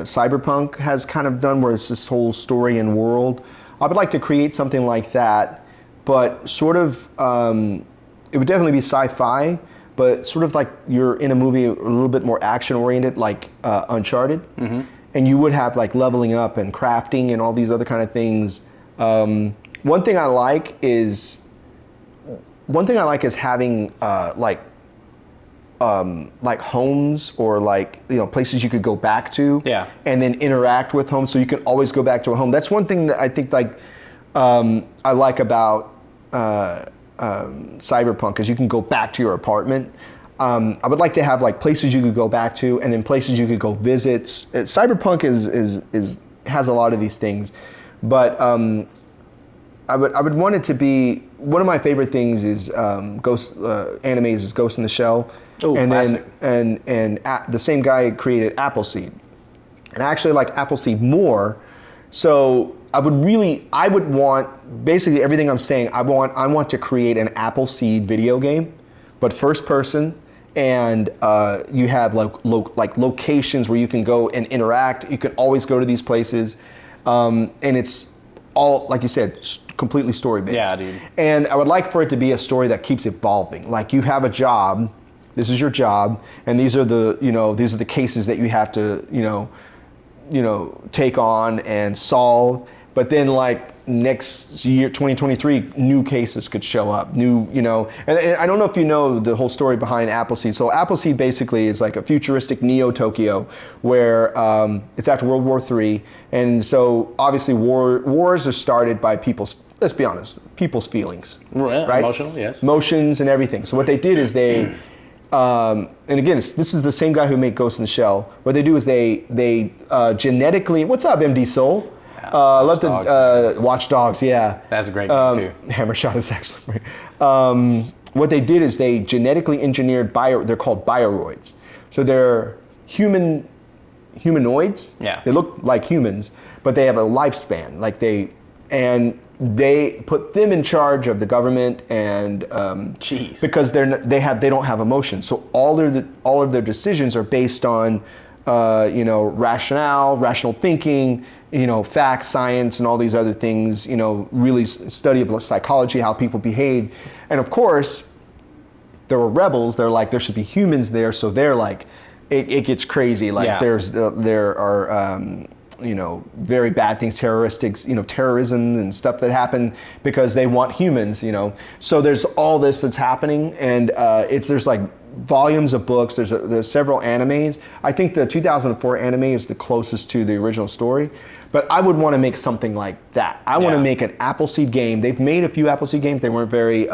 Cyberpunk has kind of done, where it's this whole story and world. I would like to create something like that. But sort of, it would definitely be sci-fi, but sort of like you're in a movie a little bit more action-oriented, like Uncharted. Mm-hmm. And you would have like leveling up and crafting and all these other kind of things. One thing I like is having like homes or like places you could go back to.
Yeah.
And then interact with homes, so you can always go back to a home. That's one thing that I think I like about Cyberpunk, is you can go back to your apartment. I would like to have like places you could go back to, and then places you could go visit. Cyberpunk has a lot of these things, but I would want it to be, one of my favorite things is animes is Ghost in the Shell.
Oh,
and
classic.
then the same guy created Appleseed, and I actually like Appleseed more. So I would want, basically everything I'm saying, I want to create an Appleseed video game, but first person, and you have like locations where you can go and interact. You can always go to these places, and it's all, like you said, completely story based.
Yeah, dude.
And I would like for it to be a story that keeps evolving. Like, you have a job, this is your job, and these are the cases that you have to take on and solve. But then like next year, 2023, new cases could show up, and I don't know if you know the whole story behind Appleseed. So Appleseed basically is like a futuristic Neo-Tokyo where it's after World War III. And so obviously wars are started by people's feelings. Right?
Emotional, yes.
Emotions and everything. So what they did is they, and again, this is the same guy who made Ghost in the Shell. What they do is they genetically, what's up, MD Soul? Watch Dogs, yeah.
That's a great game too.
Hammer Shot is actually great. What they did is they genetically engineered they're called bioroids. So they're humanoids.
Yeah.
They look like humans, but they have a lifespan. They put them in charge of the government, and because they don't have emotions. So all of their decisions are based on rational thinking, facts, science, and all these other things, really study of psychology, how people behave. And of course, there were rebels. They're like, there should be humans there. So they're like, it gets crazy. Like there are, you know, very bad things, terrorism and stuff that happen because they want humans, you know. So there's all this that's happening, and there's like volumes of books. There's several animes. I think the 2004 anime is the closest to the original story, but I would want to make something like that. I want to make an Appleseed game. They've made a few Appleseed games. They weren't very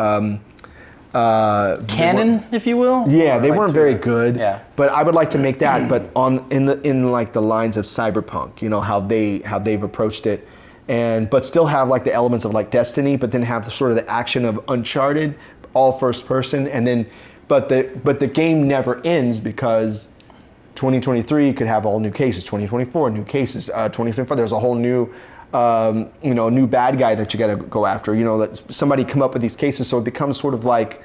canon, if you will.
Yeah, they weren't very good.
Yeah.
But I would like to make that, but in like the lines of Cyberpunk, you know, how they've approached it, but still have like the elements of like Destiny, but then have sort of the action of Uncharted, all first person, and then but the game never ends because 2023 could have all new cases, 2024 new cases, 2025 there's a whole new new bad guy that you got to go after. You know, that somebody come up with these cases, so it becomes sort of like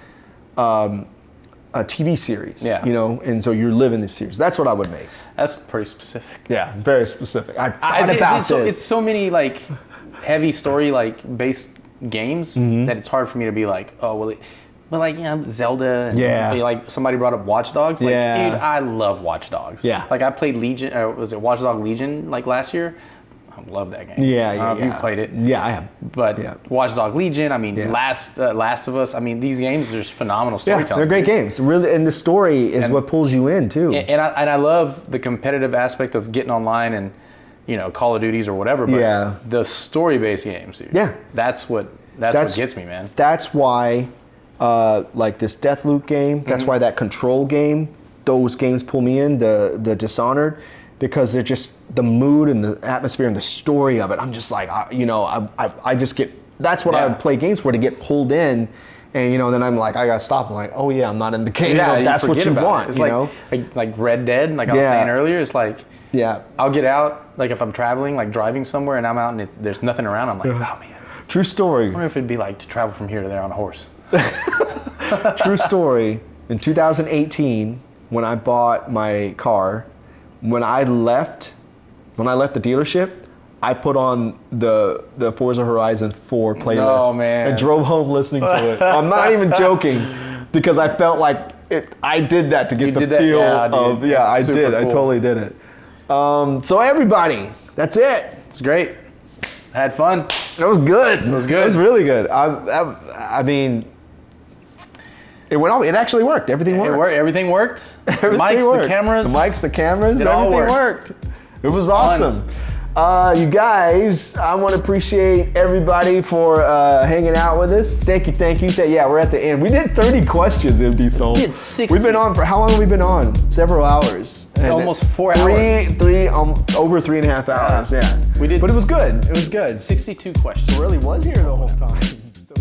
a TV series.
Yeah.
You know, and so you're living this series. That's what I would make.
That's pretty specific.
Yeah, very specific. I thought about this.
It's so many like heavy story like based games that it's hard for me to be like, oh well. But like, you know, Zelda, and like somebody brought up Watch Dogs. Like, dude, I love Watch Dogs. Yeah. Like I played Legion, was it Watch Dogs Legion like last year? I love that game.
Yeah.
If you played it.
Yeah, I have.
But Watch Dogs Legion, I mean, Last of Us, I mean, these games are just phenomenal storytelling.
Yeah, they're great games. Really, and the story is what pulls you in too.
And I love the competitive aspect of getting online and, you know, Call of Duties or whatever. But the story-based games, dude, that's what gets me, man.
That's why. Like this Deathloop game, that's why that Control game, those games pull me in, the Dishonored, because they're just the mood and the atmosphere and the story of it. I'm just like, I just get, that's what I would play games for, to get pulled in. And, you know, then I'm like, I got to stop. I'm like, oh yeah, I'm not in the game.
Yeah,
that's what you want,
it's
you
like,
know?
Like Red Dead, like I was saying earlier, it's like, I'll get out, like if I'm traveling, like driving somewhere and I'm out and there's nothing around, I'm like, oh man.
True story.
I wonder if it'd be like to travel from here to there on a horse.
True story. In 2018, when I bought my car, when I left the dealership, I put on the Forza Horizon 4 playlist and drove home listening to it. I'm not even joking, because I felt like I did that to get the feel of I did. Cool. I totally did it. So everybody, that's it.
It's great. I had fun.
It was good.
It was good.
It was really good. I mean, it went all. It actually worked. Everything worked.
Everything worked.
Everything
mics,
worked.
the cameras.
The mics, the cameras.
It
everything
all
worked. It was awesome. You guys, I want to appreciate everybody for hanging out with us. Thank you. Yeah, we're at the end. We did 30 questions, MD Soul.
We did 60.
We've been on for, how long have we been on? Several hours.
Almost 4 hours.
Over 3.5 hours, yeah.
We did.
But it was good. It was good.
62 questions.
It really was here the whole time. So